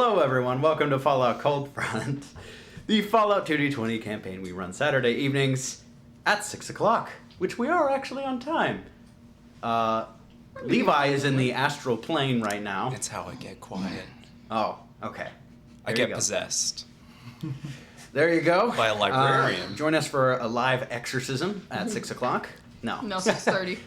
Hello everyone, welcome to Fallout Cold Front, the Fallout 2D20 campaign we run Saturday evenings at 6 o'clock, which we are actually on time. Levi is in the astral plane right now. It's how I get quiet. Oh, okay. I get possessed. There you go. By a librarian. Join us for a live exorcism at 6 o'clock. No, 6:30.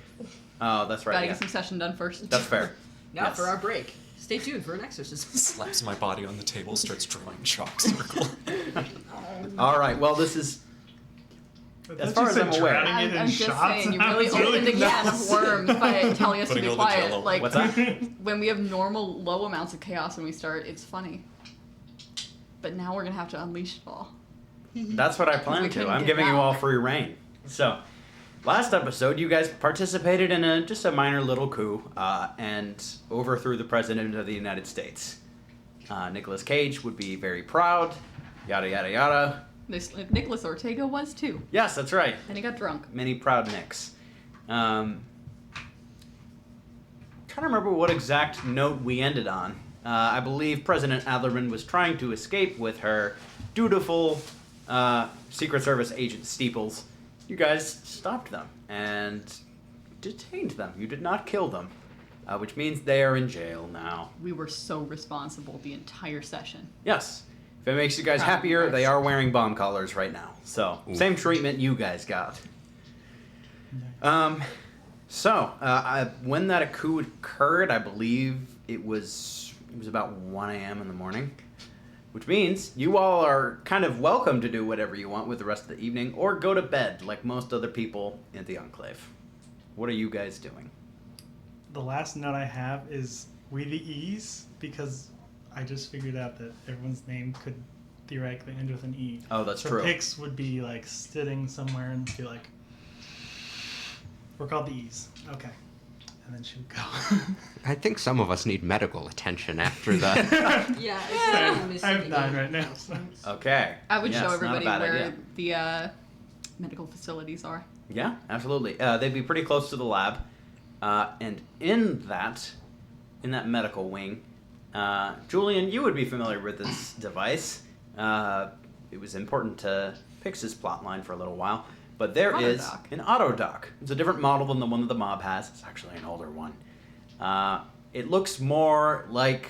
Oh, that's right. Gotta Yeah. get some session done first. That's fair. Now Yes. for our break. Stay tuned for an exorcism. Slaps my body on the table, starts drawing chalk circle. All right, well, this is... As far as I'm aware. I'm just saying, you really opened a can of worms by telling us to Putting be all the quiet. Jell-O. Like, What's that? when we have normal low amounts of chaos when we start, it's funny. But now we're gonna have to unleash it all. That's what I plan We to. couldn't I'm get giving you out. all free reign. So, last episode, you guys participated in just a minor little coup and overthrew the President of the United States. Nicolas Cage would be very proud, yada, yada, yada. Nicholas Ortega was too. Yes, that's right. And he got drunk. Many proud Nicks. Trying to remember what exact note we ended on. I believe President Adlerman was trying to escape with her dutiful Secret Service agent Steeples. You guys stopped them and detained them. You did not kill them, which means they are in jail now. We were so responsible the entire session. Yes. If it makes you guys happier, they are wearing bomb collars right now. So, same treatment you guys got. When that coup occurred, I believe it was about 1 a.m. in the morning. Which means you all are kind of welcome to do whatever you want with the rest of the evening, or go to bed like most other people in the Enclave. What are you guys doing? The last note I have is We the E's, because I just figured out that everyone's name could theoretically end with an E. Oh, that's so true. Pix would be like sitting somewhere and be like, we're called the E's. Okay. And then she would go. I think some of us need medical attention after the... Yeah, I have 9 right now. So. Okay. I would Yes, show not a everybody bad where idea. the medical facilities are. Yeah, absolutely. They'd be pretty close to the lab. And in that medical wing, Julian, you would be familiar with this device. It was important to Pix's plotline for a little while. But there is Autodoc. an autodoc. It's a different model than the one that the mob has. It's actually an older one. It looks more like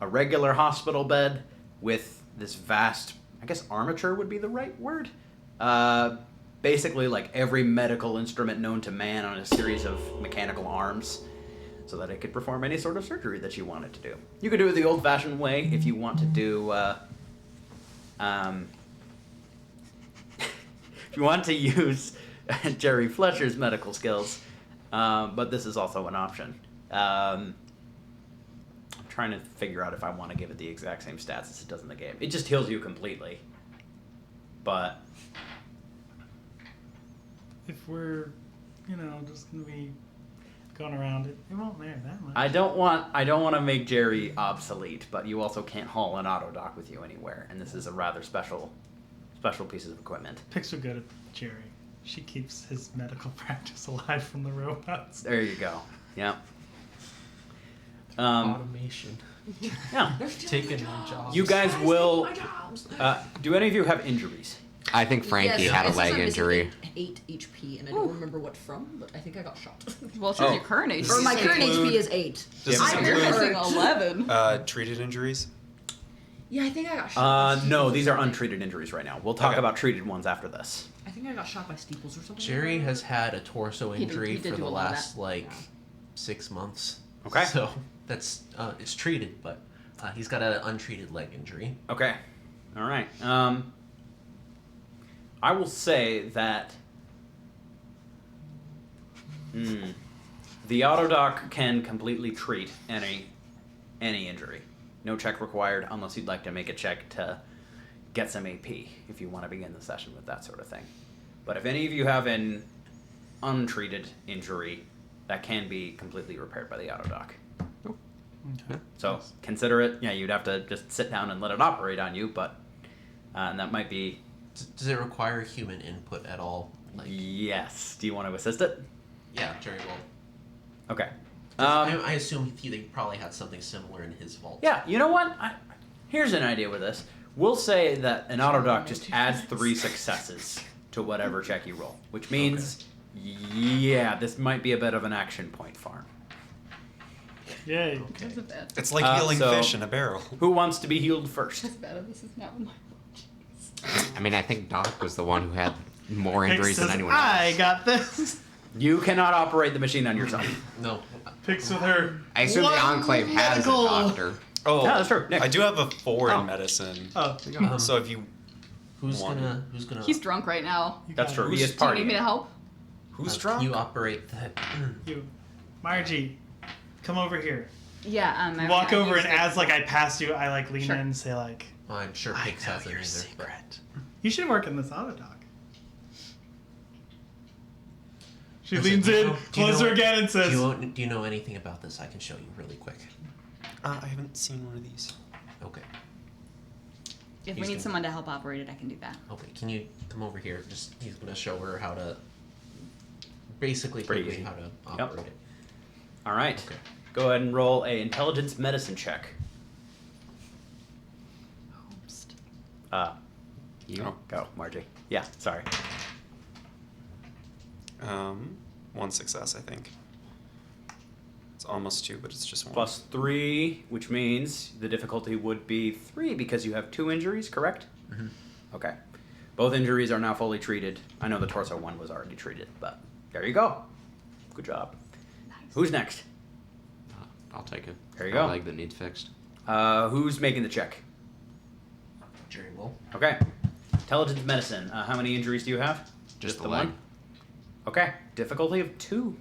a regular hospital bed with this vast, I guess armature would be the right word. Basically like every medical instrument known to man on a series of mechanical arms so that it could perform any sort of surgery that you wanted to do. You could do it the old-fashioned way if you want to do... if you want to use Jerry Fletcher's medical skills, but this is also an option. I'm trying to figure out if I want to give it the exact same stats as it does in the game. It just heals you completely. But... If we're, just going to be going around, it won't matter that much. I don't want to make Jerry obsolete, but you also can't haul an autodoc with you anywhere, and this is a rather special piece of equipment. Pix would go to Jerry. She keeps his medical practice alive from the robots. There you go. Yeah. Automation. Yeah. Taking my job. You guys will... do any of you have injuries? I think Frankie had a leg injury. 8 HP, and I don't remember what from, but I think I got shot. Well, it's your current age. Or my current include- HP is 8. Does this I'm You're include missing 11. treated injuries? Yeah, I think I got shot. No, these are untreated injuries right now. We'll talk Okay. about treated ones after this. I think I got shot by Steeples or something. Jerry has had a torso He did- injury he did for do the a lot of last, that. 6 months. Okay. So, that's, it's treated, but he's got an untreated leg injury. Okay. All right. I will say that the autodoc can completely treat any injury. No check required unless you'd like to make a check to get some AP if you want to begin the session with that sort of thing. But if any of you have an untreated injury, that can be completely repaired by the autodoc. Okay. So consider it. Yeah, you'd have to just sit down and let it operate on you, but and that might be... Does it require human input at all? Yes. Do you want to assist it? Yeah, Jerry will. Okay. I assume they probably had something similar in his vault. Yeah, you know what? Here's an idea with this. We'll say that an autodoc just adds 3 successes to whatever check you roll, which means, yeah, this might be a bit of an action point farm. Yay. That's a bad. It's like healing so- fish in a barrel. Who wants to be healed first? As bad as this is now. My I mean, I think Doc was the one who had more Pix injuries than says, anyone else. I got this. You cannot operate the machine on yourself. No. Pix with her. I assume one the Enclave has a medical- doctor. Oh, Yeah, that's true. Nick. I do have a 4 Oh. in medicine. Oh, So if you Who's One. gonna? He's drunk right now. you That's got true. it. He is Do you need me to partying. help? who's Can drunk? you operate the? You, Margie, come over here. Yeah. I Walk I over used and it. as like I pass you, I like lean Sure. in and say like, Well, I'm sure I Pix know has it your either. secret. You should work in this autodoc. She Listen, leans do you in, know- do you closes know- her again, and Do says, you know anything about this? I can show you really quick. I haven't seen one of these. Okay. If He's we need gonna- someone to help operate it, I can do that. Okay. Can you come over here? He's gonna show her how to. Basically, Pretty quickly easy. how to Yep. operate it. All right. Okay. Go ahead and roll a intelligence medicine check. You? Oh. Go, Margie. Yeah, sorry. 1 success, I think. It's almost 2, but it's just 1. Plus 3, which means the difficulty would be 3 because you have 2 injuries, correct? Mhm. Okay. Both injuries are now fully treated. I know the torso one was already treated, but there you go. Good job. Who's next? I'll take it. There you A go. leg that needs fixed. Who's making the check? Jerry will. Okay. Intelligence medicine. How many injuries do you have? Just the the leg. one? Okay. Difficulty of 2.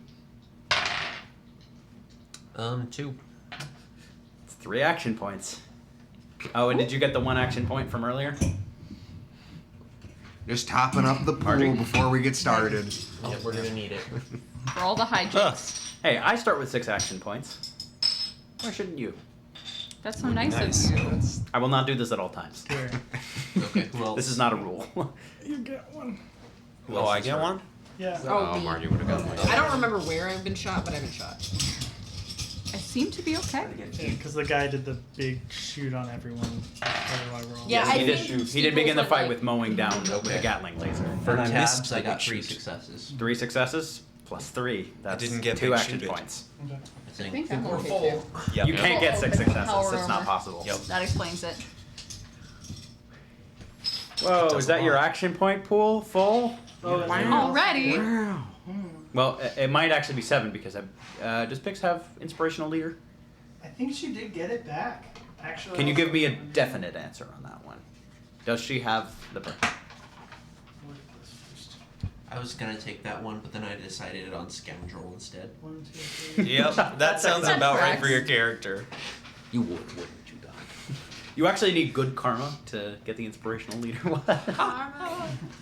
2. It's 3 action points. Oh, and did you get the 1 action point from earlier? Just topping up the pool Marty? before we get started. Yeah, we're gonna need it. For all the hijinks. Hey, I start with 6 action points. Why shouldn't you? That's so nice, Nice. of you. that's I will not do this at all times. scary. Okay. Who else? This is not a rule. You get one. Who Oh, else I is get hurt? one? Yeah. Oh, me. Marty would have got one. I don't remember where I've been shot, but I've been shot. I seem to be okay. Because the guy did the big shoot on everyone. Yeah, he I did. think He did begin the Steeples fight went, with mowing down with Okay. a Gatling laser. For And I tabs, missed I the got big 3 shoot. successes. 3 successes plus 3. That's didn't get 2 big action shooted. points. I I think. think I'm We're okay full. too. Yep. You can't get 6 Oh, successes. power It's not armor. possible. Yep. That explains it. Whoa, is Does a that your lot. action point pool full? Already? Wow. Well, it might actually be 7 because does Pix have inspirational leader? I think she did get it back. Actually. Can you give me a definite answer on that one? Does she have the bird? I was gonna take that one, but then I decided on scoundrel instead. 1, 2, 3. Yep, that sounds That about right tracks. for your character. You would, wouldn't you, Doc? You actually need good karma to get the inspirational leader one.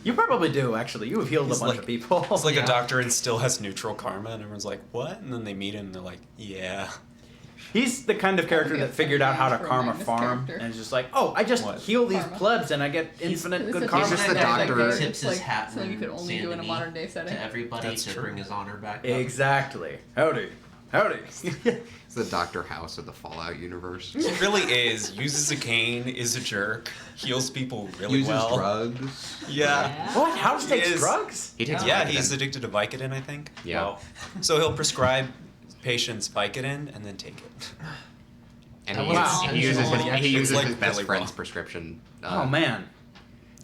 You probably do, actually. You have healed He's a bunch like- of people. It's like Yeah. a doctor and still has neutral karma, and everyone's like, "What?" And then they meet him, and they're like, "Yeah." He's the kind of character be a that figured out how to funny name for a karma Magnus farm, character. and is just like, oh, I just What? heal these Karma. plebs and I get infinite It's good such a karma. He's just the generic doctor. name. Tips It's his like hat something you and could only do in a Sandy modern day setting. to everybody That's to true. bring his honor back. up. Exactly. Howdy. Howdy. It's the Dr. House of the Fallout universe. He really is. Uses a cane, is a jerk, heals people really Uses well. drugs. Yeah. What? House He takes is. drugs? He takes Yeah, Vicodin. he's addicted to Vicodin, I think. Yeah. Well, so he'll prescribe patients Vicodin and then take it. And That he, was uses, intentional. he uses, his, It's he uses like his best really friend's wrong. prescription. Oh, man.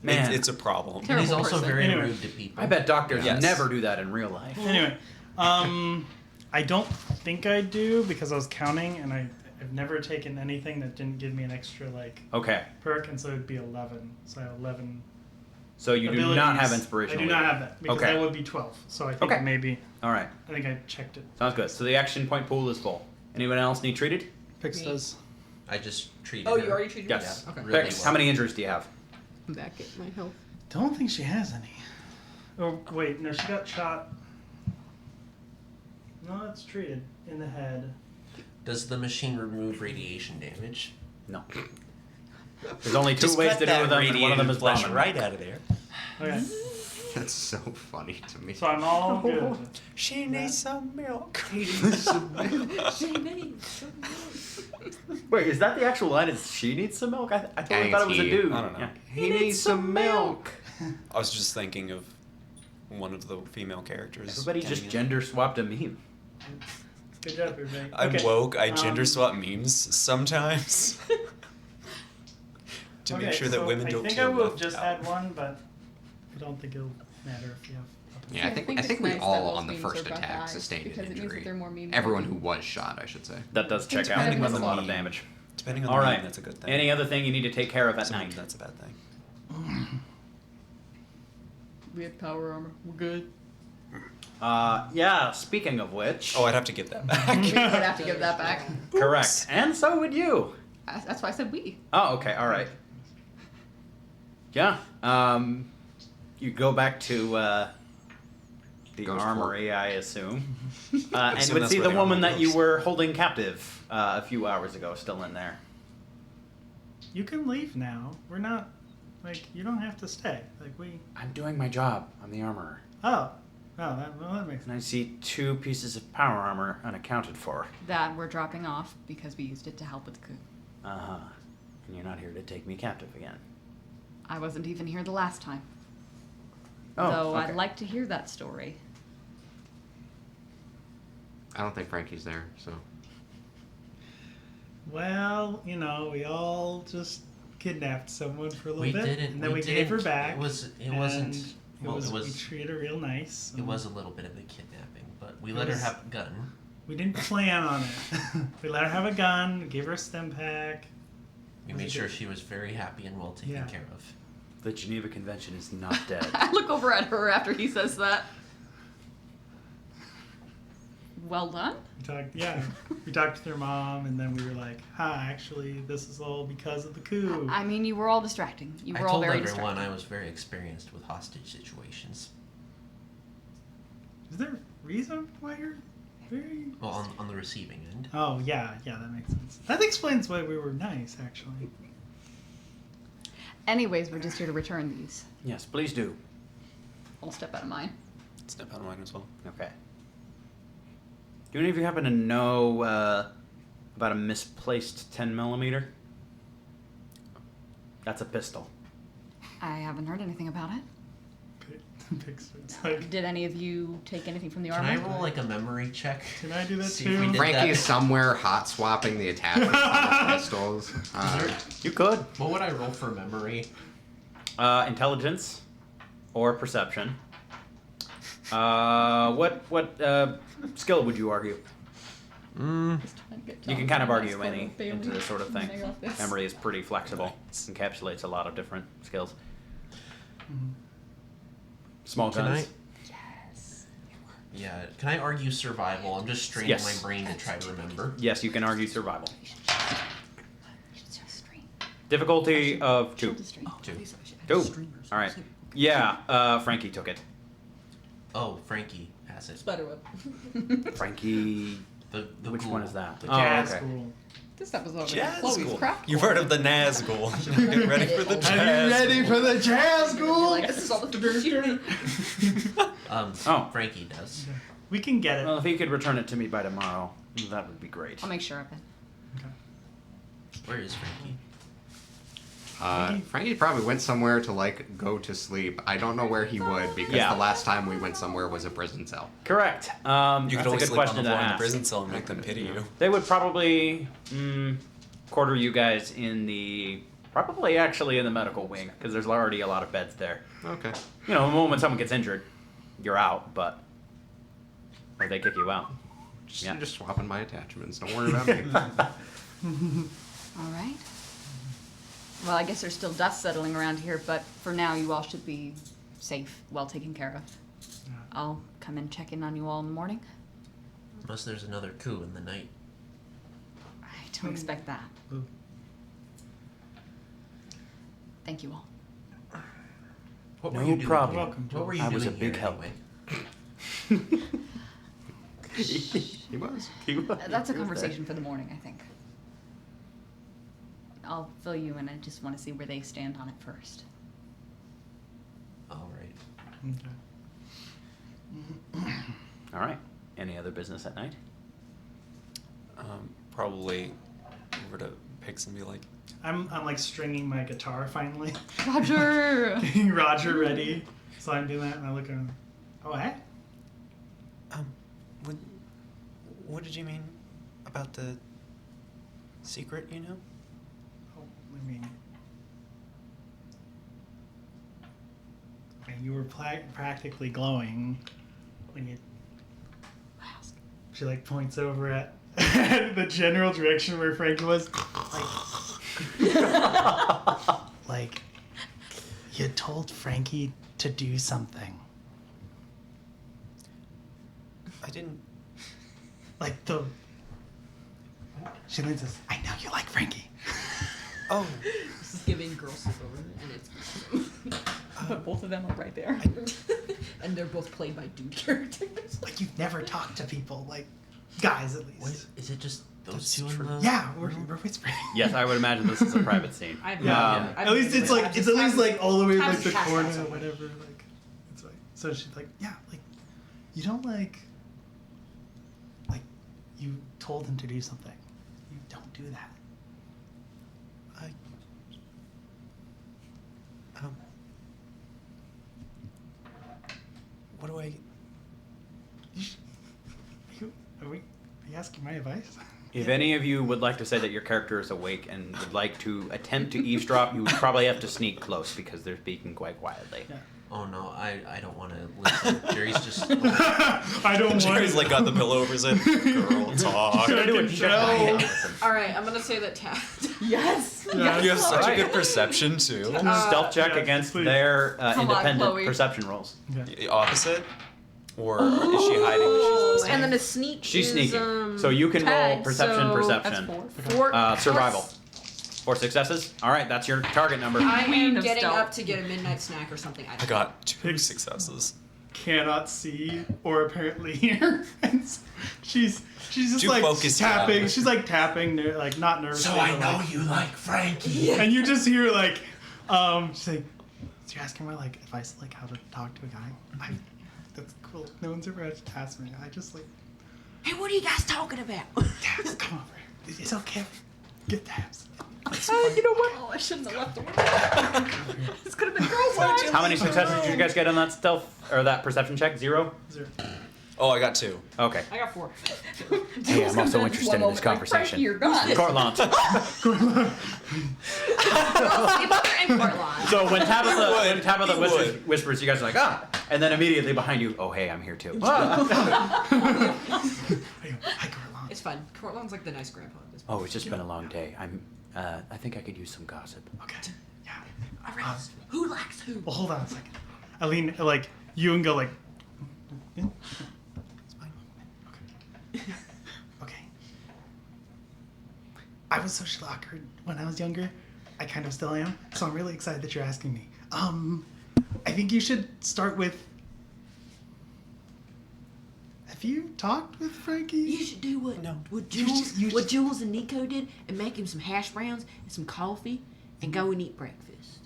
Man. It's a problem. And he's Terrible also person. very Anyway. rude to people. I bet doctors Yes. never do that in real life. Anyway, I don't think I do because I was counting and I've never taken anything that didn't give me an extra like Okay. perk, and so it'd be 11. So I have 11. So you do abilities. not have inspiration. I do not have that because Okay. that would be 12. So I think Okay. maybe All right. I think I checked it. Sounds good. So the action point pool is full. Anyone else need treated? Pix Me. does. I just treated Oh, her. you already treated me? Yes. Yeah. Okay. Really Pix, well. how many injuries do you have? I'm back at my health. Don't think she has any. Oh wait, no, she got shot. No, it's treated in the head. Does the machine remove radiation damage? No. There's only two Just ways cut to do that them, and one of them radiated is flesh bombing. right out of there. Okay. That's so funny to me. So I'm all good. She needs some milk. Wait, is that the actual line? Is she needs some milk? I I totally think thought it was it's a he. dude. I don't know. Yeah. He needs some milk. I was just thinking of one of the female characters. Everybody getting just it. gender swapped a meme. Good job, everybody. I'm Okay. woke. I gender Um, swap memes sometimes to make sure that so women don't I think feel I will have left just out. had one, but I don't think it'll matter if you have. Yeah, I I think think I think it's we nice that all most on the memes first are about attack eyes, sustained because an it means that injury. they're more meme Everyone worthy. who was shot, I should say. That does check out Depending with on a the lot of meme. damage. Depending on All the right. meme, that's a good thing. Any other thing you need to take care of at Sometimes night? that's a bad thing. We have power armor. We're good. Yeah, speaking of which. Oh, I'd have to get that We back. would have to give that back. Correct. And so would you. That's why I said we. Oh, okay, all right. Yeah, you go back to the Ghost armory, I assume, and assume would that's see where the the woman armor that you goes. were holding captive a few hours ago still in there. You can leave now. We're not, you don't have to stay. I'm doing my job. I'm the armorer. Oh, that makes sense. And I see 2 pieces of power armor unaccounted for. That we're dropping off because we used it to help with the coup. Uh-huh. And you're not here to take me captive again. I wasn't even here the last time. Oh, Though okay. I'd like to hear that story. I don't think Frankie's there, so Well, we all just kidnapped someone for a little We bit, didn't. and then we gave her didn't- back. It wasn't. and Well, we it was. treated her real nice. It and was a little bit of a kidnapping, but we It let her was- have a gun. We didn't plan on it. We let her have a gun, gave her a stem pack. We Was made it sure good? she was very happy and well taken Yeah. care of. The Geneva Convention is not dead. I look over at her after he says that. Well done. We talked with her mom, and then we were like, actually, this is all because of the coup. I mean, you were all distracting. You I were all told very everyone distracting. I was very experienced with hostage situations. Is there a reason why you're very... Well, on the receiving end. Oh, yeah, that makes sense. That explains why we were nice, actually. Anyways, we're just here to return these. Yes, please do. I'll step out of mine. Step out of mine as well. Okay. Do any of you happen to know about a misplaced 10mm? That's a pistol. I haven't heard anything about it. It's like, Did any of you take anything from the Can armor? I roll like a memory check? can I do that See if too? we did Frankie that. is somewhere hot swapping the attachments on the pistols. You could. What would I roll for memory? Intelligence or perception. What skill would you argue? Just trying to get You can John kind of to argue explain any Bailey into this sort of thing. neg off this. Memory is pretty flexible. Encapsulates a lot of different skills. Small Can guns. Yes. Yeah. Can I argue survival? I'm just straining Yes. my brain to try to remember. Yes, you can argue survival. We should show stream. Difficulty of 2. Show the stream. 2. All right. Yeah, Frankie took it. Oh, Frankie has it. Spiderweb. Frankie. The Which ghoul. one is that? The Oh, Jazz okay. school. This episode Jazz is Chloe's School. craft. You've heard of the Nazgul. Get ready for the Are Jazz. you ready for the jazz school? Like, this is all the Oh. Frankie does. We can get it. Well, if he could return it to me by tomorrow, that would be great. I'll make sure of it. Where is Frankie? Frankie probably went somewhere to go to sleep. I don't know where he would because Yeah. the last time we went somewhere was a prison cell. Correct. You That's could a always good sleep on question the to floor in the ask. prison cell and make them pity you. They would probably quarter you guys in probably actually in the medical wing, because there's already a lot of beds there. Okay. You know, the moment someone gets injured, you're out, or they kick you out. I'm just swapping my attachments. Don't worry about me. All right. Well, I guess there's still dust settling around here, but for now, you all should be safe, well taken care of. Yeah. I'll come and check in on you all in the morning. Unless there's another coup in the night. I don't expect that. Ooh. Thank you all. What No were you doing problem. here? Welcome to What were you I was doing a big here help. anyway? He was. That's a conversation for the morning, I think. I'll fill you in. I just want to see where they stand on it first. All right. Okay. All right. Any other business at night? Probably over to Pix and be like, I'm like stringing my guitar finally. Roger. Getting Roger ready. So I'm doing that and I look at him. Oh, hey? what did you mean about the secret, you know? Oh, I mean, you were practically glowing when you asked. She like points over at the general direction where Frankie was. Like you told Frankie to do something. I didn't. Like the. She leans says, I know you like Frankie. Oh. This is giving girl sleepover, and it's But both of them are right there. and they're both played by dude characters. Like you've never talked to people, like guys at least. Wait, is it just those That's two true. in the? Yeah, we're whispering. Yes, I would imagine this is a private scene. I've Yeah. At least it's like it's at least like all the way like the Haven't corner passed or out whatever. Like it's like so she's like, yeah, like you don't like you told him to do something. You don't do that. What do I? Are you asking my advice? If any of you would like to say that your character is awake and would like to attempt to eavesdrop, you would probably have to sneak close because they're speaking quite quietly. Yeah. Oh no, I don't want to listen. Jerry's just. I don't want Jerry's to. like got the pillow over his head. Girl talk. I can tell. All right, I'm gonna say that Yes. Yeah. You have such Alright. a good perception too. Stealth check yeah, against please. their Come on, independent Chloe. perception rolls. Yeah. Opposite, or is she hiding? When she's listening? and then a sneak. She's is, sneaking. So you can roll tag, perception, so perception. That's 4. Survival. 4 successes. All right, that's your target number. I Queen am of getting stealth. up to get a midnight snack or something. I got 2 successes. Cannot see or apparently hear. And so she's just Too like focused tapping. around. She's like tapping, like not nervous. So I know you like Frankie. And you just hear like, she's like, so you're asking me like advice like how to talk to a guy? That's cool. No one's ever asked me. I just like, Hey, what are you guys talking about? Tabs, come over. It's okay. Get Tabs. You know what? Oh, I shouldn't have left the room. This could have been girls' night. How many successes did you guys get on that stealth or that perception check? 0? Zero. Oh, I got 2. Okay. I got 4. Hey, I'm also interested in this conversation. You're gone. Cortland. and Cortland. So when Tabitha, He would. whispers, you guys are like, ah, and then immediately behind you, oh hey, I'm here too. Hi, Cortland. It's fun. Cortland's like the nice grandpa at this point. Oh, it's just been a long day. I think I could use some gossip. Okay. Yeah. All right. Who likes who? Well, hold on a second. I lean like you and go like. It's fine. Okay. Okay. I was socially awkward when I was younger. I kind of still am. So I'm really excited that you're asking me. I think you should start with. Have you talked with Frankie? You should do what You should- Jules and Nico did and make him some hash browns and some coffee and go and eat breakfast.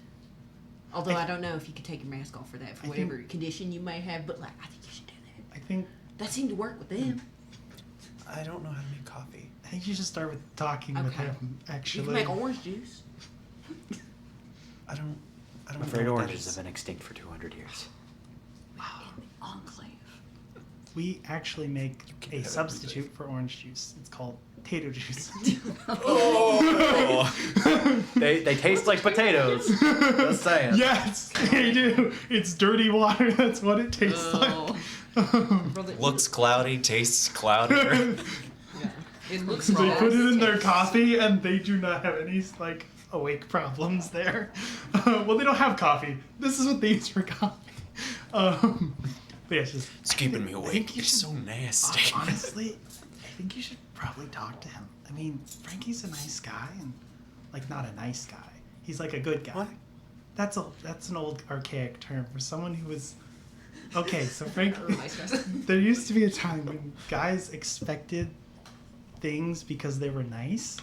Although I don't know if you could take your mask off for that, for I whatever condition you may have, but like I think you should do that. I think That seemed to work with them. I don't know how to make coffee. you should start with talking with Okay. him. You Actually. can make orange juice. I don't. I'm know afraid what that oranges is. have been extinct for 200 years. Enclave. We actually make can a have substitute for orange juice. It's called potato juice. Oh. They taste like potatoes. Just saying. Yes, they do. It's dirty water. That's what it tastes like. Looks cloudy, tastes cloudier. Yeah. It looks They raw. put it in their coffee, and they do not have any like awake problems there. Well, they don't have coffee. This is what they use for coffee. But yeah, it's just It's keeping me I awake. think you You're should- so nasty. Honestly, I think you should probably talk to him. I mean, Frankie's a nice guy, and like not a nice guy. He's like a good guy. What? That's an old archaic term for someone who was. Okay, so Frankie. Nice guys. There used to be a time when guys expected things because they were nice,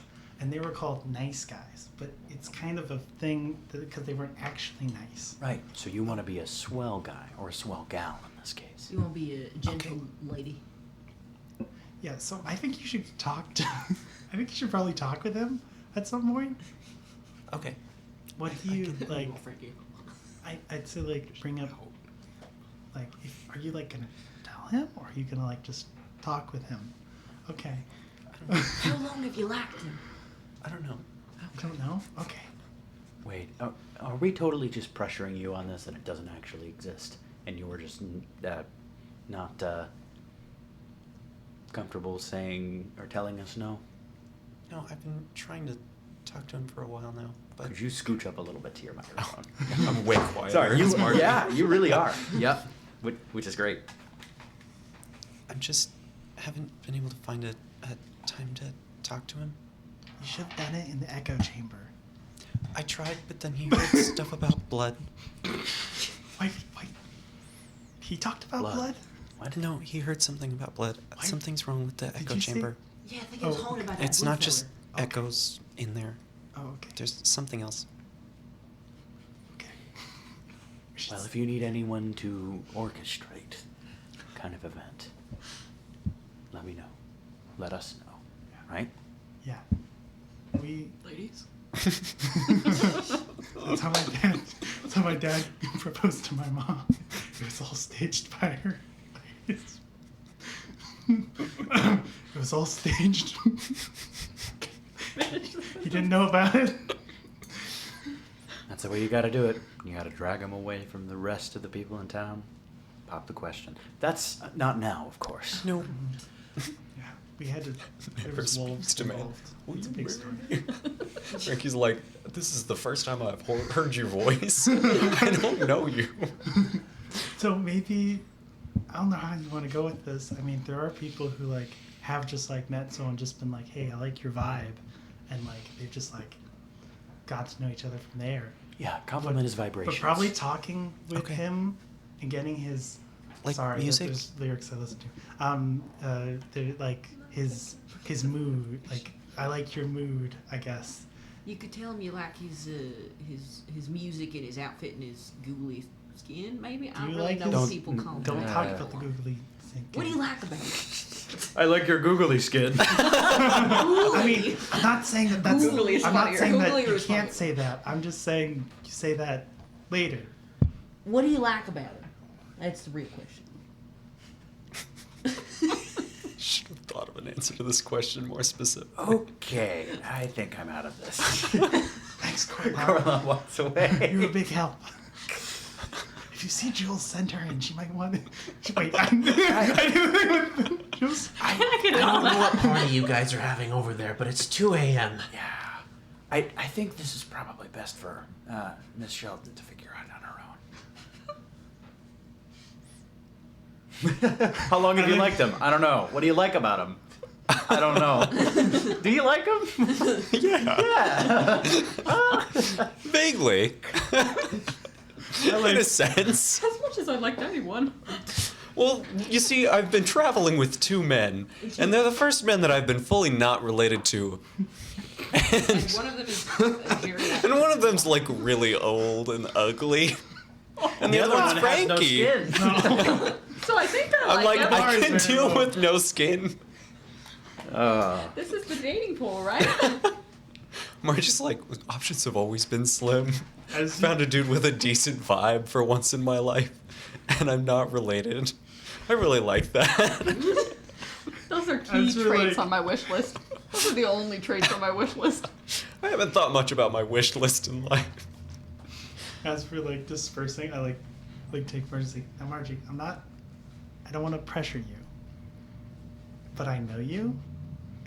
and they were called nice guys, but it's kind of a thing because they weren't actually nice. Right. So you want to be a swell guy or a swell gal in this case. You want to be a gentle lady. Yeah, so I think you should talk to. I think you should probably talk with him at some point. Okay. What do you like? Well, Frankie. I'd say like bring up. Like, are you like gonna tell him, or are you gonna like just talk with him? Okay. How long have you liked him? I don't know. I don't know. Okay. Wait, are we totally just pressuring you on this and it doesn't actually exist? And you were just not comfortable saying or telling us no? No, I've been trying to talk to him for a while now, but Could you scooch up a little bit to your microphone? I'm way quieter. Sorry, It's Mark. yeah, you really are. Yep, which is great. I just haven't been able to find a time to talk to him. You should have done it in the echo chamber. I tried, but then he heard stuff about blood. Why? He talked about blood? What? No, he heard something about blood. Why- Something's wrong with the Did echo you say- chamber. Yeah, I think it was Oh, haunted by that It's blue not just fella. Okay. echoes in there. Oh, okay. There's something else. Okay. We should Well, if you need anyone to orchestrate kind of event, let me know. Let us know, right? Yeah. We. Ladies? That's how my dad proposed to my mom. It was all staged by her. It was all staged. He didn't know about it. That's the way you gotta do it. You gotta drag them away from the rest of the people in town. Pop the question. That's not now, of course. No. Yeah, we had to. There Never was wolves speaks to man. involved. Will It's a you big marry story. Frankie's like, this is the first time I've heard your voice. I don't know you. So maybe I don't know how you want to go with this. I mean, there are people who like have just like met someone, and just been like, "Hey, I like your vibe," and like they've just like got to know each other from there. Yeah, compliment his vibrations. But probably talking with Okay. him and getting his Like sorry, music? there's lyrics I listen to. They're like his mood. Like I like your mood, I guess. You could tell him you like his music and his outfit and his googly skin. Maybe I Do you really like know his- what people call Don't him. talk about the googly thing. What do you like about it? I like your googly skin. I mean, I'm not saying that that's. Googly is I'm not funnier. saying that Googly you is can't funnier. say that. I'm just saying you say that later. What do you like about it? That's the real question. Should have thought of an answer to this question more specific. Okay, I think I'm out of this. Thanks, Corla. Corla walks away. You're a big help. If you see Jules, send her in. She might want to. Wait, I Jules. I don't know what party you guys are having over there, but it's 2 a.m. Yeah. I think this is probably best for Miss Sheldon to figure out on her own. How long have you liked him? I don't know. What do you like about him? I don't know. Do you like him? Yeah. Yeah. Vaguely. In a sense. As much as I liked anyone. Well, you see, I've been traveling with two men, and they're the first men that I've been fully not related to. And, One of them is a geriatric. and one of them's like really old and ugly. And the other one's Frankie. Has no skin. So I think I I'm like, him. I can very deal low. with no skin. This is the dating pool, right? Marge's like, options have always been slim. As Found a dude with a decent vibe for once in my life, and I'm not related. I really like that. Those are key That's really- traits on my wish list. Those are the only traits on my wish list. I haven't thought much about my wish list in life. As for like dispersing, I like take Margie. Now, Margie, I don't want to pressure you, but I know you,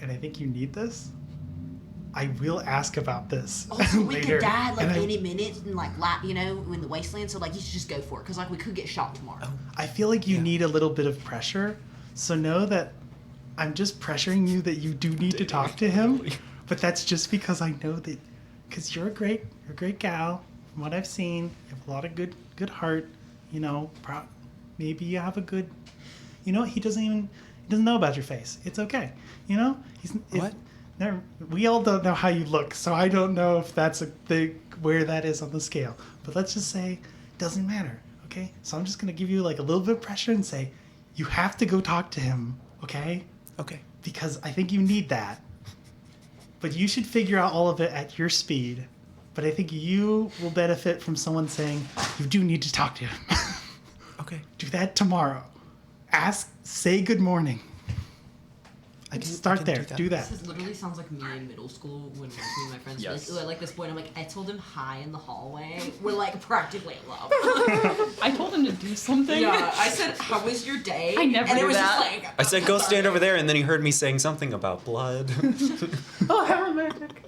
and I think you need this. I will ask about this Also, we later. could die like and I- any minute, and like you know, in the wasteland. So like, you should just go for it, cause like we could get shot tomorrow. I feel like you Yeah. need a little bit of pressure, so know that I'm just pressuring you that you do need to talk to him, but that's just because I know that, because you're a great gal. From what I've seen, you have a lot of good heart. You know, maybe you have a good. You know, he doesn't know about your face. It's okay. You know, What? we all don't know how you look, so I don't know if that's where that is on the scale. But let's just say, doesn't matter, okay? So I'm just gonna give you like a little bit of pressure and say, you have to go talk to him, okay? Okay. Because I think you need that. But you should figure out all of it at your speed. But I think you will benefit from someone saying, you do need to talk to him. Okay. Do that tomorrow. Say good morning. I can start there. Do that. This literally sounds like me in middle school when me and my friends Yes. were like, ooh, I like this boy. And I'm like, I told him hi in the hallway. We're like practically in love. I told him to do something. Yeah, I said, how was your day? I never and do it was that. just like, I said, go stand over there, and then he heard me saying something about blood. Oh, how romantic.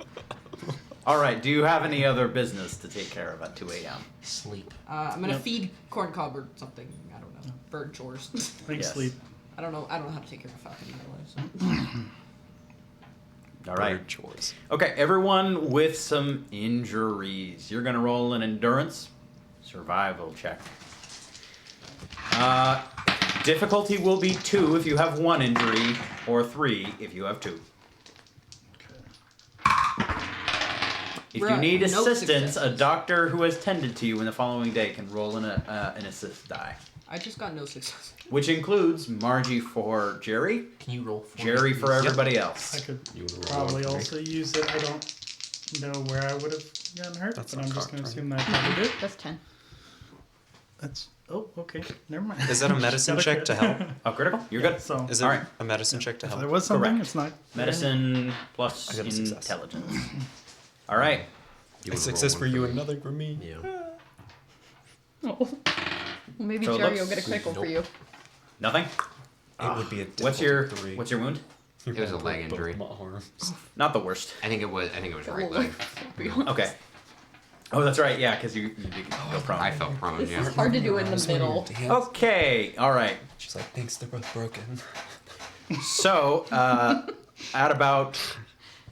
All right. Do you have any other business to take care of at 2 a.m.? Sleep. I'm gonna Yep. feed corn cob or something. I don't know. Bird chores. Thanks, Yes. sleep. I don't know how to take care of a falcon in my life. So. All right. Bird chores. Okay, everyone with some injuries. You're gonna roll an endurance survival check. Difficulty will be 2 if you have 1 injury, or 3 if you have 2. If We're you at need no assistance, a successes. doctor who has tended to you in the following day can roll an assist die, I just got no success. which includes Margie for Jerry, Can you roll for me, Jerry for please? everybody I else. could You would roll probably one for me. also use it. I don't know where I would have gotten hurt, That's but not I'm just cocked, going to right? assume that I probably did. That's 10. That's okay. Never mind. Is that a medicine Gotta check to quit. help? Oh, critical? You're good. So Is it All right. a medicine check to if help? there was something, Correct. it's not Medicine I plus got a success. intelligence. All right. You A would success roll for one you, me. another for me. Yeah. Oh. Well, maybe So it Jerry looks- will get a critical for Nope. you. Nothing. It would be a What's difficult your 3. What's your wound? It was a leg Both injury. my arms. Not the worst. I think it was right leg. Okay. Oh, that's right. Yeah, because you go prone. I felt prone. This Yeah. is hard to do in the middle. Okay. All right. She's like, thanks, they're both broken. So, at about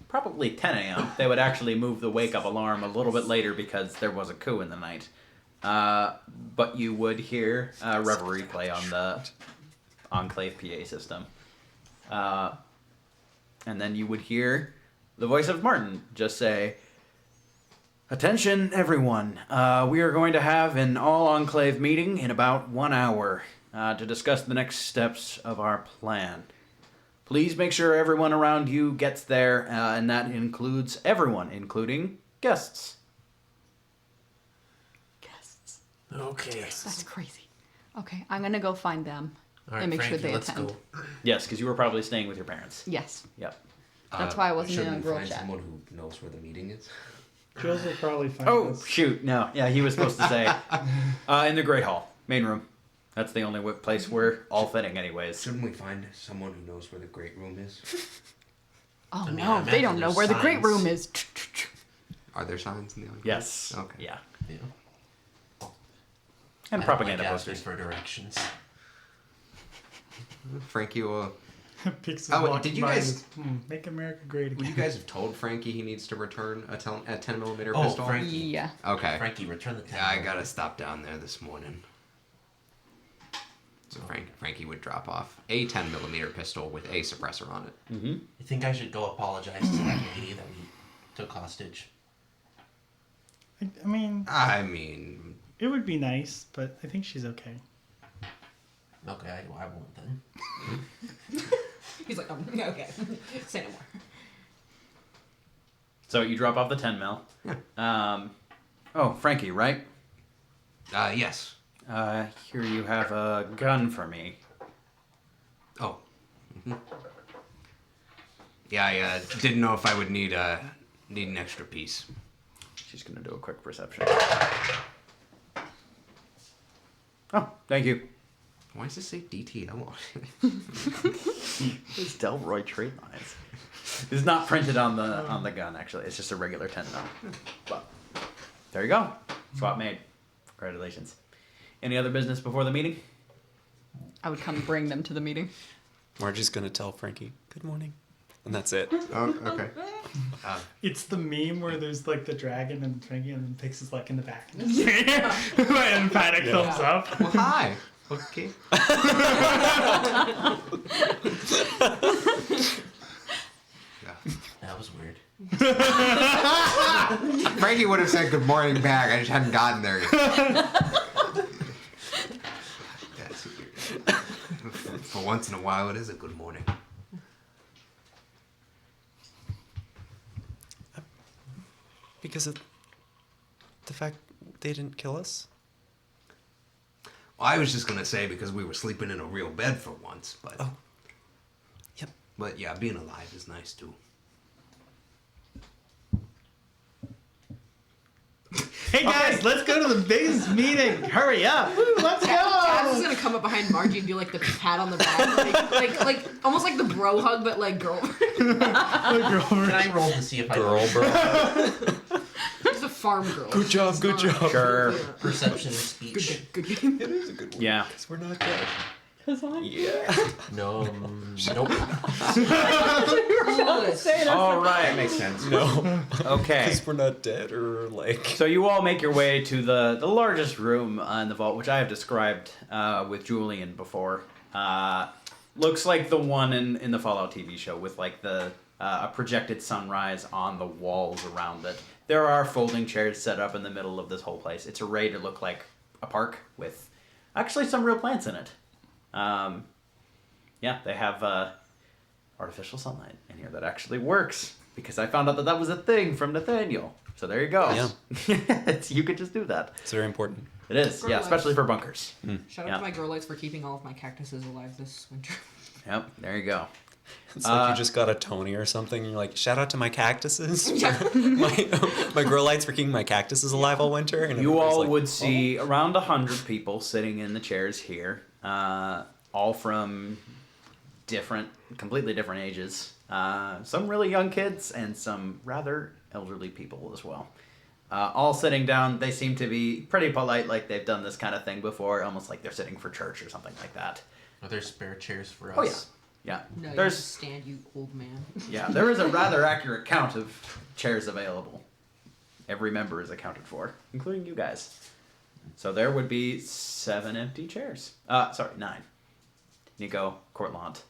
probably 10 a.m., they would actually move the wake up alarm a little bit later because there was a coup in the night. But you would hear Reverie play on the Enclave PA system. And then you would hear the voice of Martin just say, "Attention, everyone. We are going to have an all Enclave meeting in about 1 hour to discuss the next steps of our plan. Please make sure everyone around you gets there, and that includes everyone, including guests." Guests. Okay. That's crazy. Okay, I'm gonna go find them All right, and make sure Frankie, they let's attend. go. Yes, because you were probably staying with your parents. Yes, Yep. that's why I wasn't Shouldn't in a we girl find chat. someone who knows where the meeting is? Jules will probably find Oh, us. shoot. No. Yeah, he was supposed to say in the Great Hall, main room. That's the only place we're all fitting, anyways. Shouldn't we find someone who knows where the great room is? Oh I mean, I no, they imagine don't know there's where the great signs. room is. Are there signs in the Enclave? Yes. Okay. Yeah. Yeah. And I don't propaganda like asking posters. for directions. Frankie will. Pix is Oh, wait, walking did you by guys- and is, Make America great Would again. you guys have told Frankie he needs to return a 10mm Oh, pistol? Frankie. Yeah. Okay. Frankie, return the Yeah, I camera. gotta stop down there this morning. So Frankie would drop off a 10mm pistol with a suppressor on it. Mm-hmm. You think I should go apologize to that lady that we took hostage? I mean, I mean, it would be nice, but I think she's okay. Okay, I won't then. He's like, okay, say no more. So you drop off the 10 mil. Oh, Frankie, right? yes. Here you have a gun for me. Oh. Mhm. Yeah, I didn't know if I would need an extra piece. She's gonna do a quick perception. Oh, thank you. Why does it say DTL on it? It's Delroy trade lines. It's not printed on the gun actually. It's just a regular 10 mil. But there you go. Swap made. Congratulations. Any other business before the meeting? I would come bring them to the meeting. Margie's gonna tell Frankie, good morning. And that's it. Oh, okay. It's the meme where there's like the dragon and Frankie and then Pix is like in the back. And Panic thumbs up. Well, hi. Okay. Yeah. Now Frankie would have said good morning back. I just hadn't gotten there yet. That's weird. For once in a while, it is a good morning. Because of the fact they didn't kill us? Well, I was just gonna say because we were sleeping in a real bed for once, but Oh. Yep. but yeah, being alive is nice too. Hey guys, let's go to the biggest meeting. Hurry up. Woo, let's Taz is go. gonna come up behind Margie and do like the pat on the back, like almost like the bro hug, but like girl. Can I roll to see if I Girl, bro. Just a farm girl. Good job, good job. Sure. perception and speech? Good game. It is a good one. Yeah. Because we're not dead. Yeah. No. Nope. All right. Makes sense. No. Okay. Because we're not dead or like. So you all make your way to the largest room in the vault, which I have described with Julian before. Looks like the one in the Fallout TV show with like the a projected sunrise on the walls around it. There are folding chairs set up in the middle of this whole place. It's arrayed to look like a park with actually some real plants in it. Yeah, they have artificial sunlight in here that actually works because I found out that was a thing from Nathaniel. So there you go. Yeah. You could just do that. It's very important. It is, yeah, especially for bunkers. Shout out Yeah. to my girl lights for keeping all of my cactuses alive this winter. Yep, there you go. It's like you just got a Tony or something. And you're like, shout out to my cactuses. my grow lights for keeping my cactuses alive all winter. And You everybody's all like, would see around 100 people sitting in the chairs here, all from completely different ages. Some really young kids and some rather elderly people as well. All sitting down. They seem to be pretty polite, like they've done this kind of thing before, almost like they're sitting for church or something like that. Are there spare chairs for us? Oh, yeah. Yeah. No, you There's just stand, you old man. Yeah, there is a rather accurate count of chairs available. Every member is accounted for, including you guys. So there would be 7 empty chairs. 9. Nico, Cortland.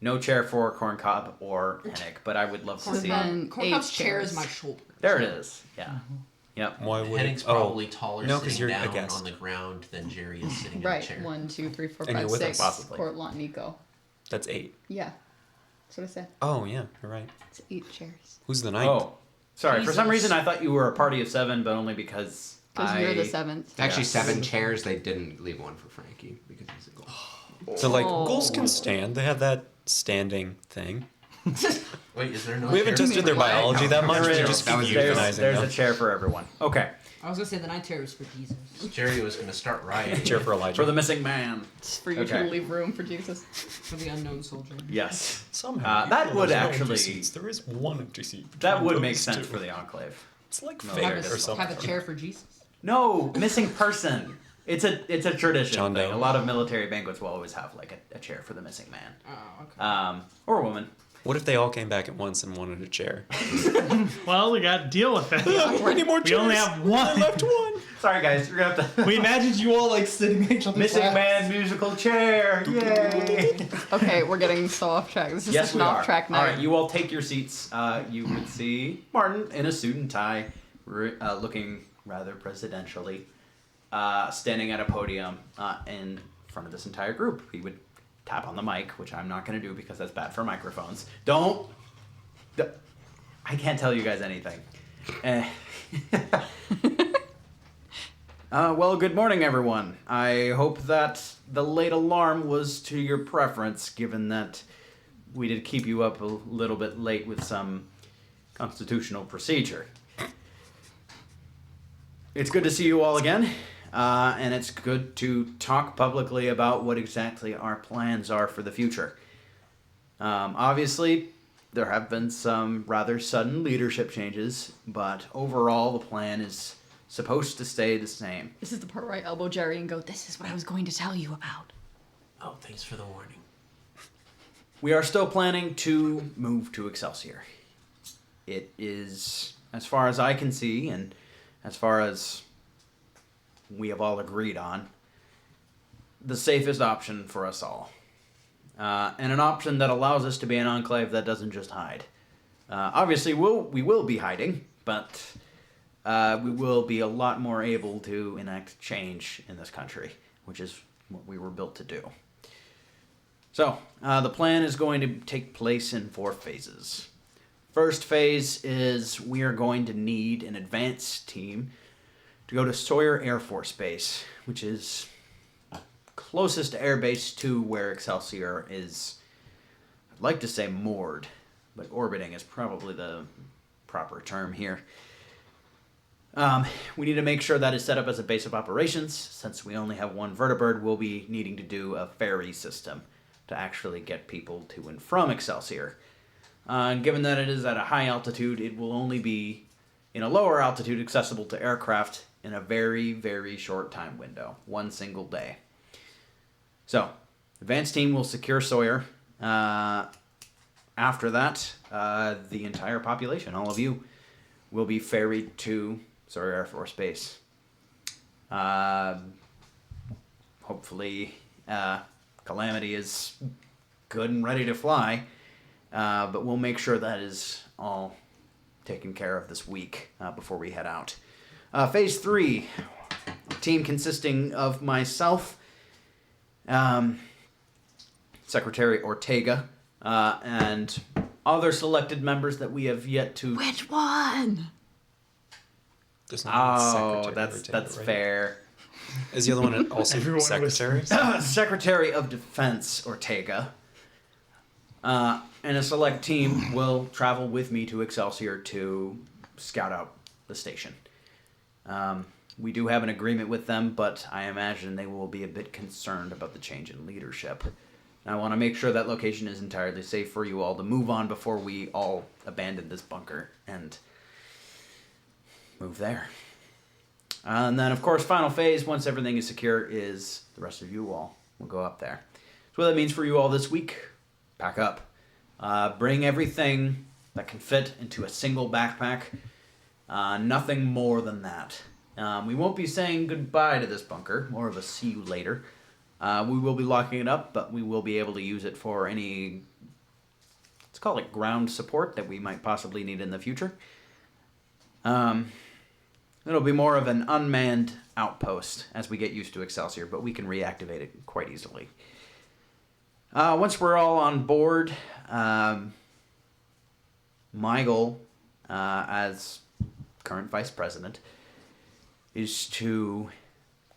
No chair for Corncob or Hennick, but I would love to see. then- Corncob's 8 chair is chairs. my shoulder. There it is. Yeah. Yep. Why would Hennick's it? probably taller no, 'cause sitting you're a down guest. on the ground than Jerry is sitting in Right. a chair. 1, 2, 3, 4, And you're 5, with us, 6. possibly. Cortland, Nico. That's 8. Yeah. That's what I said. Oh, yeah, you're right. It's 8 chairs. Who's the ninth? Oh, sorry. For some Jesus. reason, I thought you were a party of 7, but only because Because you're the 7th. It's actually Yes. 7 chairs. They didn't leave one for Frankie because he's a goal. So, like, Oh. ghouls can stand. They have that standing thing. Wait, is there no We haven't chair? tested their biology that much. There They're is. just That was keep yours. euthanizing There's them. a chair for everyone. Okay. I was gonna say the 9 chair is for Jesus. Jerry was going to start rioting. Chair for Elijah. For the missing man. It's for you Okay. to leave room for Jesus. For the unknown soldier. Yes. Somehow. that even though would there's no actually- empty seats, there is one empty seat. That between would those make sense two. for the Enclave. It's like No, fair there it or is. something. Have a chair for Jesus. No, missing person. It's a tradition John thing. Doe. A lot of military banquets will always have like a chair for the missing man, Oh, okay. or a woman. What if they all came back at once and wanted a chair? Well, we got to deal with it. We need more chairs. We only have one. Left one. Sorry guys, you're gonna have to. We imagined you all like sitting in each other's Missing laps. man musical chair. Yay! Okay, we're getting so off track. This is Yes, such we an are. off track night. All right, you all take your seats. You would see Martin in a suit and tie, looking rather presidentially, standing at a podium in front of this entire group. He would tap on the mic, which I'm not going to do because that's bad for microphones. I can't tell you guys anything. Well, good morning, everyone. I hope that the late alarm was to your preference, given that we did keep you up a little bit late with some constitutional procedure. It's good to see you all again, and it's good to talk publicly about what exactly our plans are for the future. Obviously, there have been some rather sudden leadership changes, but overall the plan is supposed to stay the same. This is the part where I elbow Jerry and go, "This is what I was going to tell you about." Oh, thanks for the warning. We are still planning to move to Excelsior. It is, as far as I can see, and as far as we have all agreed on, the safest option for us all. And an option that allows us to be an enclave that doesn't just hide. Obviously, we will be hiding, but we will be a lot more able to enact change in this country, which is what we were built to do. So, the plan is going to take place in 4 phases. First phase is we are going to need an advance team to go to Sawyer Air Force Base, which is closest air base to where Excelsior is, I'd like to say moored, but orbiting is probably the proper term here. We need to make sure that is set up as a base of operations. Since we only have 1 vertibird, we'll be needing to do a ferry system to actually get people to and from Excelsior. And given that it is at a high altitude, it will only be in a lower altitude accessible to aircraft in a very, very short time window, 1 single day. So, advanced team will secure Sawyer. After that, the entire population, all of you, will be ferried to Sawyer Air Force Base. Hopefully, Calamity is good and ready to fly. But we'll make sure that is all taken care of this week before we head out. Phase 3, a team consisting of myself, Secretary Ortega, and other selected members that we have yet to... Which one? There's not Oh, Secretary that's Ortega, right? fair. Is the other one also Everyone secretary? Secretary of Defense Ortega. And a select team will travel with me to Excelsior to scout out the station. We do have an agreement with them, but I imagine they will be a bit concerned about the change in leadership. I want to make sure that location is entirely safe for you all to move on before we all abandon this bunker and move there. And then, of course, final phase, once everything is secure, is the rest of you all will go up there. So what that means for you all this week, pack up. Bring everything that can fit into a single backpack. Nothing more than that. We won't be saying goodbye to this bunker, more of a see you later. We will be locking it up, but we will be able to use it for any, let's call it ground support that we might possibly need in the future. It'll be more of an unmanned outpost as we get used to Excelsior, but we can reactivate it quite easily. Once we're all on board, my goal as current vice president is to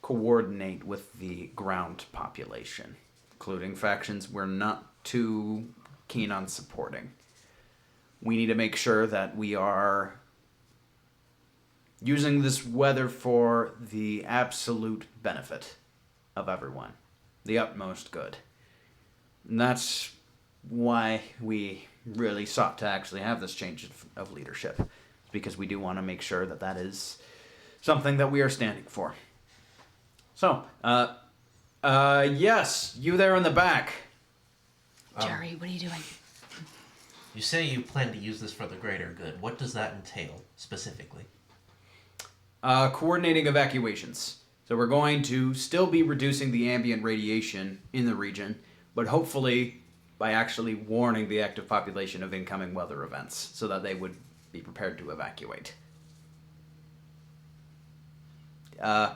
coordinate with the ground population, including factions we're not too keen on supporting. We need to make sure that we are using this weather for the absolute benefit of everyone, the utmost good. And that's why we really sought to actually have this change of leadership, because we do want to make sure that that is something that we are standing for. So, yes, you there in the back. Jerry, what are you doing? You say you plan to use this for the greater good. What does that entail, specifically? Coordinating evacuations. So we're going to still be reducing the ambient radiation in the region, but hopefully by actually warning the active population of incoming weather events so that they would be prepared to evacuate.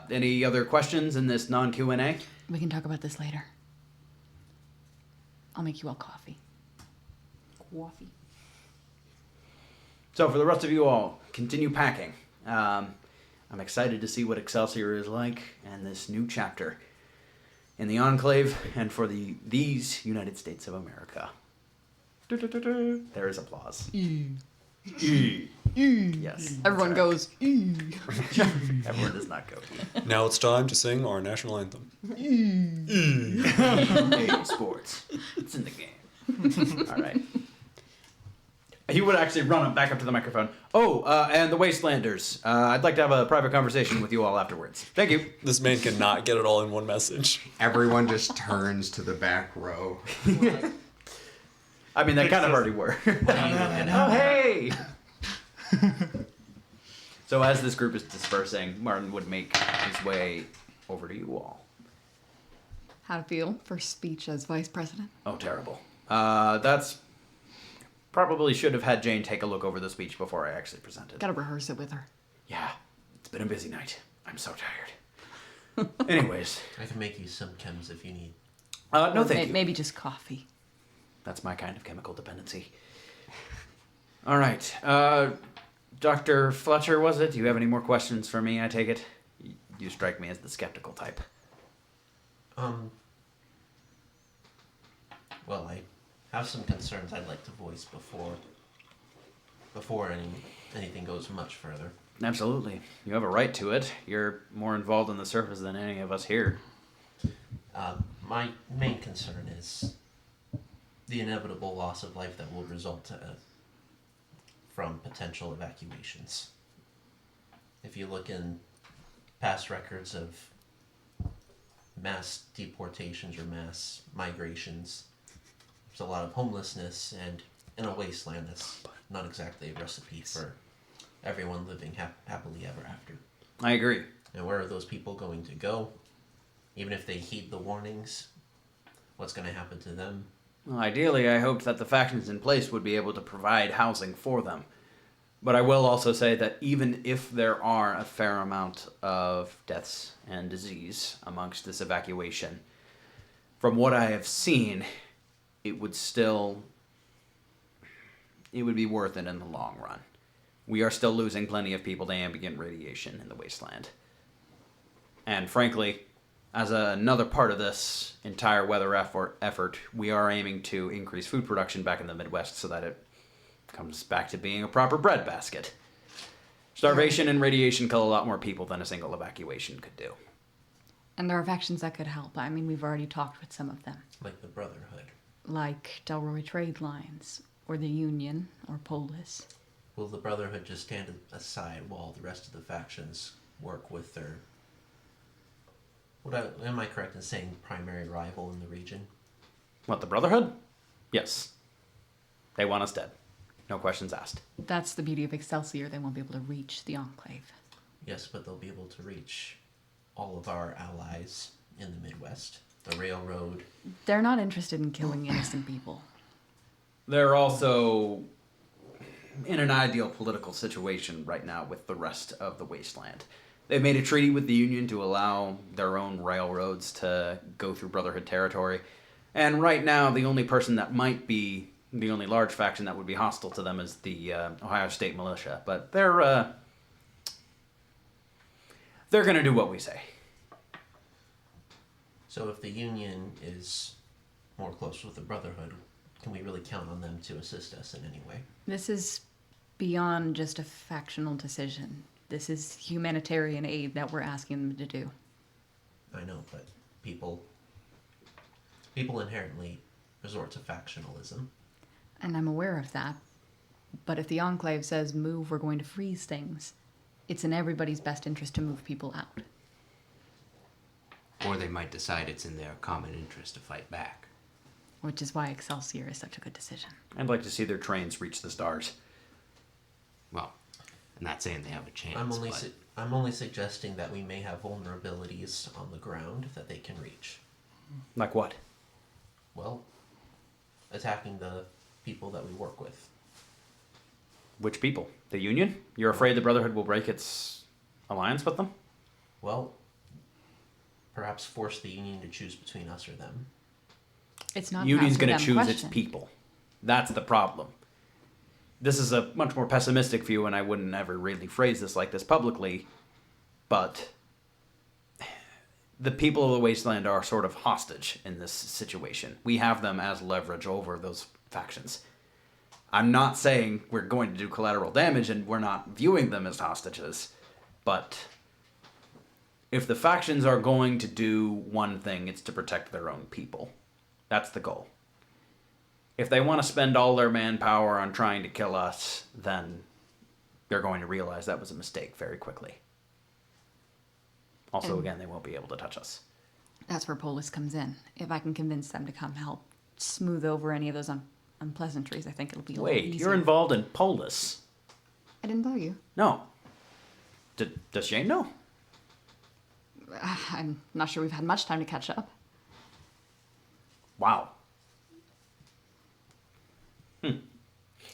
Any other questions in this non-Q&A? We can talk about this later. I'll make you all coffee. Coffee. So for the rest of you all, continue packing. I'm excited to see what Excelsior is like and this new chapter in the Enclave and for these United States of America. There is applause. Yes. Everyone goes, "Eee." Everyone does not go. Now it's time to sing our national anthem. Hey, sports. It's in the game. All right. He would actually run back up to the microphone. Oh, and the Wastelanders. I'd like to have a private conversation with you all afterwards. Thank you. This man cannot get it all in one message. Everyone just turns to the back row. I mean, they kind of already were. Oh, hey! So as this group is dispersing, Martin would make his way over to you all. How to feel? First speech as vice president? Oh, terrible. That's Probably should have had Jane take a look over the speech before I actually presented. Gotta rehearse it with her. Yeah, it's been a busy night. I'm so tired. Anyways, I can make you some chems if you need. no Or thank you. Maybe just coffee. That's my kind of chemical dependency. All right. Dr. Fletcher, was it? Do you have any more questions for me, I take it? You strike me as the skeptical type. Well, I have some concerns I'd like to voice before anything goes much further. Absolutely. You have a right to it. You're more involved on the surface than any of us here. My main concern is the inevitable loss of life that will result from potential evacuations. If you look in past records of mass deportations or mass migrations, there's a lot of homelessness, and in a wasteland that's not exactly a recipe for everyone living happily ever after. I agree. And where are those people going to go? Even if they heed the warnings, what's going to happen to them? Well, ideally, I hoped that the factions in place would be able to provide housing for them. But I will also say that even if there are a fair amount of deaths and disease amongst this evacuation, from what I have seen, it would be worth it in the long run. We are still losing plenty of people to ambient radiation in the wasteland. And frankly, as another part of this entire weather effort, we are aiming to increase food production back in the Midwest so that it comes back to being a proper breadbasket. Starvation and radiation kill a lot more people than a single evacuation could do. And there are factions that could help. I mean, we've already talked with some of them. Like the Brotherhood. Like Delroy Trade Lines, or the Union, or Polis. Will the Brotherhood just stand aside while the rest of the factions work with their... am I correct in saying primary rival in the region? What, the Brotherhood? Yes. They want us dead. No questions asked. That's the beauty of Excelsior. They won't be able to reach the Enclave. Yes, but they'll be able to reach all of our allies in the Midwest. The railroad. They're not interested in killing innocent people. They're also in an ideal political situation right now with the rest of the wasteland. They've made a treaty with the Union to allow their own railroads to go through Brotherhood territory. And right now, the only person that might be the only large faction that would be hostile to them is the Ohio State Militia. But they're going to do what we say. So if the Union is more close with the Brotherhood, can we really count on them to assist us in any way? This is beyond just a factional decision. This is humanitarian aid that we're asking them to do. I know, but people inherently resort to factionalism. And I'm aware of that. But if the Enclave says, move, we're going to freeze things, it's in everybody's best interest to move people out. Or they might decide it's in their common interest to fight back. Which is why Excelsior is such a good decision. I'd like to see their trains reach the stars. Well, I'm not saying they have a chance, I'm only suggesting that we may have vulnerabilities on the ground that they can reach. Like what? Well, attacking the people that we work with. Which people? The Union? You're afraid the Brotherhood will break its alliance with them? Well, perhaps force the Union to choose between us or them. It's not Union's going to choose its people. That's the problem. This is a much more pessimistic view, and I wouldn't ever really phrase this like this publicly, but the people of the Wasteland are sort of hostage in this situation. We have them as leverage over those factions. I'm not saying we're going to do collateral damage, and we're not viewing them as hostages, but if the factions are going to do one thing, it's to protect their own people. That's the goal. If they want to spend all their manpower on trying to kill us, then they're going to realize that was a mistake very quickly. Also, again, they won't be able to touch us. That's where Polis comes in. If I can convince them to come help smooth over any of those unpleasantries, I think it'll be a little easier. Wait, you're involved in Polis? I didn't tell you. No. Does Shane know? I'm not sure we've had much time to catch up. Wow.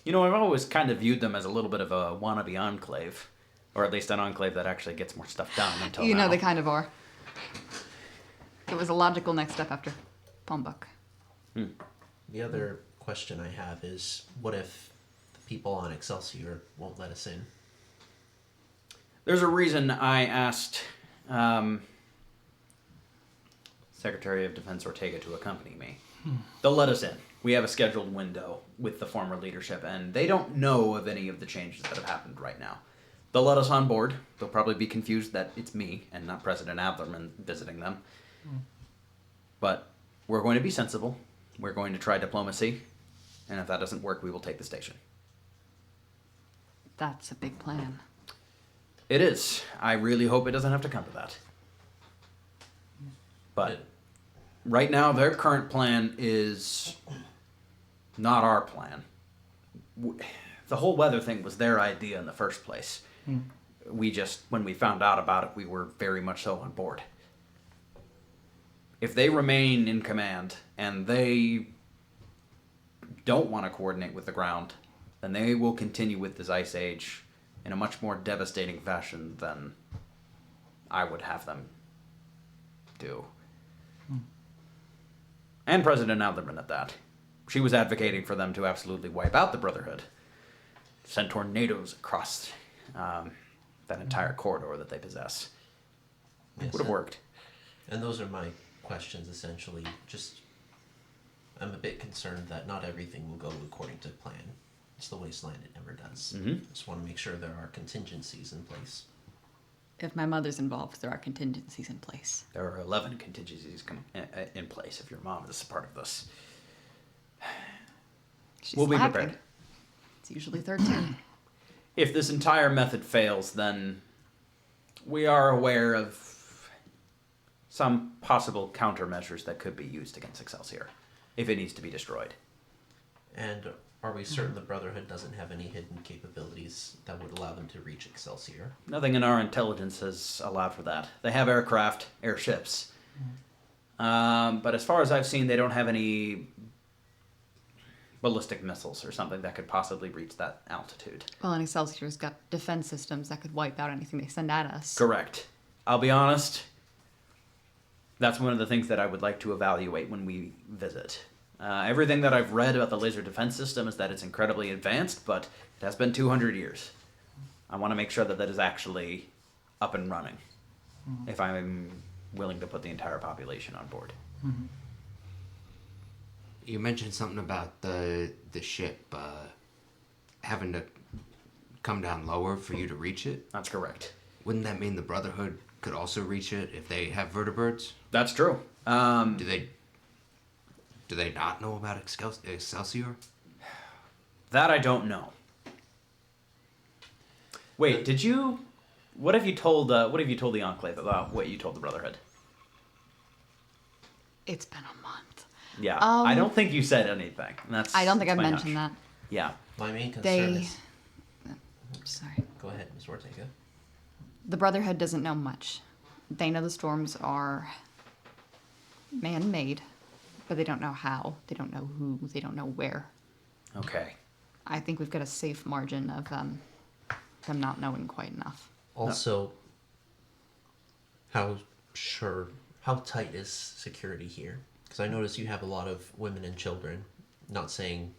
You know, I've always kind of viewed them as a little bit of a wannabe enclave, or at least an enclave that actually gets more stuff done until You now. know they kind of are. It was a logical next step after Palmbuk. The other question I have is, what if the people on Excelsior won't let us in? There's a reason I asked Secretary of Defense Ortega to accompany me. They'll let us in. We have a scheduled window with the former leadership, and they don't know of any of the changes that have happened right now. They'll let us on board. They'll probably be confused that it's me and not President Adlerman visiting them. But we're going to be sensible. We're going to try diplomacy. And if that doesn't work, we will take the station. That's a big plan. It is. I really hope it doesn't have to come to that. But right now, their current plan is not our plan. The whole weather thing was their idea in the first place. We just, when we found out about it, we were very much so on board. If they remain in command and they don't want to coordinate with the ground, then they will continue with this ice age in a much more devastating fashion than I would have them do. And President Adlerman at that. She was advocating for them to absolutely wipe out the Brotherhood. Send tornadoes across that entire corridor that they possess. Yes, Would have worked. And those are my questions, essentially. Just, I'm a bit concerned that not everything will go according to plan. It's the wasteland, it never does. Just want to make sure there are contingencies in place. If my mother's involved, there are contingencies in place. There are 11 contingencies in place if your mom is part of this. She's We'll be lacking. prepared. It's usually 13. If this entire method fails, then we are aware of some possible countermeasures that could be used against Excelsior if it needs to be destroyed. And are we certain the Brotherhood doesn't have any hidden capabilities that would allow them to reach Excelsior? Nothing in our intelligence has allowed for that. They have aircraft, airships. But as far as I've seen, they don't have any ballistic missiles or something that could possibly reach that altitude. Well, and Excelsior's got defense systems that could wipe out anything they send at us. Correct. I'll be honest, that's one of the things that I would like to evaluate when we visit. Everything that I've read about the laser defense system is that it's incredibly advanced, but it has been 200 years. I want to make sure that that is actually up and running if I'm willing to put the entire population on board. You mentioned something about the ship having to come down lower for you to reach it. That's correct. Wouldn't that mean the Brotherhood could also reach it if they have vertibirds? That's true. Do they not know about Excelsior? That I don't know. Wait, did you? What have you told the Enclave about what you told the Brotherhood? It's been a month. Yeah, I don't think you said anything. I don't think that's I've my mentioned hunch. that. Yeah. My main concern They... is... Sorry. Go ahead, Ms. Ortega. The Brotherhood doesn't know much. They know the storms are man-made, but they don't know how. They don't know who. They don't know where. Okay. I think we've got a safe margin of them not knowing quite enough. Also, how tight is security here? Because I notice you have a lot of women and children. Not saying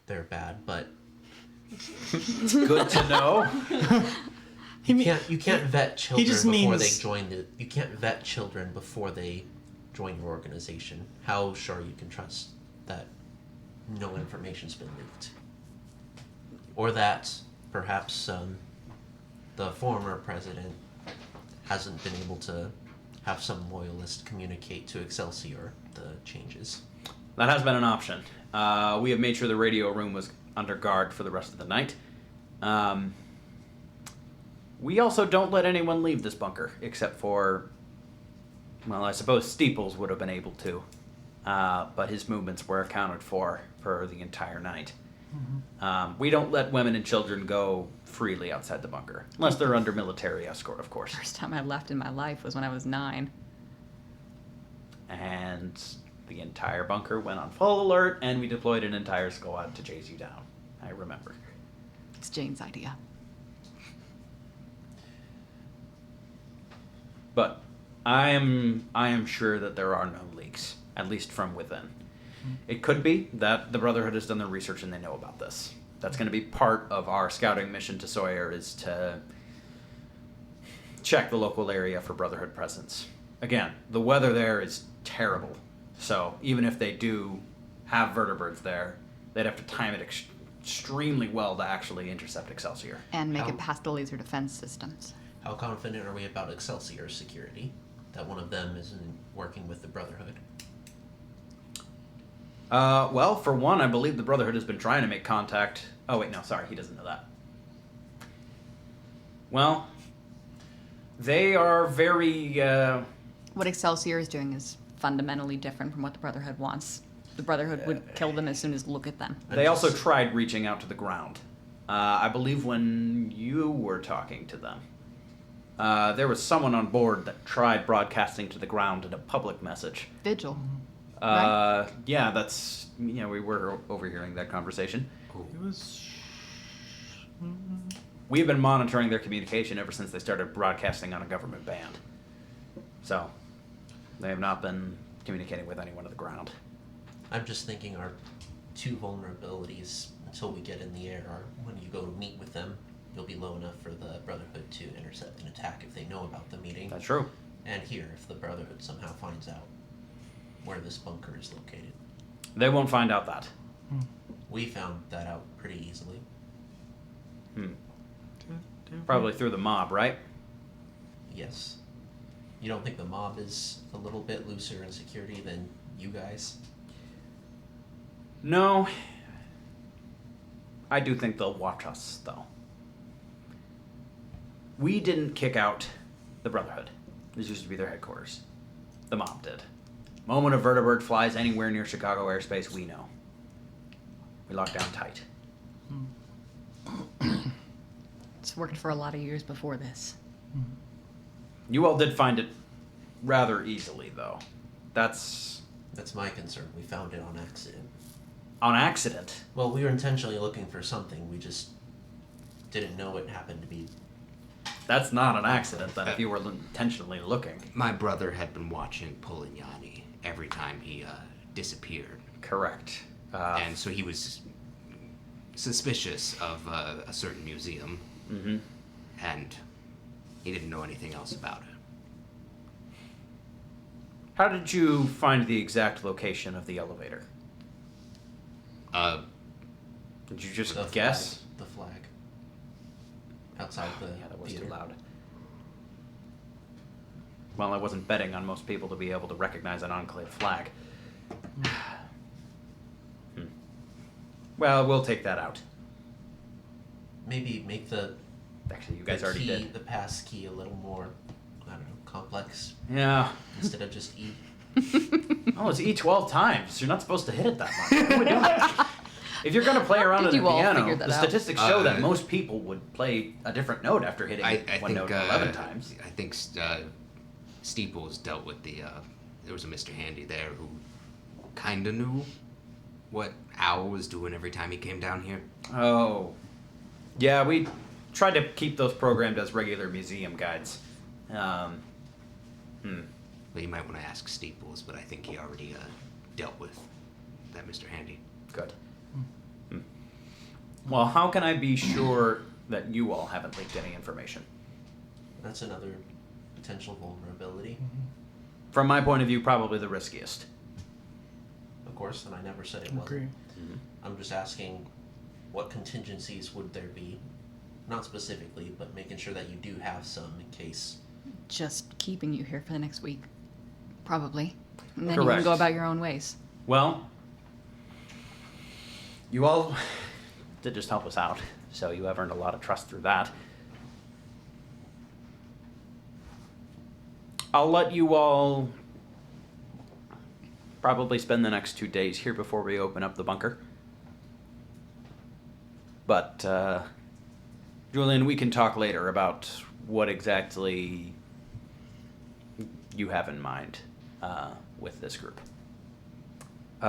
they're bad, but Good to know. you can't vet children just before means- they join you can't vet children before they join your organization. How sure you can trust that no information's been leaked, or that perhaps the former president hasn't been able to have some loyalist communicate to Excelsior the changes. That has been an option. We have made sure the radio room was under guard for the rest of the night. We also don't let anyone leave this bunker, except for, well, I suppose Steeples would have been able to, but his movements were accounted for the entire night. We don't let women and children go freely outside the bunker, unless they're under military escort, of course. First time I left in my life was when I was 9. And the entire bunker went on full alert, and we deployed an entire squad to chase you down. I remember. It's Jane's idea. But I am sure that there are no leaks, at least from within. It could be that the Brotherhood has done their research and they know about this. That's going to be part of our scouting mission to Sawyer, is to check the local area for Brotherhood presence. Again, the weather there is terrible, so even if they do have vertebrates there, they'd have to time it extremely well to actually intercept Excelsior. And make How- it past the laser defense systems. How confident are we about Excelsior's security? That one of them isn't working with the Brotherhood? Well, for one, I believe the Brotherhood has been trying to make contact. Oh, wait, no, sorry, he doesn't know that. Well, they are very, What Excelsior is doing is fundamentally different from what the Brotherhood wants. The Brotherhood would kill them as soon as look at them. They also tried reaching out to the ground. I believe when you were talking to them, there was someone on board that tried broadcasting to the ground in a public message. Vigil. Right. Yeah, that's, we were overhearing that conversation. It was. We've been monitoring their communication ever since they started broadcasting on a government band. So, they have not been communicating with anyone at the ground. I'm just thinking our two vulnerabilities until we get in the air are when you go to meet with them, you'll be low enough for the Brotherhood to intercept an attack if they know about the meeting. That's true. And here, if the Brotherhood somehow finds out where this bunker is located. They won't find out that. We found that out pretty easily. Probably through the mob, right? Yes. You don't think the mob is a little bit looser in security than you guys? No. I do think they'll watch us, though. We didn't kick out the Brotherhood. This used to be their headquarters. The mob did. Moment a vertibird flies anywhere near Chicago airspace, we know. We lock down tight. It's worked for a lot of years before this. You all did find it rather easily, though. That's That's my concern. We found it on accident. on accident. Well, we were intentionally looking for something. We just didn't know it happened to be. That's not an accident, then, if you were intentionally looking. My brother had been watching Polignani every time he disappeared. Correct. And so he was suspicious of a certain museum, Mm-hmm. and he didn't know anything else about it. How did you find the exact location of the elevator? Did you just The guess? Flag, the flag. Outside the Yeah, that was theater. too loud. Well, I wasn't betting on most people to be able to recognize an Enclave flag. Well, we'll take that out. Maybe make the Actually, you guys the already key, did. the pass key a little more, I don't know, complex Yeah. instead of just E. Oh, it's E12 times. You're not supposed to hit it that much. What are we doing? If you're going to play around Did on the you all piano, figure that the out? statistics show that Uh, most people would play a different note after hitting I one think note 11 times. I think Steeples dealt with the. There was a Mr. Handy there who kind of knew what Owl was doing every time he came down here. Oh. Yeah, we tried to keep those programmed as regular museum guides. But you might want to ask Steeples, but I think he already dealt with that Mr. Handy. Good. Well, how can I be sure that you all haven't leaked any information? That's another potential vulnerability. From my point of view, probably the riskiest. Of course, and I never said it wasn't. Agree. I'm just asking what contingencies would there be? Not specifically, but making sure that you do have some in case. Just keeping you here for the next week. Probably. And then you can Correct. go about your own ways. Well, you all did just help us out, so you have earned a lot of trust through that. I'll let you all probably spend the next 2 days here before we open up the bunker. But, Julian, we can talk later about what exactly you have in mind with this group.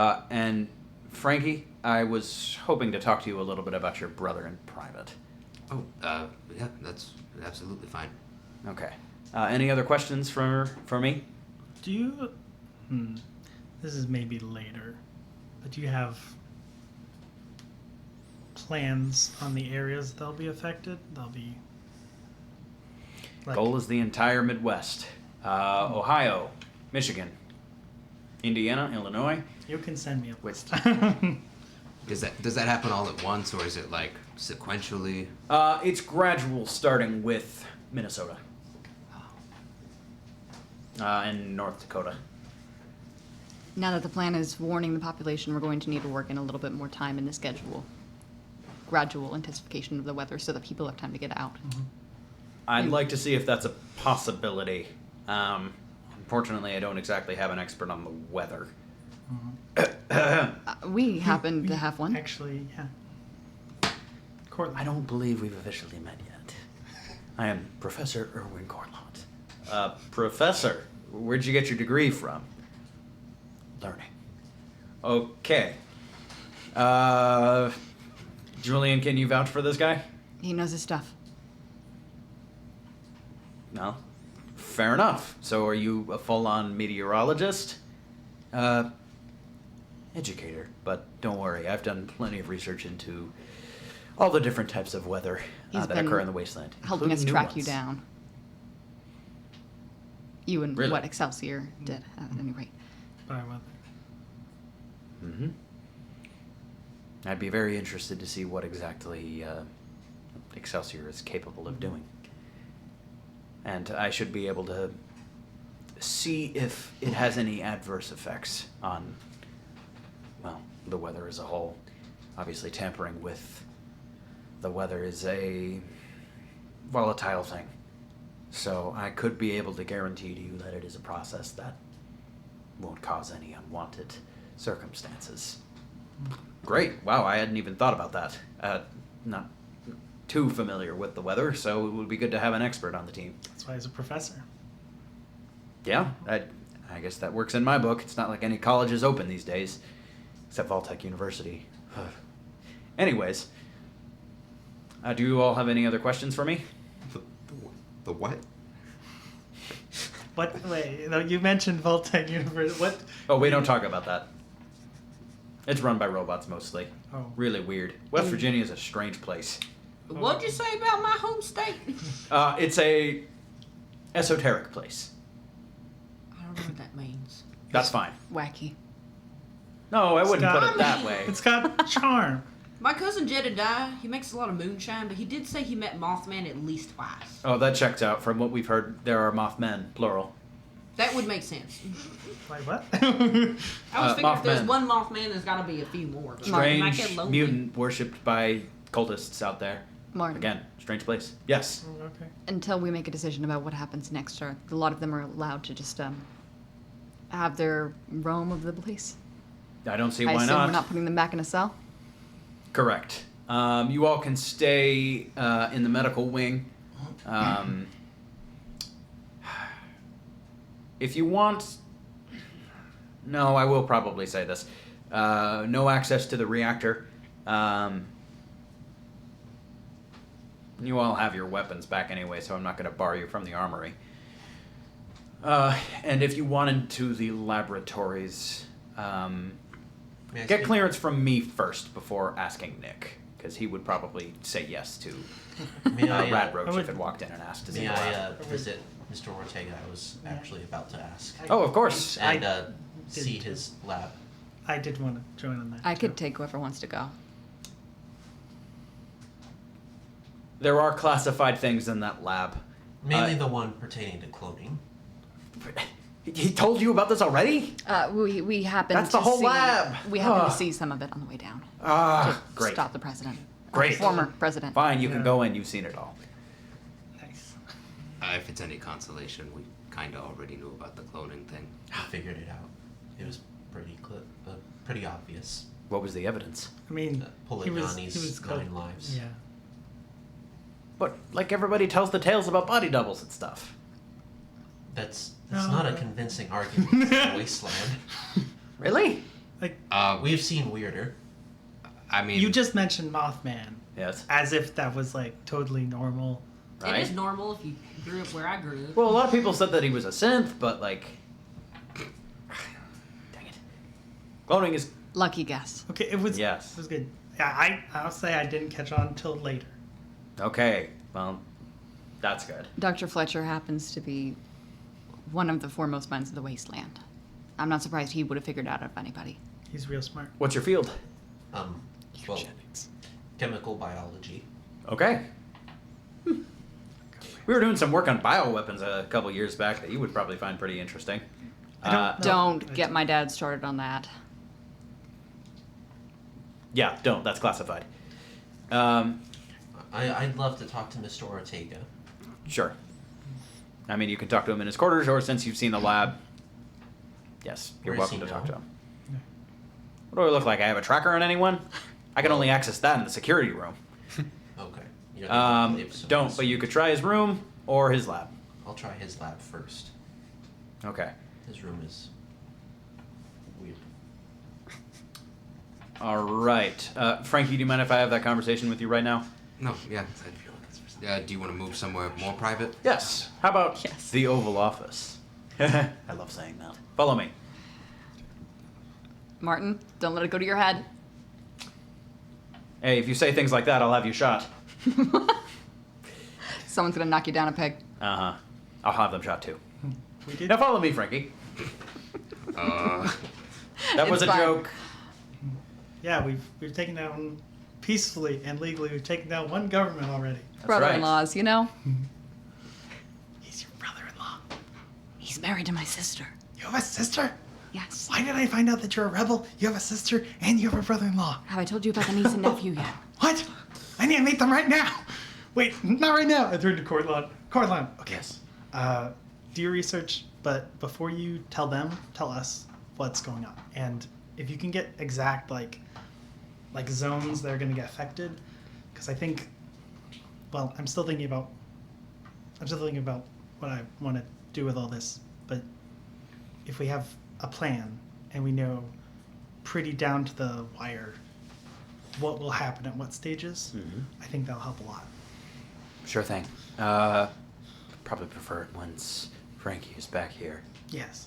And Frankie, I was hoping to talk to you a little bit about your brother in private. Oh, yeah, that's absolutely fine. Okay. Any other questions for me? Do you? This is maybe later, but do you have plans on the areas they'll be affected? They'll be. Goal is the entire Midwest. Ohio, Michigan, Indiana, Illinois. You can send me a Wait. list. Does that happen all at once, or is it like sequentially? It's gradual, starting with Minnesota and North Dakota. Now that the plan is warning the population, we're going to need to work in a little bit more time in the schedule. Gradual intensification of the weather so that people have time to get out. I'd like to see if that's a possibility. Unfortunately, I don't exactly have an expert on the weather. We happen to have one. Actually, yeah. Cortland. I don't believe we've officially met yet. I am Professor Erwin Cortland. Professor, where'd you get your degree from? Learning. Okay. Julian, can you vouch for this guy? He knows his stuff. No. Fair enough. So are you a full-on meteorologist? Educator. But don't worry, I've done plenty of research into all the different types of weather He's that been occur in the wasteland. Helping us including new track you ones. down. You and Really? what Excelsior did, at any rate. By weather. Mm-hmm. I'd be very interested to see what exactly Excelsior is capable of doing. And I should be able to see if it has any adverse effects on, well, the weather as a whole. Obviously, tampering with the weather is a volatile thing. So I could be able to guarantee to you that it is a process that won't cause any unwanted circumstances. Great. Wow, I hadn't even thought about that. Not too familiar with the weather, so it would be good to have an expert on the team. That's why he's a professor. Yeah, I guess that works in my book. It's not like any college is open these days, except Vaultec University. Anyways, do you all have any other questions for me? The what? What? Wait, no, you mentioned Vaultec University. What? Oh, we don't talk about that. It's run by robots mostly. Oh. Really weird. West Virginia is a strange place. What'd you say about my home state? It's a esoteric place. I don't know what that means. That's fine. Wacky. No, I wouldn't Scott- put it that way. It's got charm. My cousin Jedediah, he makes a lot of moonshine, but he did say he met Mothman at least twice. Oh, that checks out. From what we've heard, there are Mothmen, plural. That would make sense. Like what? I was figuring if there's Mothman. one Mothman, there's got to be a few more. But it might get Strange lonely. mutant worshipped by cultists out there. Martin. Again, strange place. Yes. Okay. Until we make a decision about what happens next, a lot of them are allowed to just have their roam of the place. I don't see I why assume not. we're not putting them back in a cell. Correct. You all can stay in the medical wing. If you want... No, I will probably say this. No access to the reactor. You all have your weapons back anyway, so I'm not going to bar you from the armory. And if you wanted to the laboratories, May I get speak? clearance from me first before asking Nick, because he would probably say yes to May I, Rad Roach I if would- it walked in and asked to see May the lab. I visit Mr. Ortega? I was actually about to ask. Oh, of course. And I see did his lab. I did want to join on that. I too. could take whoever wants to go. There are classified things in that lab. Mainly the one pertaining to cloning. He told you about this already? We happened That's to the whole see, lab. We happened Ugh. to see some of it on the way down. Ah, to great. stop the president. Great. Former president. Fine, you can Yeah. go in. You've seen it all. Nice. If it's any consolation, we kind of already knew about the cloning thing. I figured it out. It was pretty obvious. What was the evidence? I mean, he was Polignani's called- 9 lives. Yeah. But like everybody tells the tales about body doubles and stuff. That's No. not a convincing argument in the wasteland. Really? Like, We've seen weirder. I mean, you just mentioned Mothman Yes. as if that was like totally normal. Right? It is normal if you grew up where I grew up. Well, a lot of people said that he was a synth, but like, dang it, cloning is Lucky guess. Okay, it was. Yes. It was good. Yeah, I'll say I didn't catch on until later. okay. Well, that's good. Dr. Fletcher happens to be one of the foremost minds of the wasteland. I'm not surprised he would have figured out if anybody. He's real smart. What's your field? Well, chemical biology. Okay. We were doing some work on bioweapons a couple years back that you would probably find pretty interesting. I don't know. Don't get my dad started on that. Yeah, don't. That's classified. I'd love to talk to Mr. Ortega. Sure. I mean, you can talk to him in his quarters, or since you've seen the lab, yes, you're Where does welcome he to talk to know? him. What do I look like? I have a tracker on anyone? I can only access that in the security room. Okay. You don't think so. Don't, but you could try his room or his lab. I'll try his lab first. Okay. His room is weird. All right. Frankie, do you mind if I have that conversation with you right now? no, yeah. Do you want to move somewhere more private? Yes. How about Yes. the Oval Office? I love saying that. Follow me. Martin, don't let it go to your head. Hey, if you say things like that, I'll have you shot. Someone's gonna knock you down a peg. Uh-huh. I'll have them shot too. We did. Now follow me, Frankie. Uh, That was It's a fine. joke. Yeah, we've taken down peacefully and legally. We've taken down one government already. That's Brother-in-laws, you know? He's your brother-in-law. He's married to my sister. You have a sister? Yes. Why did I find out that you're a rebel? You have a sister and you have a brother-in-law. Have I told you about the niece and nephew yet? What? I need to meet them right now. Wait, not right now. I turned to Cortland. Cortland. Okay. Yes. Do your research, but before you tell them, tell us what's going on. And if you can get exact like zones that are going to get affected, because I think, well, I'm still thinking about what I want to do with all this. But if we have a plan and we know pretty down to the wire what will happen at what stages, I think that'll help a lot. Sure thing. Probably prefer it once Frankie is back here. Yes.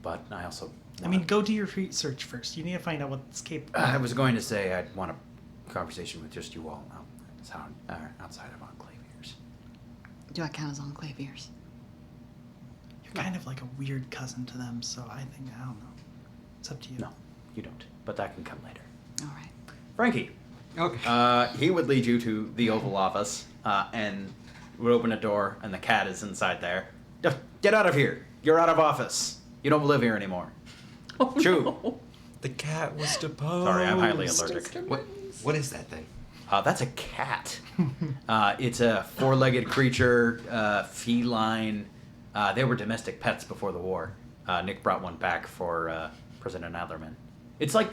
But I also. I mean, go do your research first. You need to find out what's capable. I was going to say I'd want a conversation with just you all outside of Enclave ears. Do I count as enclave ears? You're kind of like a weird cousin to them, so I think, I don't know. It's up to you. No, you don't. But that can come later. All right. Frankie. okay. He would lead you to the Oval Office and would open a door, and the cat is inside there. Get out of here. You're out of office. You don't live here anymore. Oh, Chew. no. The cat was deposed. Sorry, I'm highly allergic. What is that thing? That's a cat. It's a four-legged creature, feline. They were domestic pets before the war. Nick brought one back for President Adlerman. It's like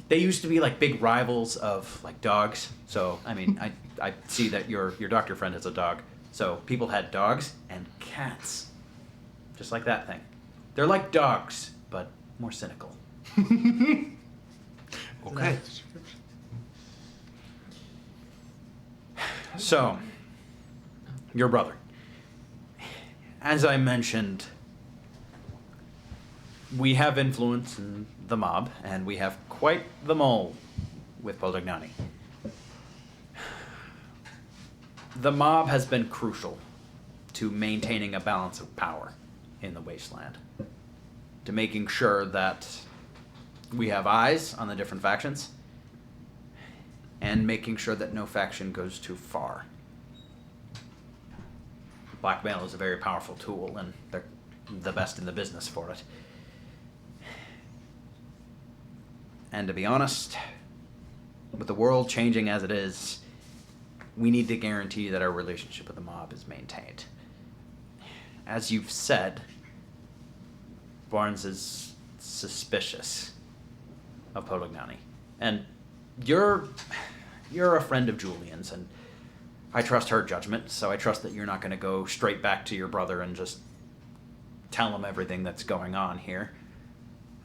they used to be like big rivals of like dogs. So I mean, I see that your doctor friend has a dog. So people had dogs and cats, just like that thing. They're like dogs, but more cynical. Okay. So, your brother. As I mentioned, we have influence in the mob, and we have quite the mole with Poldognani. The mob has been crucial to maintaining a balance of power in the wasteland, to making sure that we have eyes on the different factions, and making sure that no faction goes too far. Blackmail is a very powerful tool, and they're the best in the business for it. And to be honest, with the world changing as it is, we need to guarantee that our relationship with the mob is maintained. As you've said, Barnes is suspicious of Poldognani. And you're a friend of Julian's, and I trust her judgment, so I trust that you're not going to go straight back to your brother and just tell him everything that's going on here.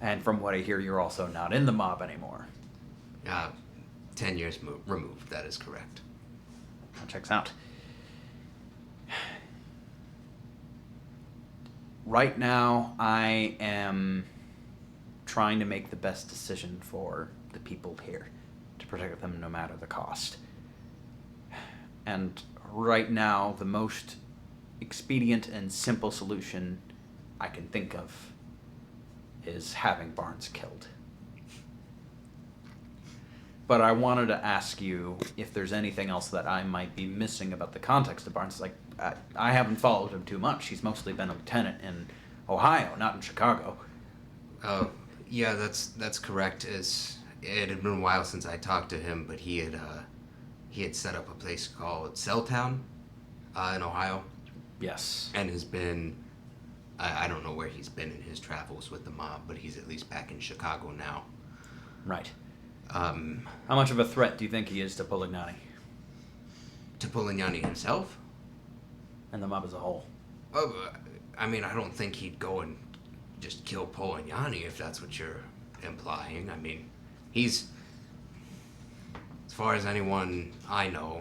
And from what I hear, you're also not in the mob anymore. 10 years removed, that is correct. That checks out. Right now, I am trying to make the best decision for the people here, to protect them no matter the cost. And right now, the most expedient and simple solution I can think of is having Barnes killed. But I wanted to ask you if there's anything else that I might be missing about the context of Barnes. Like, I haven't followed him too much. He's mostly been a lieutenant in Ohio, not in Chicago. Yeah, that's correct. It had been a while since I talked to him, but he had set up a place called Celltown in Ohio. Yes. And has been, I don't know where he's been in his travels with the mob, but he's at least back in Chicago now. Right. How much of a threat do you think he is to Polignani? To Polignani himself? And the mob as a whole? I mean, I don't think he'd go and just kill Polignani if that's what you're implying. I mean, he's, as far as anyone I know,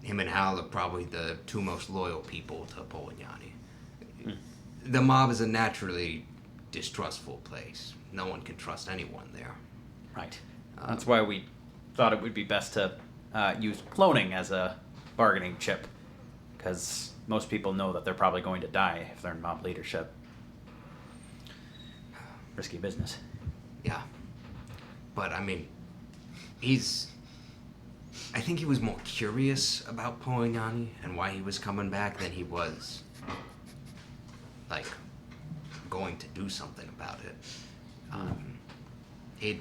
him and Hal are probably the two most loyal people to Polignani. The mob is a naturally distrustful place. No one can trust anyone there. Right. That's why we thought it would be best to use cloning as a bargaining chip, because most people know that they're probably going to die if they're in mob leadership. Risky business. Yeah. But, I mean, I think he was more curious about Polignani and why he was coming back than he was, like, going to do something about it. He'd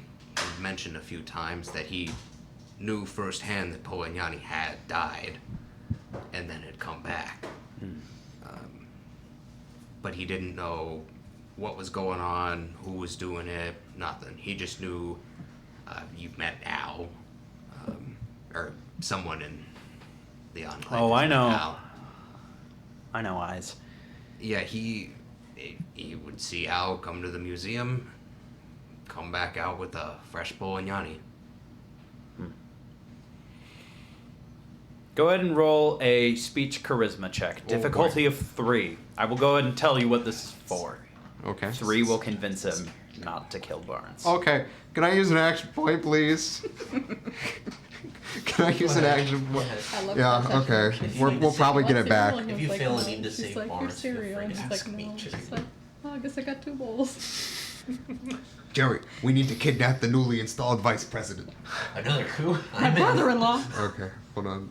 mentioned a few times that he knew firsthand that Polignani had died and then had come back. But he didn't know what was going on, who was doing it, nothing. He just knew you've met Al, or someone in the Enclave. Oh, has I met know. Al. I know Eyes. Yeah, he would see Al come to the museum, come back out with a fresh Polignani. Go ahead and roll a speech charisma check. Difficulty of 3. I will go ahead and tell you what this is for. Okay. 3 will convince him not to kill Barnes. Okay. Can I use an action point, please? Can I use an action point? I love Yeah. that Okay. session. We'll probably get it back. If you feel a need to she's save like, Barnes, "Your feel cereal," free and to she's ask like, me no. to. She's like, oh, I guess I got 2 bowls. Jerry, we need to kidnap the newly installed vice president. Another coup? My brother-in-law. Okay, hold on.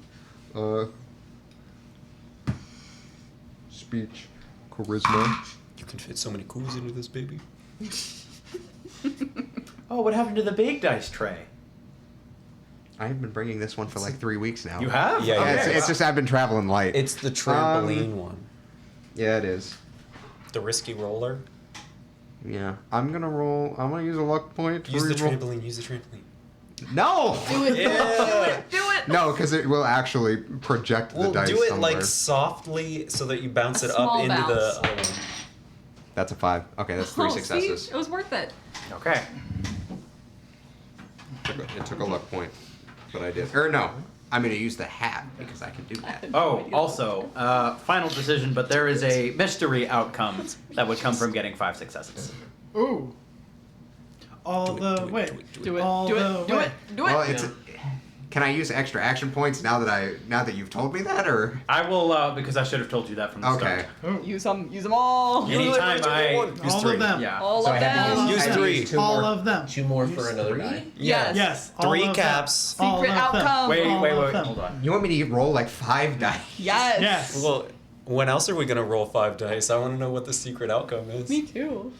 Speech, charisma. You can fit so many coups into this baby. Oh, what happened to the big dice tray? I've been bringing this one for like 3 weeks now. You have? Yeah, Yeah, Okay. it's just I've been traveling light. It's the trampoline one. Yeah, it is. The risky roller. Yeah, I'm gonna use a luck point. to Use the reroll. trampoline, use the trampoline. No! Do it. Yeah. Do it. No, because it will actually project the Well, dice do it somewhere. like softly so that you bounce A it up small into bounce. the other one. That's a 5. Okay, that's 3 Oh, successes. See? It was worth it. Okay. It took a luck point, but I did. Or no, I'm gonna use the hat because I can do that. Oh, also, final decision, but there is a mystery outcome that would come from getting 5 successes. Ooh. All Do it, the do it, way. do it, Do it. All Do the it. Do way. it. Do it. Well, it's. Can I use extra action points now that you've told me that, or? I will, because I should have told you that from the Okay. start. Ooh. Use them all. Anytime I... Use All 3. of them. Yeah. All So of I had to them. Use I had to 3. two All more, of them. 2 more for another die. Yes. Yes. all 3 of them. caps. All Secret of them. outcome. Wait, All wait, of wait, them. hold on. You want me to roll like 5 dice? Yes. Yes. Well, when else are we gonna roll 5 dice? I want to know what the secret outcome is. Me too.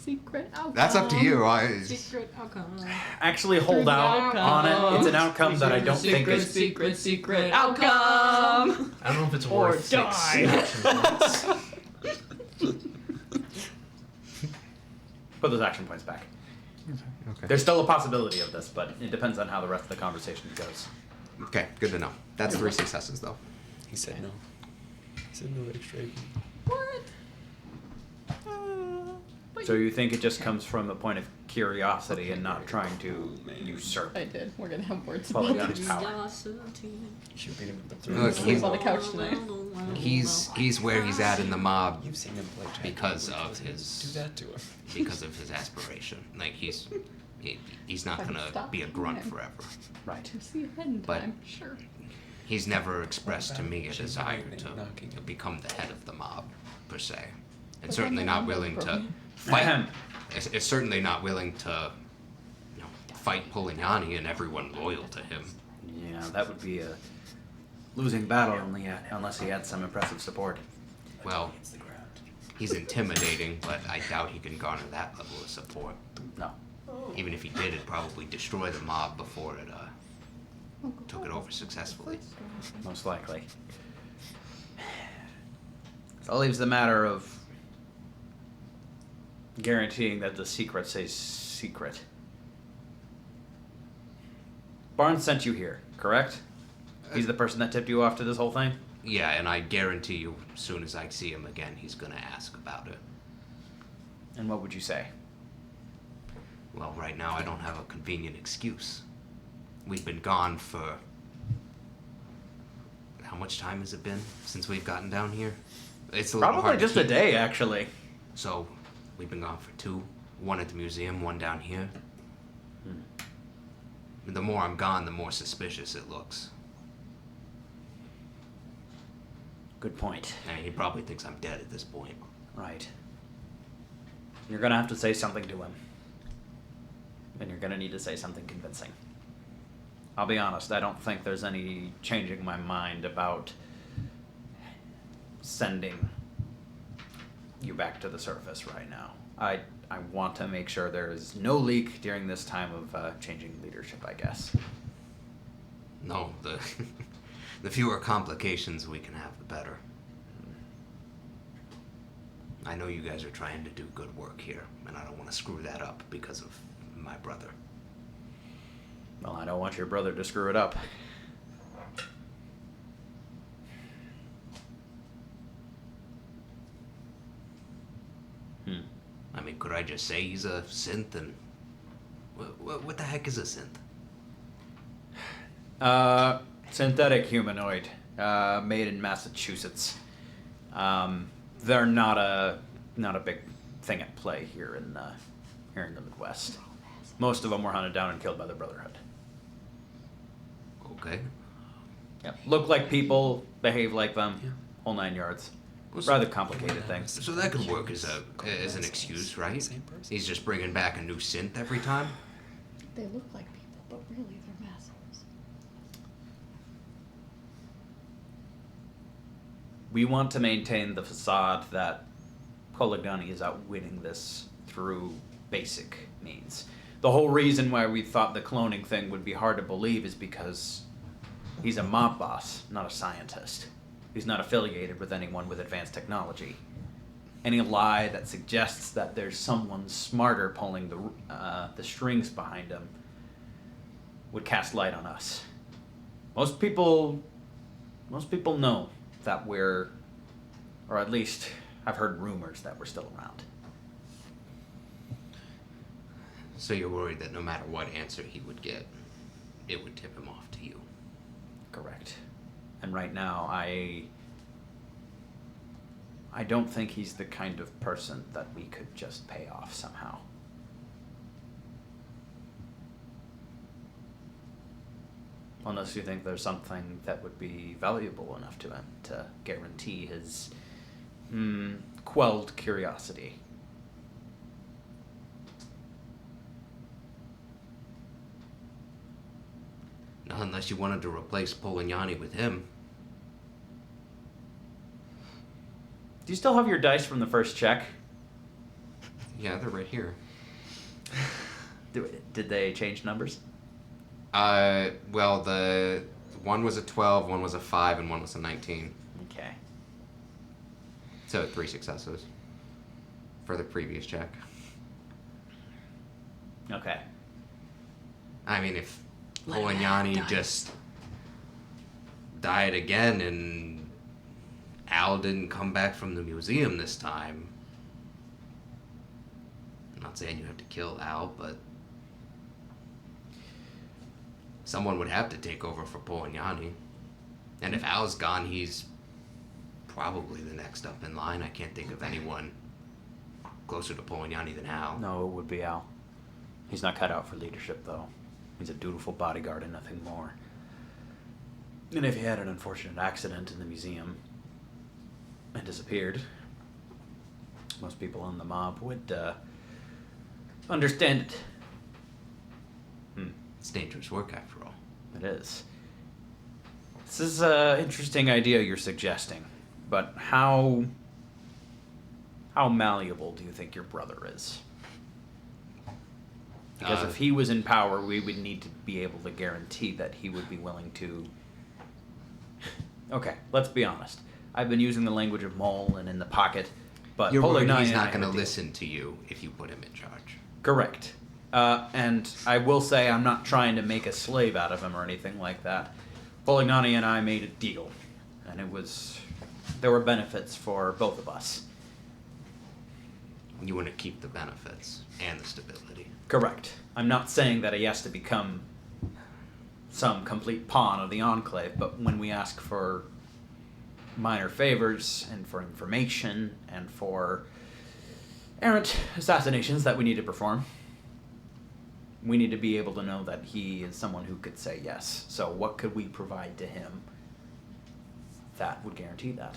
Secret outcome. That's up to you. Secret outcome. Actually, hold the out on it. outcome. It's an outcome that I don't think Secret, is... secret outcome. I don't know if it's Or worth 6 die. action points. Put those action points back. Okay. There's still a possibility of this, but it depends on how the rest of the conversation goes. Okay, good to know. That's 3 successes though. He said no. He said no extra. What? But So you think it just comes from a point of curiosity and not trying to usurp I did. We're gonna have words about Polygon's this. power? Should beat him with the Look, Sleep on the couch tonight. he's where he's at in the mob You've seen him play Jack. because of Do his that to him. because of his aspiration. Like he's not gonna Stop be a grunt time. forever. Right. To see ahead in But- time. Sure. He's never expressed to me a She's desire knocking. to become the head of the mob, per se. And But certainly then not they're willing to broken. fight. It's certainly not willing to, fight Polignani and everyone loyal to him. Yeah, that would be a losing battle unless he had some impressive support. Well, he's intimidating, but I doubt he can garner that level of support. No. Even if he did, it'd probably destroy the mob before it took it over successfully. Most likely. So it leaves the matter of guaranteeing that the secret stays secret. Barnes sent you here, correct? He's the person that tipped you off to this whole thing? Yeah, and I guarantee you, as soon as I see him again, he's gonna ask about it. And what would you say? Well, right now I don't have a convenient excuse. We've been gone for... How much time has it been since we've gotten down here? It's a little Probably hard to just a keep- day, actually. So, we've been gone for 2. One at the museum, one down here. The more I'm gone, the more suspicious it looks. Good point. And he probably thinks I'm dead at this point. Right. You're gonna have to say something to him. And you're gonna need to say something convincing. I'll be honest, I don't think there's any changing my mind about sending you back to the surface right now. I want to make sure there is no leak during this time of changing leadership, I guess. No, the the fewer complications we can have, the better. I know you guys are trying to do good work here, and I don't want to screw that up because of my brother. Well, I don't want your brother to screw it up. I mean, could I just say he's a synth and... What the heck is a synth? Synthetic humanoid, made in Massachusetts. They're not a big thing at play here in the Midwest. Most of them were hunted down and killed by the Brotherhood. Okay. Yep. Look like people, behave like them, whole 9 yards. Well, so- Rather complicated thing. So that could work as an excuse, right? He's just bringing back a new synth every time? They look like people, but really they're massives. We want to maintain the facade that Poligani is outwitting this through basic means. The whole reason why we thought the cloning thing would be hard to believe is because he's a mob boss, not a scientist. He's not affiliated with anyone with advanced technology. Any lie that suggests that there's someone smarter pulling the strings behind him would cast light on us. Most people know that we're, or at least I've heard rumors that we're still around. So you're worried that no matter what answer he would get, it would tip him off to you? Correct. And right now, I don't think he's the kind of person that we could just pay off somehow. Unless you think there's something that would be valuable enough to him to guarantee his quelled curiosity. Not unless you wanted to replace Polignani with him. Do you still have your dice from the first check? Yeah, they're right here. Did they change numbers? Well, the one was a 12, one was a 5, and one was a 19. Okay. So 3 successes for the previous check. Okay. I mean, if Let him Polignani die. just died again and Al didn't come back from the museum this time, I'm not saying you have to kill Al, but someone would have to take over for Polignani. And if Al's gone, he's probably the next up in line. I can't think of anyone closer to Polignani than Al. No, it would be Al. He's not cut out for leadership, though. He's a dutiful bodyguard and nothing more. And if he had an unfortunate accident in the museum and disappeared, most people in the mob would understand it. It's dangerous work, after all. It is. This is an interesting idea you're suggesting, but how malleable do you think your brother is? Because if he was in power, we would need to be able to guarantee that he would be willing to... Okay, let's be honest. I've been using the language of mole and in the pocket, but You're worried Polignani he's and I not going to have a deal. listen to you if you put him in charge. Correct. And I will say I'm not trying to make a slave out of him or anything like that. Polignani and I made a deal, and there were benefits for both of us. You want to keep the benefits and the stability. Correct. I'm not saying that he has to become some complete pawn of the Enclave, but when we ask for minor favors and for information and for errant assassinations that we need to perform, we need to be able to know that he is someone who could say yes. So what could we provide to him that would guarantee that?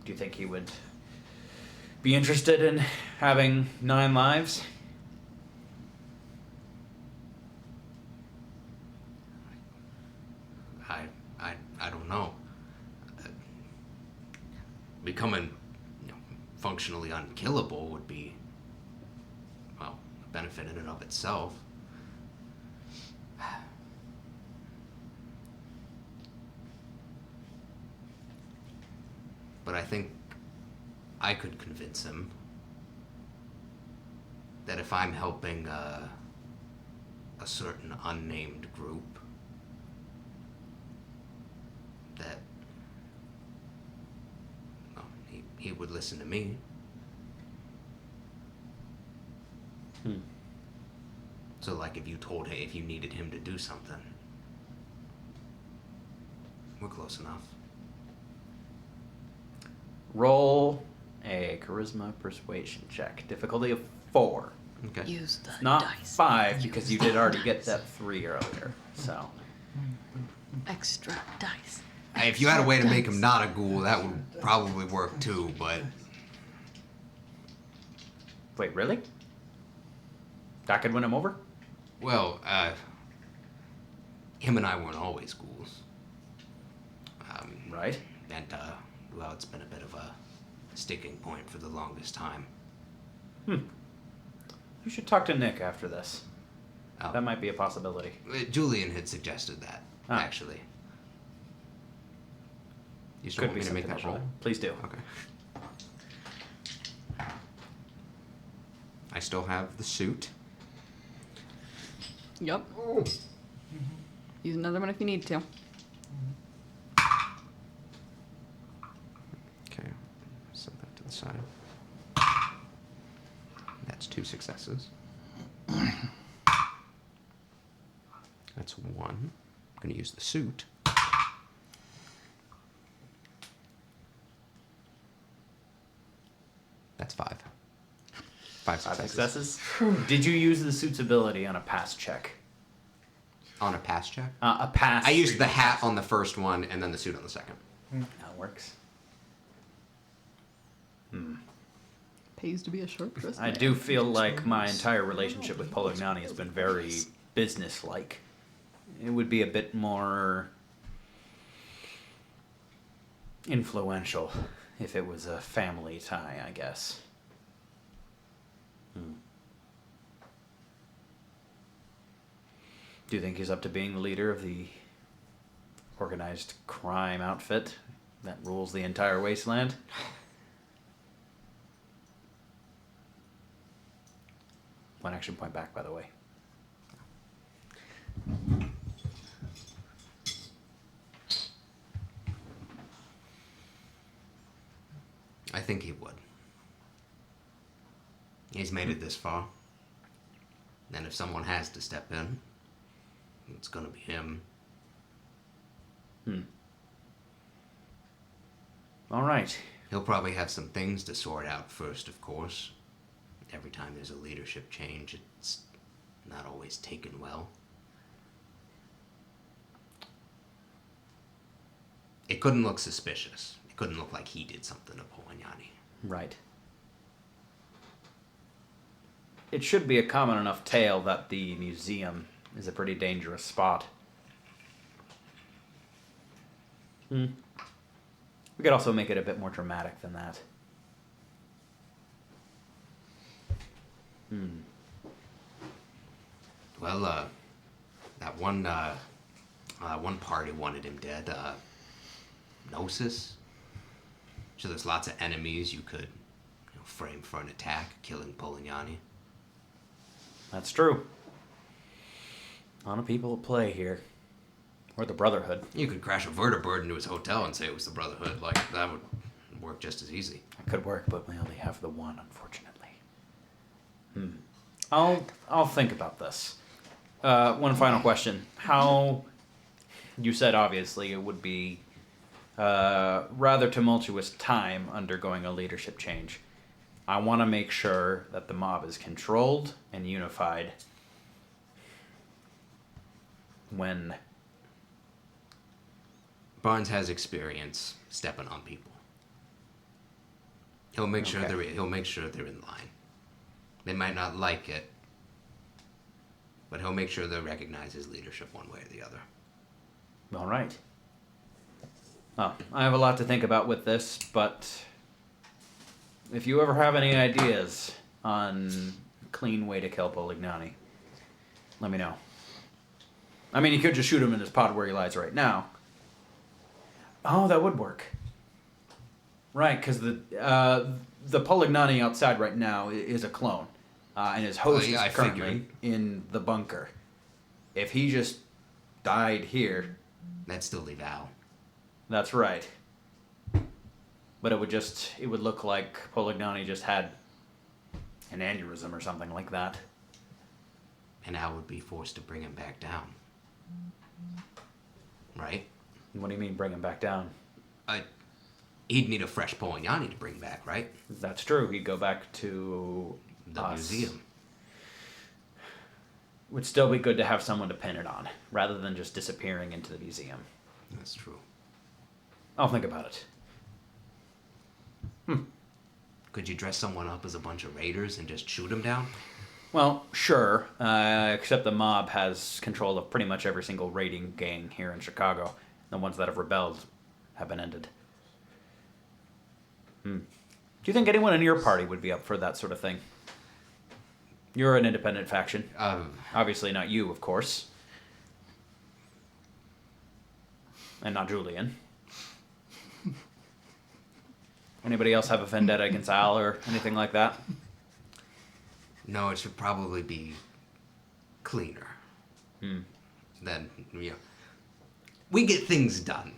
Do you think he would be interested in having 9 lives? I don't know. Becoming functionally unkillable would be, well, a benefit in and of itself. But I think I could convince him that if I'm helping a certain unnamed group, that he would listen to me. So like if you told him, if you needed him to do something, we're close enough. Roll a charisma persuasion check. Difficulty of 4. Okay. Use the Not dice. 5 because you did already get that 3 earlier. So Extra dice. If you had a way to make him not a ghoul, that would probably work too, but wait, really? That could win him over? well, him and I weren't always ghouls. Right. And well, it's been a bit of a sticking point for the longest time. You should talk to Nick after this. Oh. That might be a possibility. Julian had suggested that, Ah. actually. You still Could want be me to make something that roll? Please do. Okay. I still have the suit. Yep. Use another one if you need to. Okay, set that to the side. That's 2 successes. That's 1. I'm going to use the suit. That's 5. 5 5 successes. successes. Did you use the suit's ability on a pass check? On a pass check? A pass. I used the hat on the first one and then the suit on the second. That works. Pays to be a sharp wrist. I do feel like my entire relationship with Polignani has been very business-like. It would be a bit more influential if it was a family tie, I guess. Do you think he's up to being the leader of the organized crime outfit that rules the entire wasteland? One action point back, by the way. I think he would. He's made it this far. And if someone has to step in, it's gonna be him. All right. He'll probably have some things to sort out first, of course. Every time there's a leadership change, it's not always taken well. It couldn't look suspicious. It couldn't look like he did something to Polignani. Right. It should be a common enough tale that the museum is a pretty dangerous spot. We could also make it a bit more dramatic than that. Well, that one party wanted him dead. Gnosis. So there's lots of enemies you could frame for an attack, killing Polignani. That's true. A lot of people at play here. Or the Brotherhood. You could crash a vertibird into his hotel and say it was the Brotherhood. Like, that would work just as easy. It could work, but we only have the one, unfortunately. I'll think about this. One final question. How... You said, obviously, it would be rather tumultuous time undergoing a leadership change. I want to make sure that the mob is controlled and unified when... Barnes has experience stepping on people. He'll make sure Okay. they're in line. They might not like it, but he'll make sure they recognize his leadership one way or the other. All right. Well, I have a lot to think about with this, but if you ever have any ideas on a clean way to kill Polignani, let me know. I mean, you could just shoot him in his pod where he lies right now. Oh, that would work. Right, because the Polignani outside right now is a clone, and his host yeah, I is currently figured. in the bunker. If he just died here, That'd still leave Al. that's right. But it would look like Polignani just had an aneurysm or something like that. And Al would be forced to bring him back down. Right? What do you mean bring him back down? He'd need a fresh Polignani to bring back, right? That's true. He'd go back to The us. museum. Would still be good to have someone to pin it on, rather than just disappearing into the museum. That's true. I'll think about it. Could you dress someone up as a bunch of raiders and just shoot them down? Well, sure, except the mob has control of pretty much every single raiding gang here in Chicago. The ones that have rebelled have been ended. Do you think anyone in your party would be up for that sort of thing? You're an independent faction. Obviously not you, of course. And not Julian. Anybody else have a vendetta against Al or anything like that? No, it should probably be cleaner. Then, we get things done,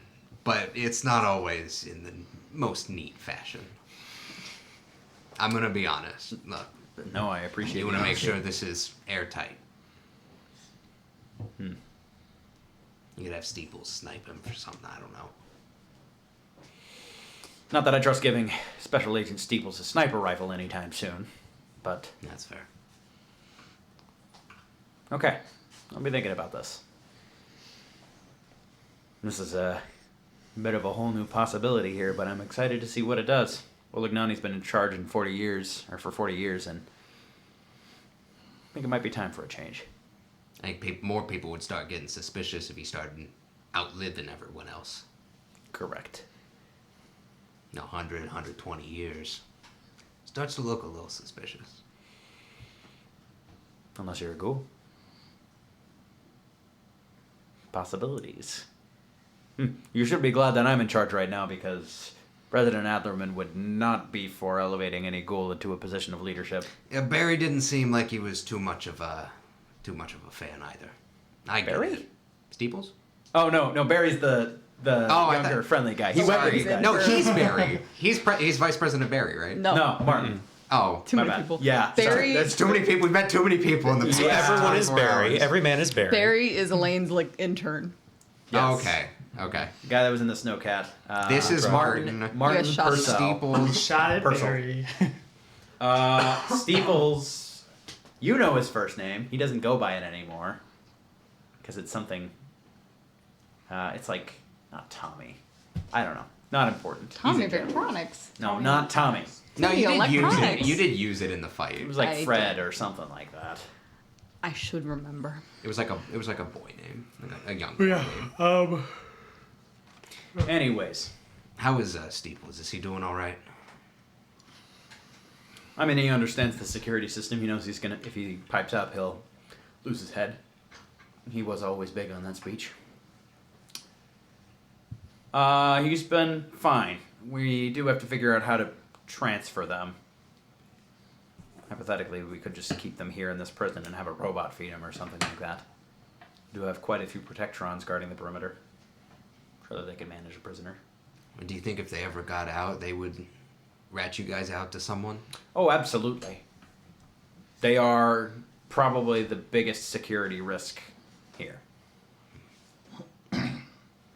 but it's not always in the most neat fashion. I'm gonna be honest. Look, No, I appreciate you it. want to make sure this is airtight. You could have Steeples snipe him for something, I don't know. Not that I trust giving Special Agent Steeples a sniper rifle anytime soon, but That's fair. okay. I'll be thinking about this. This is a bit of a whole new possibility here, but I'm excited to see what it does. Polignani's been in charge for 40 years, and I think it might be time for a change. I think more people would start getting suspicious if he started outliving everyone else. Correct. 100, 120 years. Starts to look a little suspicious. Unless you're a ghoul. Possibilities. You should be glad that I'm in charge right now, because President Adlerman would not be for elevating any ghoul into a position of leadership. Yeah, Barry didn't seem like he was too much of a fan either. I get Barry? it. Steeples? Oh no, Barry's the I younger, thought- friendly guy. He went where Sorry. you guys. No, he's Barry. He's Vice President Barry, right? No. No, Martin. Oh, Too My many bad. people. Yeah, Barry. sorry, there's too many people. We've met too many people in the past Everyone is 24 Barry. hours. Every man is Barry. Barry is Elaine's like intern. Yes. Okay. The guy that was in the snowcat. This is Martin. Martin. Martin You got shot in the Purcell. Steeples. Shot at Purcell. Barry. Steeples. You know his first name. He doesn't go by it anymore. Because it's something. It's like not Tommy. I don't know. Not important. He's Tommy a general. Victronics. No, not Tommy. No, you Hey, did use it. electronics. You did use it in the fight. It was like I Fred don't- or something like that. I should remember. It was like a boy name, like a young boy Yeah. name. Anyways, How is Steeples? Is he doing all right? I mean, he understands the security system. He knows he's gonna. If he pipes up, he'll lose his head. He was always big on that speech. He's been fine. We do have to figure out how to transfer them. Hypothetically, we could just keep them here in this prison and have a robot feed them or something like that. We do have quite a few protectrons guarding the perimeter. I'm sure that they can manage a prisoner. Do you think if they ever got out, they would rat you guys out to someone? Oh, absolutely. They are probably the biggest security risk here.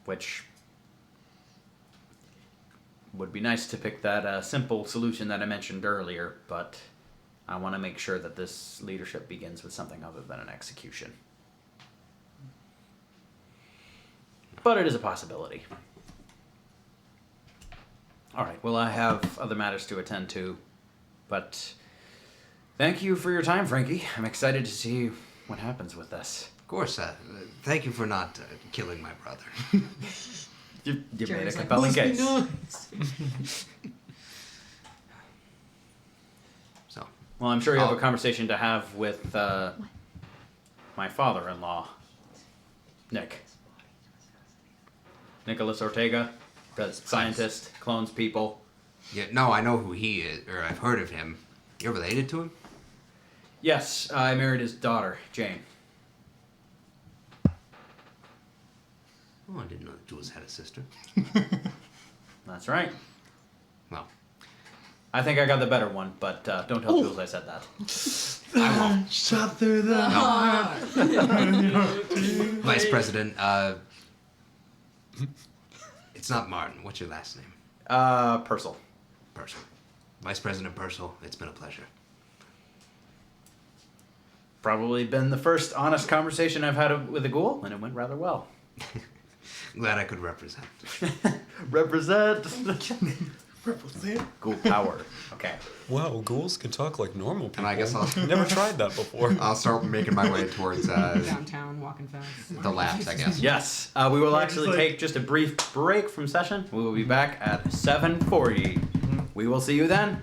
Which would be nice to pick that simple solution that I mentioned earlier, but I want to make sure that this leadership begins with something other than an execution. But it is a possibility. All right, well, I have other matters to attend to, but thank you for your time, Frankie. I'm excited to see what happens with this. Of course. Thank you for not killing my brother. You made a Jerry's like, compelling "Must be case. nice." So, Well, I'm sure you have a Oh. conversation to have with my father-in-law, Nick. Nicholas Ortega, the scientist, clones people. yeah, no, I know who he is, or I've heard of him. You're related to him? Yes, I married his daughter, Jane. Oh, I didn't know that Jules had a sister. That's right. Well, I think I got the better one, but don't tell Jules I said that. I won't. Shot through the Vice President, it's not Martin. What's your last name? Purcell. Purcell. Vice President Purcell, it's been a pleasure. Probably been the first honest conversation I've had with a ghoul, and it went rather well. Glad I could represent. Represent. Represent. Ghoul power. Okay. Wow, ghouls can talk like normal people. And I guess I'll Never tried that before. I'll start making my way towards Downtown, walking fast. the labs, I guess. Yes, we will Yeah, actually just like- take just a brief break from session. We will be back at 7:40. We will see you then.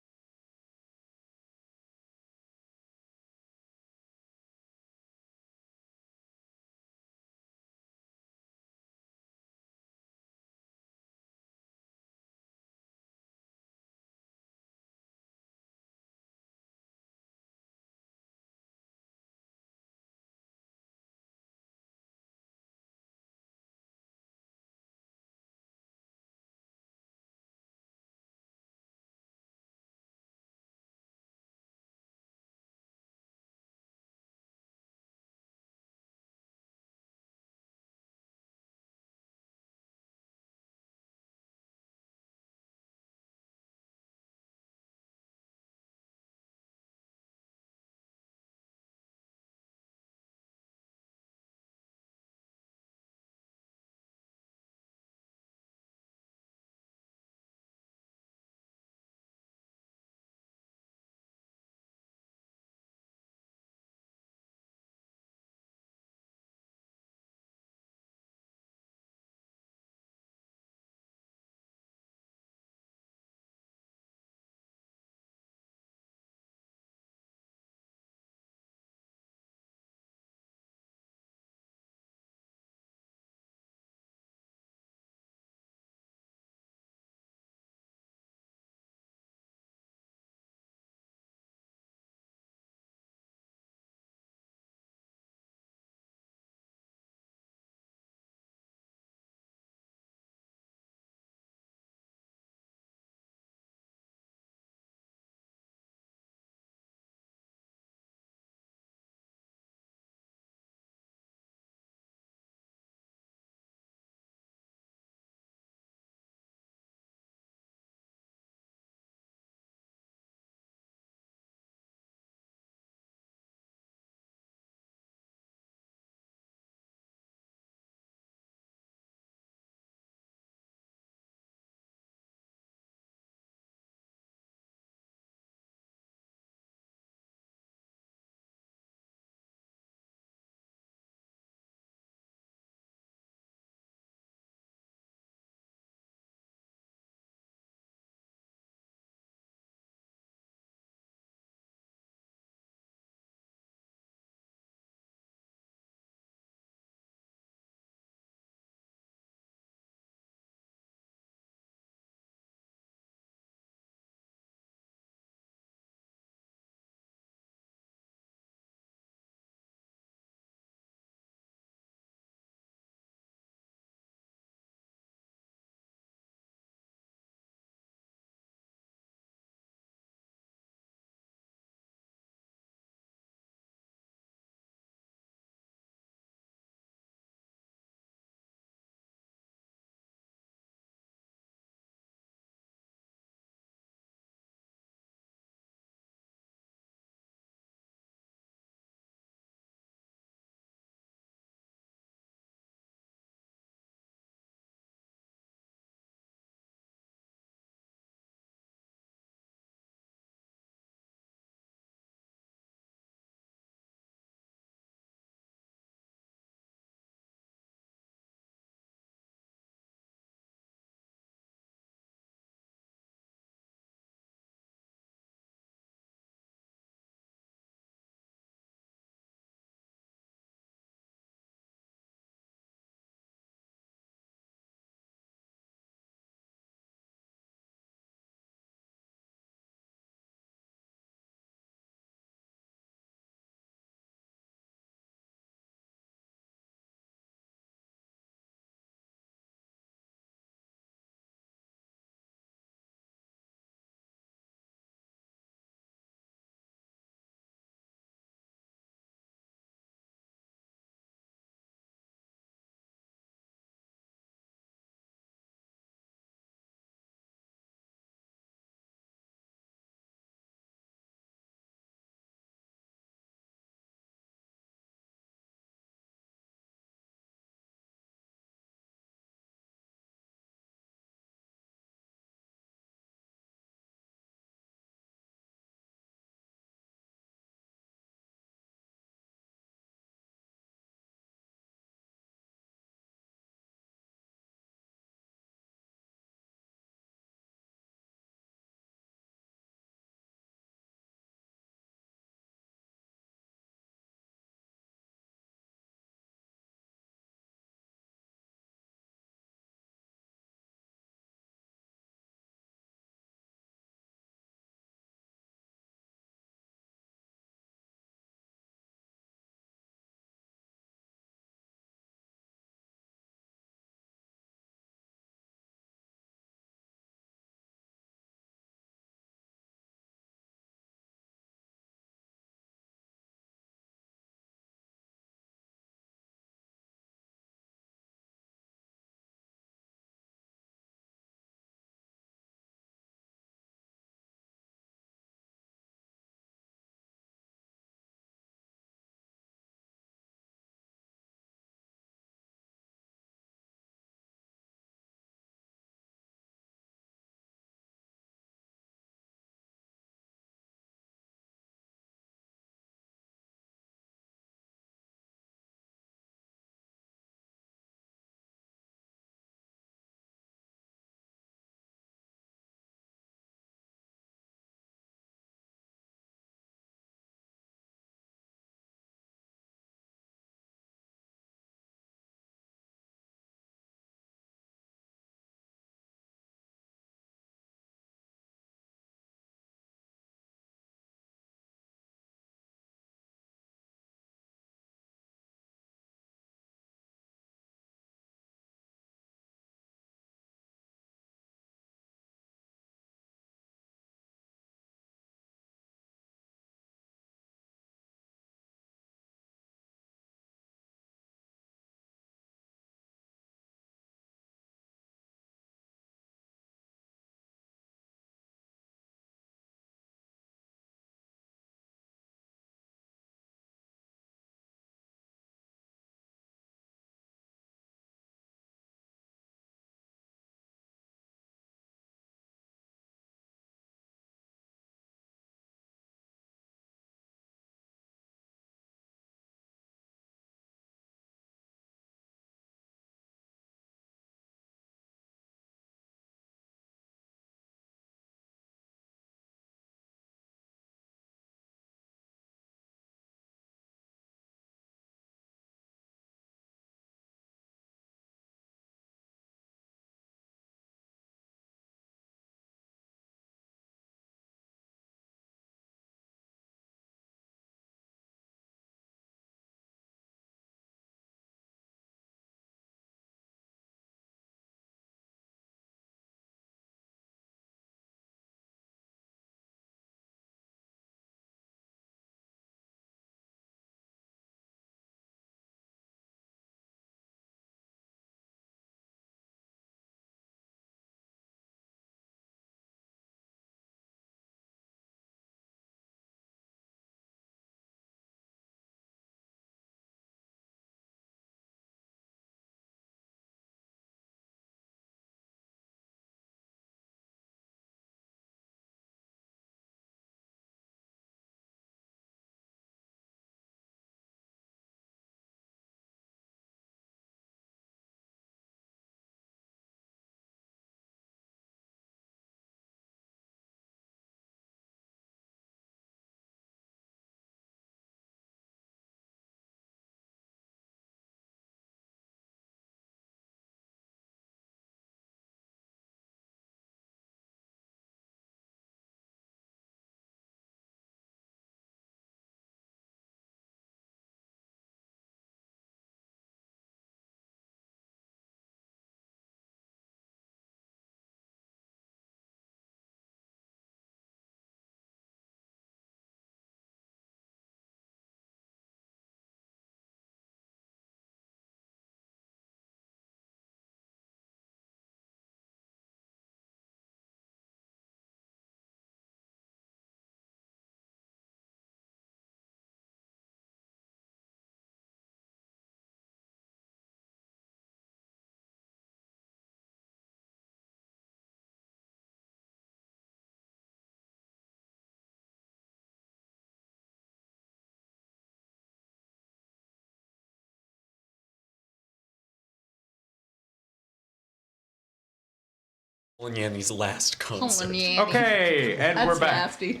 Yanni's last concert. Okay, and That's we're back. nasty.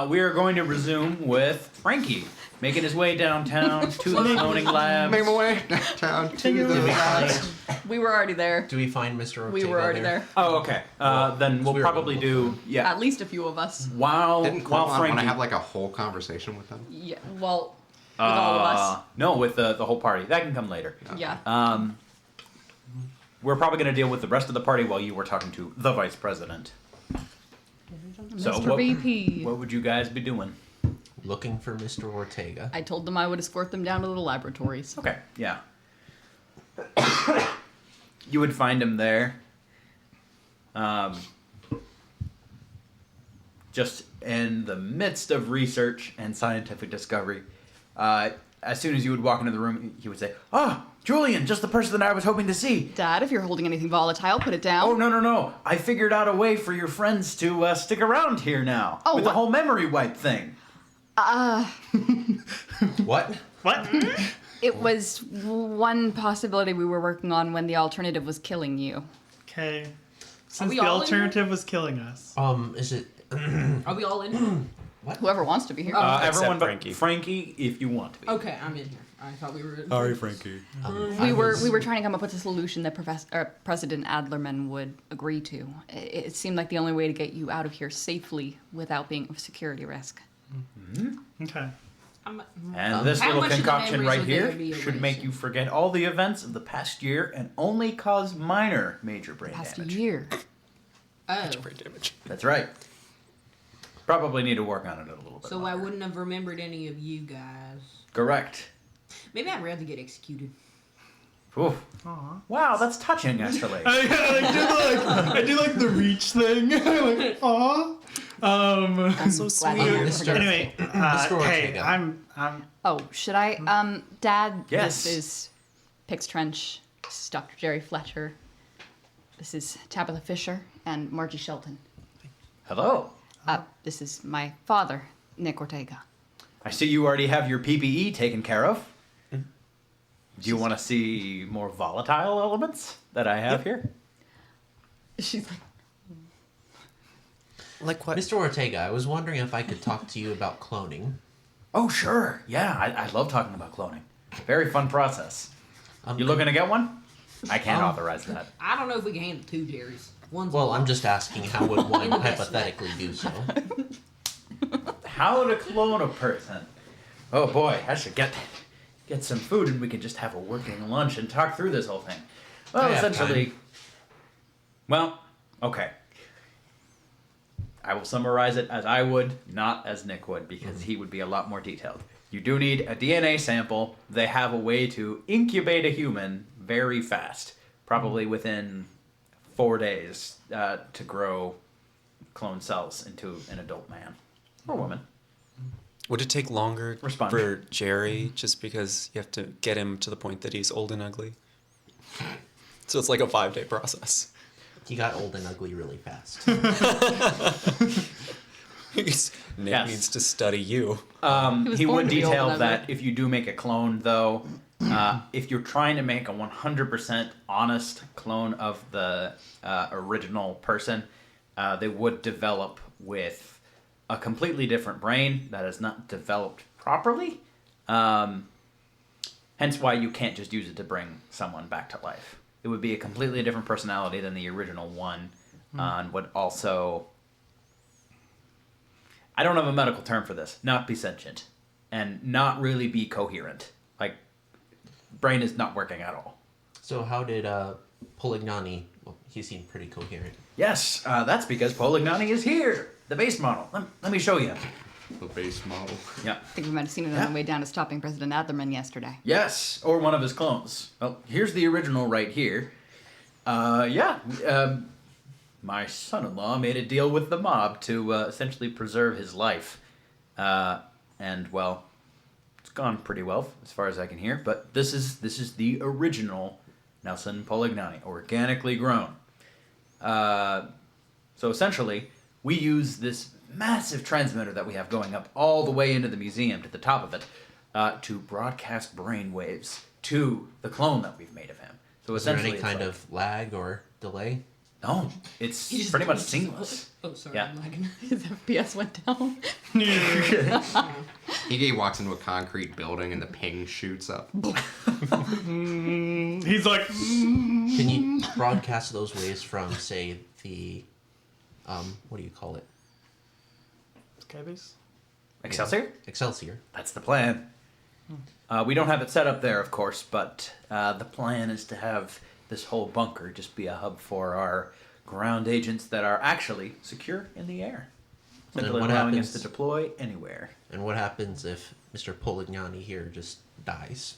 We are going to resume with Frankie making his way downtown to the cloning lab. Make my way downtown to the labs. We were already there. Do we find Mr. Ortega We were already there. Oh, okay. Then we'll we were- probably do At least a few of us. while Didn't while Quan want Frankie to have like a whole conversation with them? Yeah. Well, with all of us. No, with the whole party. That can come later. Yeah. We're probably going to deal with the rest of the party while you were talking to the vice president. So Mr. VP. what would you guys be doing? Looking for Mr. Ortega. I told them I would escort them down to the laboratories. Okay, yeah. You would find him there. Just in the midst of research and scientific discovery. As soon as you would walk into the room, he would say, "Ah, Julian, just the person that I was hoping to see." Dad, if you're holding anything volatile, put it down. Oh, no. I figured out a way for your friends to stick around here now. Oh, with the what? whole memory wipe thing. What? What? It was one possibility we were working on when the alternative was killing you. Okay. Since we the all in here? alternative was killing us. Is it? Are we all in here? Whoever wants to be here. Everyone but Frankie. Frankie, if you want to be. Okay, I'm in here. I thought we were in Sorry, Frankie. We were trying to come up with a solution that President Adlerman would agree to. It seemed like the only way to get you out of here safely without being a security risk. Okay. And this How little much of the concoction memories right are there here to be should make erased? you forget all the events of the past year and only cause minor major brain Past damage. year. Oh, Brain damage. That's right. Probably need to work on it a little bit. so I longer. wouldn't have remembered any of you guys. Correct. Maybe I'd rather get executed. Ooh. Aw. Wow, that's touching, actually. I do like the reach thing. like, aw. So Glad to hear sweet. it. Anyway, Mr. hey, Ortega. I'm. Oh, should I? Dad, Yes. this is Pix Trench. This is Dr. Jerry Fletcher. This is Tabitha Fisher and Margie Shelton. Hello. This is my father, Nick Ortega. I see you already have your PPE taken care of. Do you want to see more volatile elements that I have here? She's like, Like what? Mr. Ortega, I was wondering if I could talk to you about cloning. Oh, sure. Yeah, I love talking about cloning. Very fun process. Um, You looking to get one? I can't authorize that. I don't know if we can handle two Jerrys. One's Well, a I'm lot. just asking how would one In the best hypothetically do so? How to clone a person? Oh boy, I should get some food and we can just have a working lunch and talk through this whole thing. Well, I have essentially, time. well, okay. I will summarize it as I would, not as Nick would, because he would be a lot more detailed. You do need a DNA sample. They have a way to incubate a human very fast, probably within 4 days, to grow clone cells into an adult man or woman. Would it take longer Respond. for Jerry just because you have to get him to the point that he's old and ugly? So it's like a 5-day process. He got old and ugly really fast. Nick Yes. needs to study you. was He born would to be old detail and that ugly. if you do make a clone, though, if you're trying to make a 100% honest clone of the original person, they would develop with a completely different brain that is not developed properly. Hence why you can't just use it to bring someone back to life. It would be a completely different personality than the original one, and would also... I don't have a medical term for this. Not be sentient, and not really be coherent. Like, brain is not working at all. So how did Polignani? Well, he seemed pretty coherent. Yes, that's because Polignani is here. The base model. Let me show you. The base model. Yeah. I think we might have seen it on Yeah. the way down to stopping President Adlerman yesterday. Yes, or one of his clones. Well, here's the original right here. My son-in-law made a deal with the mob to essentially preserve his life. And, well, it's gone pretty well as far as I can hear. But this is the original Nelson Polignani, organically grown. So essentially, we use this massive transmitter that we have going up all the way into the museum to the top of it to broadcast brain waves to the clone that we've made of him. So Is there essentially, any it's kind like- of lag or delay? No, it's He just pretty much just- seamless. Oh, sorry. Yeah. I'm lagging. His FPS went down. He walks into a concrete building and the ping shoots up. He's like, Can you broadcast those waves from, say, the, what do you call it? Skybase? Excelsior? Excelsior. That's the plan. We don't have it set up there, of course, but the plan is to have this whole bunker just be a hub for our ground agents that are actually secure in the air. And Simply what allowing happens- us to deploy anywhere. And what happens if Mr. Polignani here just dies?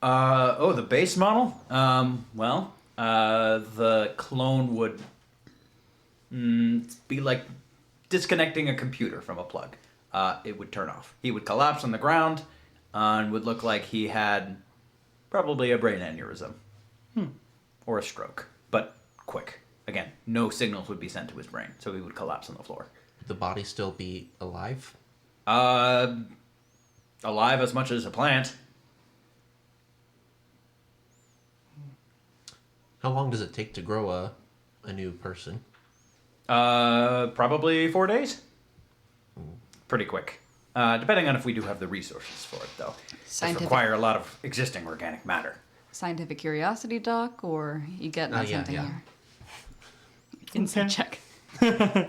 The base model? The clone would be like disconnecting a computer from a plug. It would turn off. He would collapse on the ground and would look like he had probably a brain aneurysm. Or a stroke. But quick. Again, no signals would be sent to his brain, so he would collapse on the floor. Would the body still be alive? Alive as much as a plant. How long does it take to grow a new person? Probably 4 days. Pretty quick. Depending on if we do have the resources for it, though. It Scientific- require a lot of existing organic matter. Scientific curiosity, Doc, or you getting at yeah, something yeah. here? Insight check. I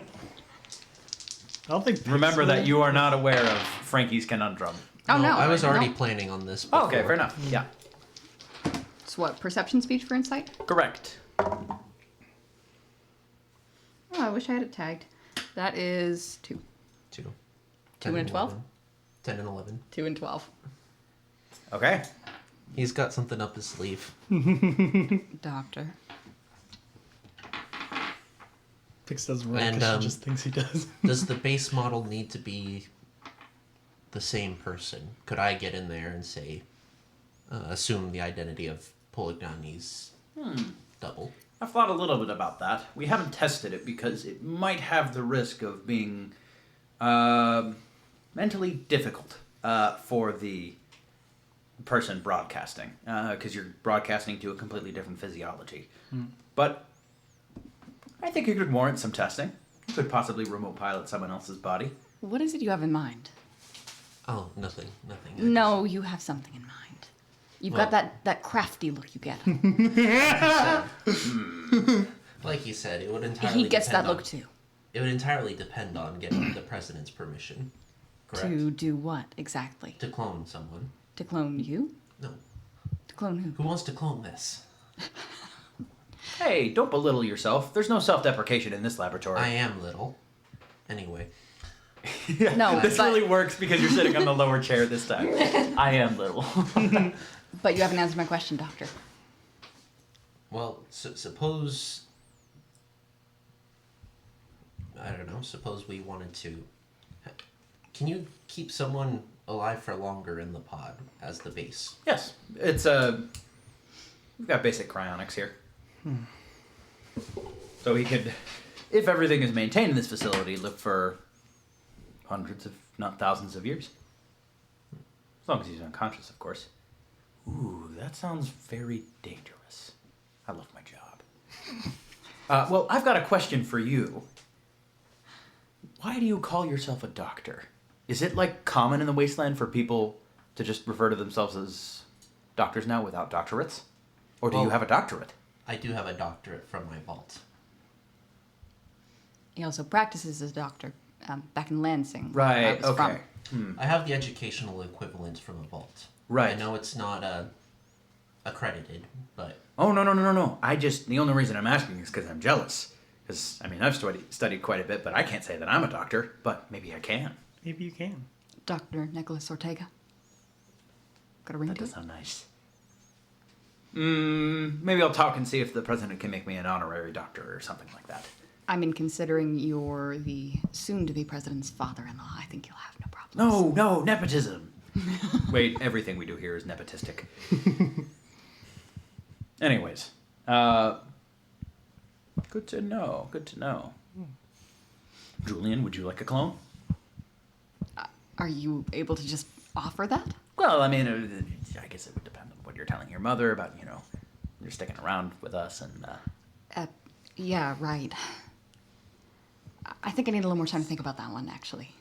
don't think. Remember that you are not aware of Frankie's conundrum. Oh no, I was already no. planning on this. Oh, okay, before. fair enough. Yeah, It's what, perception speech for insight? correct. Oh, I wish I had it tagged. That is 2. 2. 2 and 12? 10 and 11. 2 and 12. Okay. He's got something up his sleeve. Doctor. Pix doesn't work And, because she just thinks he does. Does the base model need to be the same person? Could I get in there and say, assume the identity of Polignani's double? I've thought a little bit about that. We haven't tested it because it might have the risk of being mentally difficult for the person broadcasting, because you're broadcasting to a completely different physiology. But I think it could warrant some testing. You could possibly remote pilot someone else's body. What is it you have in mind? Oh, nothing. No, you have something in mind. You've got Well- that crafty look you get. Like you said, it would entirely He gets depend that on, look too. It would entirely depend on getting the president's permission. Correct? To do what exactly? To clone someone. To clone you? No. To clone who? Who wants to clone this? Hey, don't belittle yourself. There's no self-deprecation in this laboratory. I am little. Anyway. No, This but, really works because you're sitting on the lower chair this time. I am little. but you haven't answered my question, Doctor. Well, suppose... I don't know. Suppose we wanted to... Can you keep someone alive for longer in the pod as the base? Yes, it's we've got basic cryonics here. So he could, if everything is maintained in this facility, live for hundreds, if not thousands of years. As long as he's unconscious, of course. Ooh, that sounds very dangerous. I love my job. Well, I've got a question for you. Why do you call yourself a doctor? Is it like common in the wasteland for people to just refer to themselves as doctors now without doctorates? Or do you Well- have a doctorate? I do have a doctorate from my vault. He also practices as a doctor back in Lansing. where I Right, was okay. from. I have the educational equivalent from a vault. Right. I know it's not accredited, but Oh, no. The only reason I'm asking is because I'm jealous. Because, I mean, I've studied quite a bit, but I can't say that I'm a doctor, but maybe I can. Maybe you can. Dr. Nicholas Ortega. Got a ring That to does it? sound nice. Maybe I'll talk and see if the president can make me an honorary doctor or something like that. I mean, considering you're the soon-to-be president's father-in-law, I think you'll have no problems. No, nepotism. Wait, everything we do here is nepotistic. Anyways, good to know. Julian, would you like a clone? Are you able to just offer that? Well, I mean, I guess it would depend on what you're telling your mother about, you're sticking around with us and, Yeah, right. I think I need a little more time to think about that one, actually.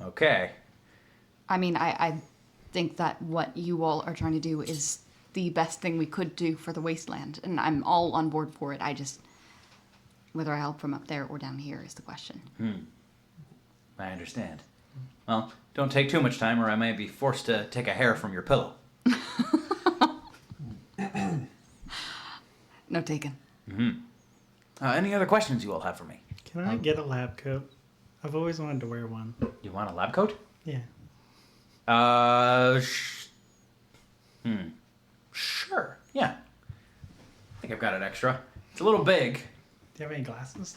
Okay. I mean, I think that what you all are trying to do is the best thing we could do for the wasteland, and I'm all on board for it. I just, whether I help from up there or down here is the question. I understand. Well, don't take too much time or I may be forced to take a hair from your pillow. No taken. Any other questions you all have for me? Can I get a lab coat? I've always wanted to wear one. You want a lab coat? Yeah. Sure. Yeah. I think I've got it extra. It's a little big. Do you have any glasses?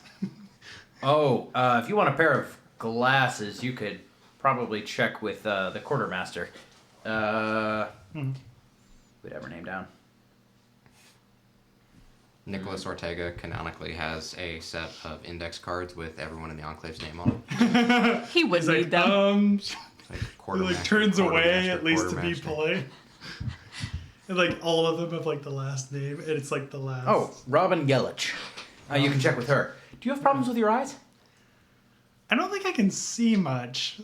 Oh, if you want a pair of glasses, you could probably check with the quartermaster. We'd have her name down. Nicholas Ortega canonically has a set of index cards with everyone in the Enclave's name on it. He would He's need like, them. he Quartermaster, like turns away quartermaster, at least to be quartermaster. polite. And like all of them have like the last name, and it's like the last. Oh, Robin Gelich. You can check with her. Do you have problems with your eyes? I don't think I can see much.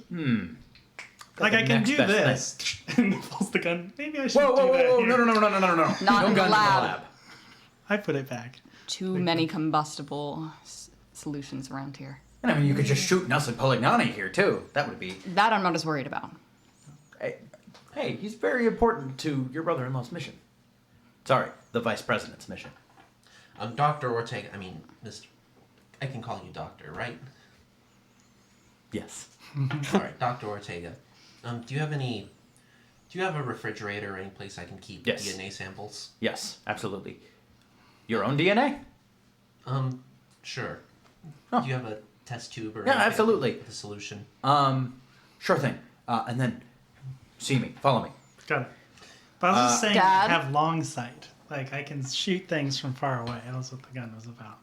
Like the I can next do best this and pulls the gun. Maybe I should Whoa, do that. whoa! here. No! Not no in the guns lab. I put it back. Too many combustible solutions around here. And I mean, you could just shoot Nelson Polignani here too. That would be. That I'm not as worried about. Hey, he's very important to your brother-in-law's mission. Sorry, the vice president's mission. Dr. Ortega, I mean, I can call you doctor, right? Yes. All right, Dr. Ortega. Do you have a refrigerator or any place I can keep Yes. DNA samples? Yes, absolutely. Your own DNA? Sure. Oh. Do you have a test tube or Yeah, anything absolutely. with a solution? Sure thing. And then, see me, follow me. Got it. But I was just saying, Dad? I have long sight. Like I can shoot things from far away. That's what the gun was about.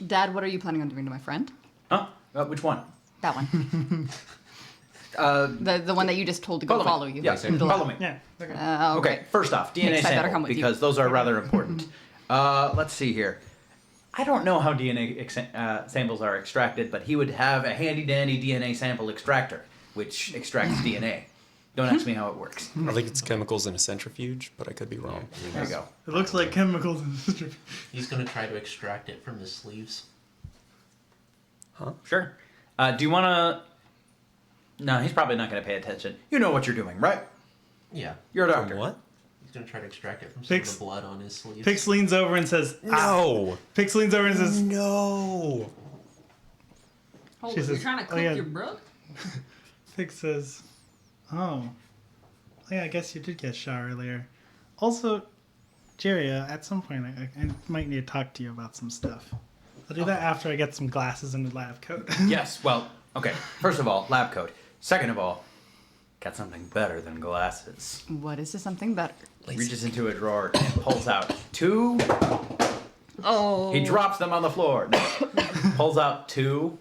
Dad, what are you planning on doing to my friend? Huh? Which one? That one. The one that you just told to go follow you. Yes, into the follow lab. me. Yeah. Okay. Okay, first off, DNA Thanks, I better sample, come with you. because those are rather important. Let's see here. I don't know how DNA samples are extracted, but he would have a handy-dandy DNA sample extractor, which extracts DNA. Don't ask me how it works. I think it's chemicals in a centrifuge, but I could be wrong. There you go. It looks like chemicals. He's gonna try to extract it from his sleeves. Sure. Do you want to... No, he's probably not going to pay attention. You know what you're doing, right? Yeah. You're a From doctor. what? He's gonna try to extract it from some Pix- of the blood on his sleeves. Pix leans over and says, No. Pix leans over and says, No. Hold She on, you're says, trying to "Oh, cook yeah." your brother? Pix says, oh, yeah, I guess you did get shot earlier. Also, Jerry, at some point, I might need to talk to you about some stuff. I'll do that after I get some glasses and a lab coat. Yes, well, okay. First of all, lab coat. Second of all, got something better than glasses. What is this something better? Reaches into a drawer and pulls out two. Oh. He drops them on the floor. No. Pulls out two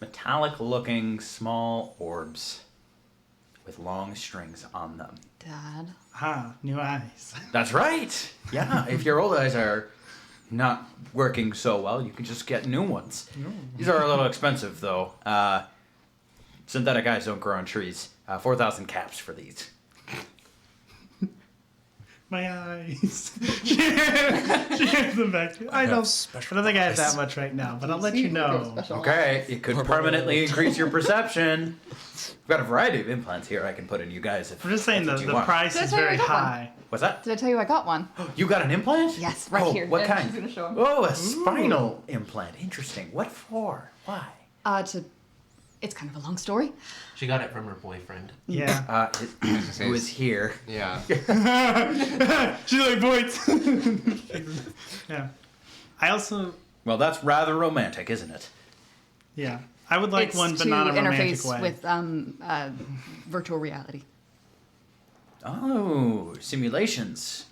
metallic-looking small orbs with long strings on them. Dad. New eyes. That's right. Yeah, if your old eyes are not working so well, you can just get new ones. These are a little expensive, though. Synthetic eyes don't grow on trees. 4,000 caps for these. My eyes. She hands them back to you. I don't think I have that much right now, but I'll let you know. Okay, it could permanently increase your perception. I've got a variety of implants here I can put in you guys if I'm just saying that's the what you want. price Did I is tell you I very got one? high. What's that? Did I tell you I got one? You got an implant? Yes, right Oh, here. What And kind? she's gonna show him. Oh, a spinal implant. Interesting. What for? Why? It's kind of a long story. She got it from her boyfriend. Yeah. Who is here? Yeah. She's like, points. Yeah. I also, Well, that's rather romantic, isn't it? yeah. I would like it's one, but to not a romantic interface way. with virtual reality, Oh, simulations.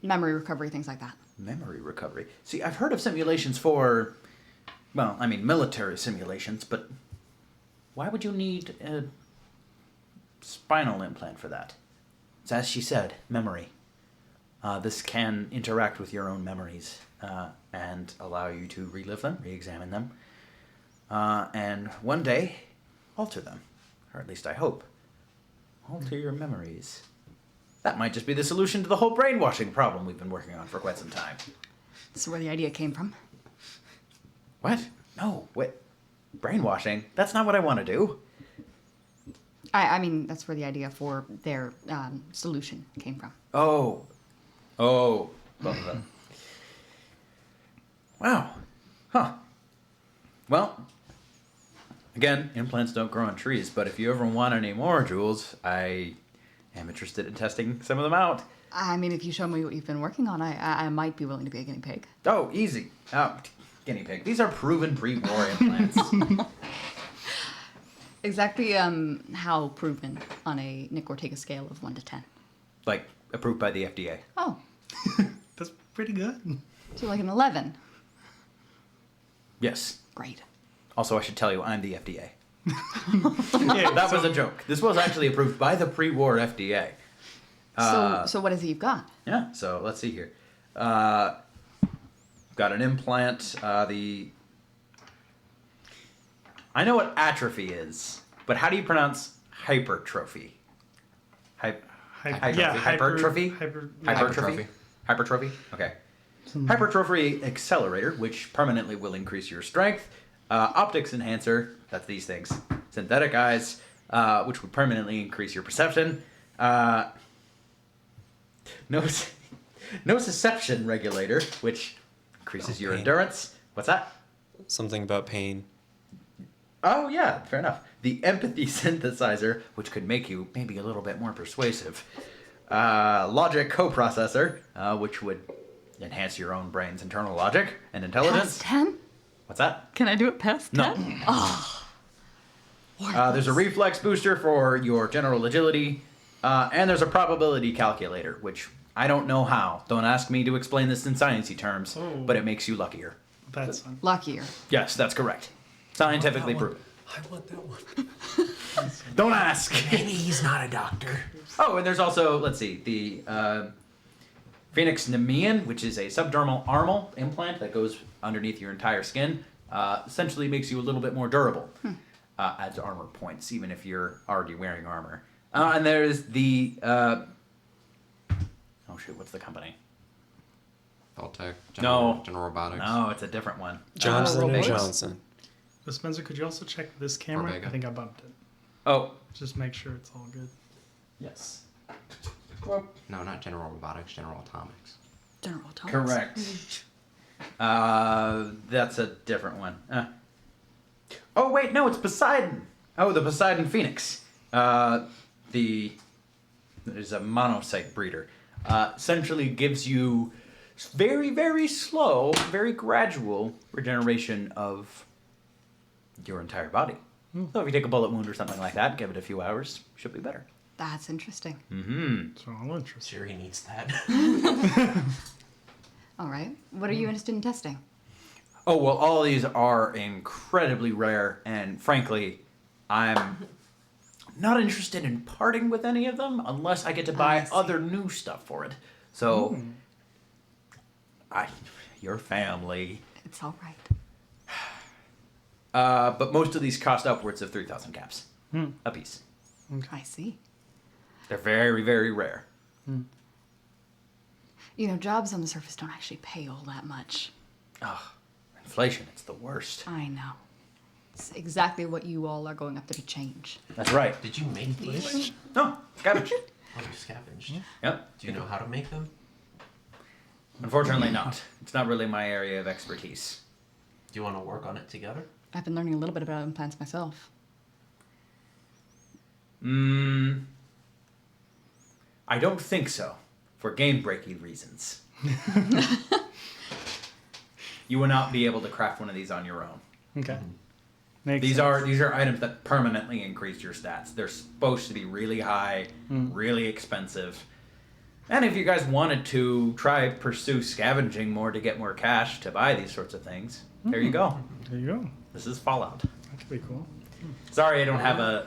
memory recovery, things like that. Memory recovery. See, I've heard of simulations for, well, I mean, military simulations, but why would you need a spinal implant for that? It's as she said, memory. This can interact with your own memories and allow you to relive them, re-examine them, and one day alter them, or at least I hope. Alter your memories. That might just be the solution to the whole brainwashing problem we've been working on for quite some time. This is where the idea came from. What? No, wait. Brainwashing? That's not what I want to do. I mean, that's where the idea for their solution came from. Oh, both of them. Wow. Huh. Well, again, implants don't grow on trees, but if you ever want any more, Jules, I am interested in testing some of them out. I mean, if you show me what you've been working on, I might be willing to be a guinea pig. Oh, easy. Oh, guinea pig. These are proven pre-war implants. Exactly how proven on a Nick Ortega scale of 1 to 10? Like, approved by the FDA. Oh, That's pretty good. so like an 11. Yes. Great. Also, I should tell you, I'm the FDA. Yeah, That was a joke. This was actually approved by the pre-war FDA. So what is it you've got? Yeah, so let's see here. Got an implant. I know what atrophy is, but how do you pronounce hypertrophy? Hypertrophy? Hypertrophy? Hypertrophy? Okay. Hypertrophy accelerator, which permanently will increase your strength. Optics enhancer, that's these things. Synthetic eyes, which would permanently increase your perception. Nociception regulator, which increases your pain. endurance. What's that? Something about pain. Oh, yeah, fair enough. The empathy synthesizer, which could make you maybe a little bit more persuasive. Logic coprocessor, which would enhance your own brain's internal logic and intelligence. Past 10? What's that? Can I do it past 10? No. There's a reflex booster for your general agility, and there's a probability calculator, which I don't know how. Don't ask me to explain this in sciencey terms, but it makes you luckier. That's fun. Luckier. Yes, that's correct. Scientifically proven. I want that one. Don't ask. Maybe he's not a doctor. Oh, and there's also, let's see, the Phoenix Nemean, which is a subdermal armal implant that goes underneath your entire skin. Essentially makes you a little bit more durable. Adds armor points, even if you're already wearing armor. And there's the... oh, shoot, what's the company? Beltec, No. General Robotics. No, it's a different one. Johnson and robotics? Johnson. But Spencer, could you also check this camera? Ortega. I think I bumped it. Oh, Just make sure it's all good. yes. No, not General Robotics, General Atomics. General Thomas. Correct. That's a different one. Oh, wait, no, it's Poseidon. Oh, the Poseidon Phoenix. There's a monocyte breeder. Essentially gives you very, very slow, very gradual regeneration of your entire body. So if you take a bullet wound or something like that, give it a few hours, should be better. That's interesting. Mm-hmm. So all interesting. Sure, he needs that. All right. What are you interested in testing? Oh, well, all of these are incredibly rare, and frankly, I'm not interested in parting with any of them unless I get to buy see. other new stuff for it. So, your family. It's all right. But most of these cost upwards of 3,000 caps a piece. I see. They're very, very rare. You know, jobs on the surface don't actually pay all that much. Oh, inflation, it's the worst. I know. It's exactly what you all are going up to change. That's right. Did you make these? No, scavenge. Oh, you scavenged. Yep. Do you know how to make them? Unfortunately not. It's not really my area of expertise. Do you want to work on it together? I've been learning a little bit about implants myself. I don't think so. For game-breaking reasons. You will not be able to craft one of these on your own. Okay. Makes These sense. are items that permanently increase your stats. They're supposed to be really high, really expensive. And if you guys wanted to pursue scavenging more to get more cash to buy these sorts of things, there you go. There you go. This is Fallout. That could be cool. Sorry, I don't have an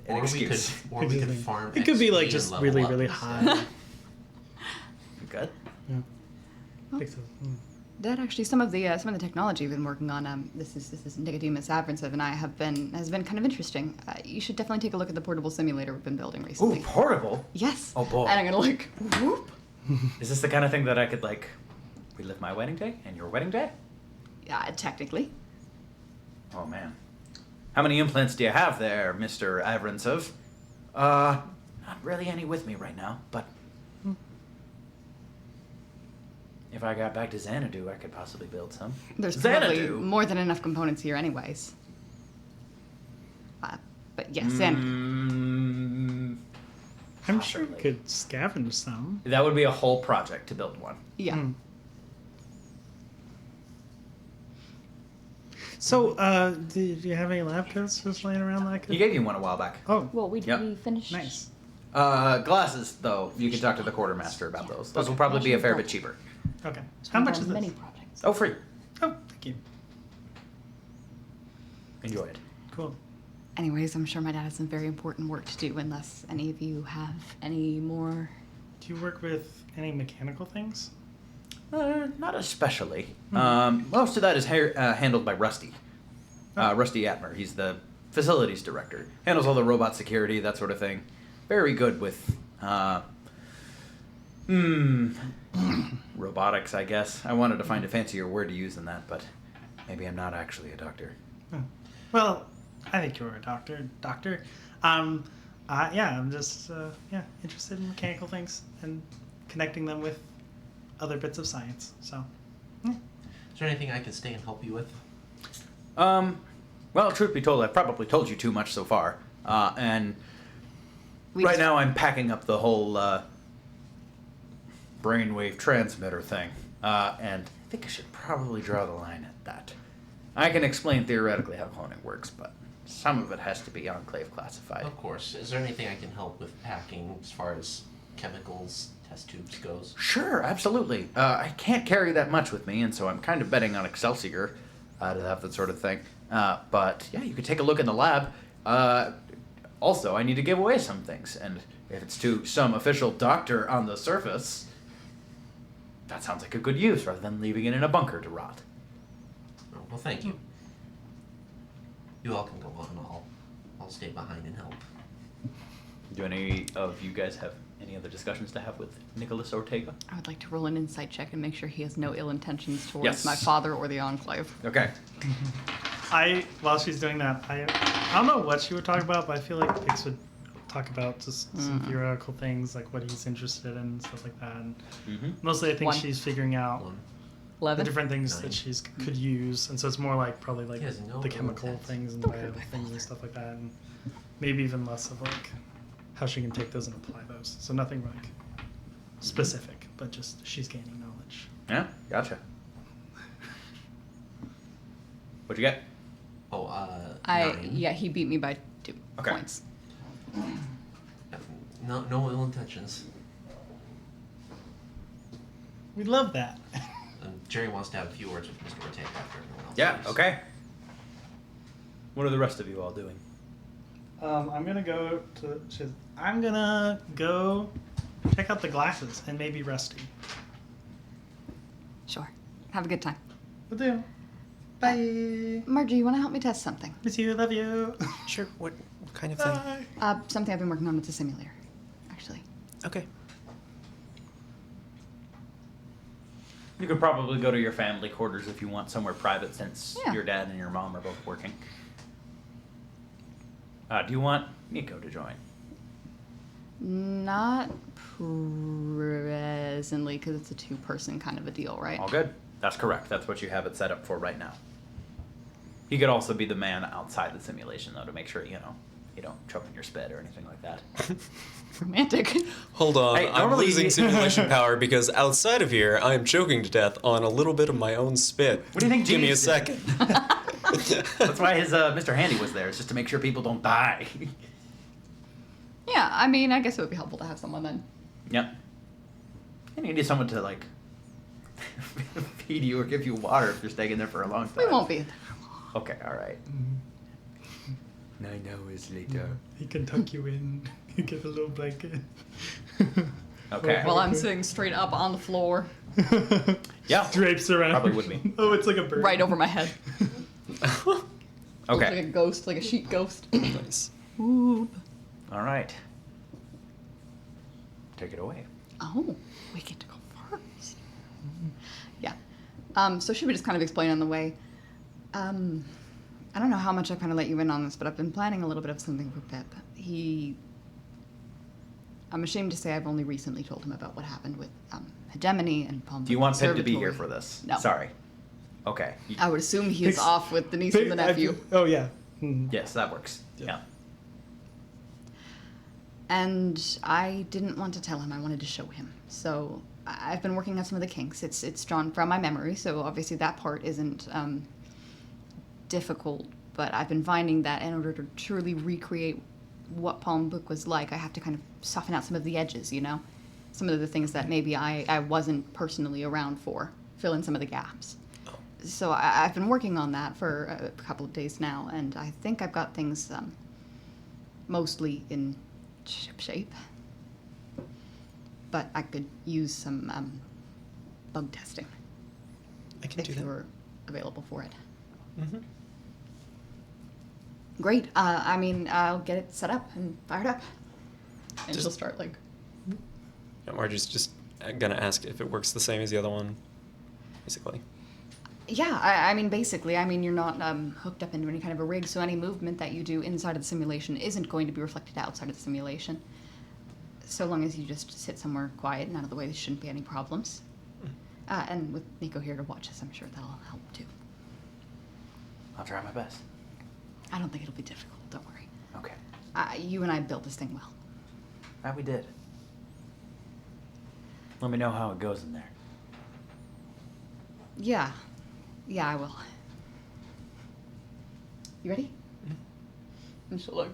Or excuse. we could farm. It could be like XP just and really, level up really instead. high. good. Yeah. Well, Think so. Mm. That actually some of the technology we've been working on. This is Nicodemus Avrantsev and I has been kind of interesting. You should definitely take a look at the portable simulator we've been building Ooh, recently. portable. Yes. Oh, boy. And I'm gonna like whoop. Is this the kind of thing that I could like relive my wedding day and your wedding day? Yeah, technically. Oh man. How many implants do you have there, Mr. Avrantsev? Not really any with me right now, but if I got back to Xanadu, I could possibly build some. There's probably Xanadu? more than enough components here, anyways. But yes, and I'm sure we Possibly. could scavenge some. That would be a whole project to build one. yeah. Mm. So, do you have any lab coats just laying around that I could? He gave you one a while back. Oh, Well, we Yep. finished. nice. Glasses, though, you can talk to the quartermaster about those. Those will probably be a fair bit cheaper. Okay. It's How one much of is our this? Many projects. Oh, free. Oh, thank you. Enjoy it. Cool. Anyways, I'm sure my dad has some very important work to do. Unless any of you have any more. Do you work with any mechanical things? Not especially. Most of that is handled by Rusty. Rusty Atmer. He's the facilities director. Handles all the robot security, that sort of thing. Very good with robotics, I guess. I wanted to find a fancier word to use than that, but maybe I'm not actually a doctor. Oh. Well, I think you're a doctor. Yeah, I'm just interested in mechanical things and connecting them with other bits of science. So, yeah. Is there anything I can stay and help you with? Well, truth be told, I've probably told you too much so far. And We right just- now I'm packing up the whole brainwave transmitter thing. And I think I should probably draw the line at that. I can explain theoretically how cloning works, but some of it has to be enclave classified. Of course. Is there anything I can help with packing as far as chemicals, test tubes goes? Sure, absolutely. I can't carry that much with me, and so I'm kind of betting on Excelsior to have that sort of thing. But yeah, you could take a look in the lab. Also, I need to give away some things, and if it's to some official doctor on the surface, that sounds like a good use rather than leaving it in a bunker to rot. Oh, well, thank you. You all can go on. I'll stay behind and help. Do any of you guys have any other discussions to have with Nicholas Ortega? I would like to roll an insight check and make sure he has no ill intentions towards Yes. my father or the Enclave. Okay. While she's doing that, I don't know what she would talk about, but I feel like Pix would talk about just some theoretical things, like what he's interested in and stuff like that. And mostly, I think One. she's figuring out One. the 11. different things that Nine. she's could use, and so it's more like probably like He has no the chemical intent. things and Don't bio hurt my things and stuff like that, and maybe even less of like how she can take those and apply those. So nothing like specific, but just she's gaining knowledge. Yeah, gotcha. What'd you get? Oh, I 9. yeah, he beat me by 2 Okay. points. No ill intentions. We love that. Jerry wants to have a few words with Mr. Ortega after everyone else. Yeah, leaves. okay. What are the rest of you all doing? I'm gonna go to. I'm gonna go check out the glasses and maybe Rusty. Sure. Have a good time. Will do. Bye. Margie, you want to help me test something? Miss you. Love you. Sure. What kind of thing? Bye. Something I've been working on with the simulator, actually. Okay. You could probably go to your family quarters if you want somewhere private, since Yeah. your dad and your mom are both working. Do you want Nico to join? Not presently, because it's a 2-person kind of a deal, right? All good. That's correct. That's what you have it set up for right now. He could also be the man outside the simulation, though, to make sure, you don't choke in your spit or anything like that. Romantic. Hold on, Hey, I'm normally- losing simulation power because outside of here, I am choking to death on a little bit of my own spit. What do you think Give me a Jeeves did? second. That's why his Mr. Handy was there, is just to make sure people don't die. Yeah, I mean, I guess it would be helpful to have someone then. Yep. And you need someone to, like, feed you or give you water if you're staying in there for a long time. We won't be. Okay, all right. 9 hours later. He can tuck you in. You get a little blanket. Okay. While I'm sitting straight up on the floor, Yeah. Drapes around. Probably would be. Oh, it's like a bird. right over my head. Looks like Okay. a ghost, like a sheet ghost. Nice. Ooh. All right. Take it away. Oh, we get to go first. Yeah. So should we just kind of explain on the way? I don't know how much I kind of let you in on this, but I've been planning a little bit of something for Pip. I'm ashamed to say I've only recently told him about what happened with Hegemony and Palm. Do you want Pip to be Observatory. here for this? No. Sorry. Okay. I would assume he is Pix- off with the niece and the nephew. Oh yeah. Mhm. Yes, that works. Yeah. And I didn't want to tell him. I wanted to show him. So I've been working on some of the kinks. It's drawn from my memory, so obviously that part isn't difficult. But I've been finding that in order to truly recreate what Palm Book was like, I have to kind of soften out some of the edges, you know? Some of the things that maybe I wasn't personally around for. Fill in some of the gaps. So I've been working on that for a couple of days now, and I think I've got things mostly in ship shape. But I could use some bug testing I can if do that. you're available for it. Mm-hmm. Great. I mean, I'll get it set up and fired up. And Just- she'll start like, Yeah, Margie's just gonna ask if it works the same as the other one, basically. yeah, I mean, basically, I mean, you're not hooked up into any kind of a rig, so any movement that you do inside of the simulation isn't going to be reflected outside of the simulation. So long as you just sit somewhere quiet and out of the way, there shouldn't be any problems. And with Nico here to watch us, I'm sure that'll help too. I'll try my best. I don't think it'll be difficult, don't worry. Okay. You and I built this thing well. That we did. Let me know how it goes in there. Yeah. Yeah, I will. You ready? And she'll look.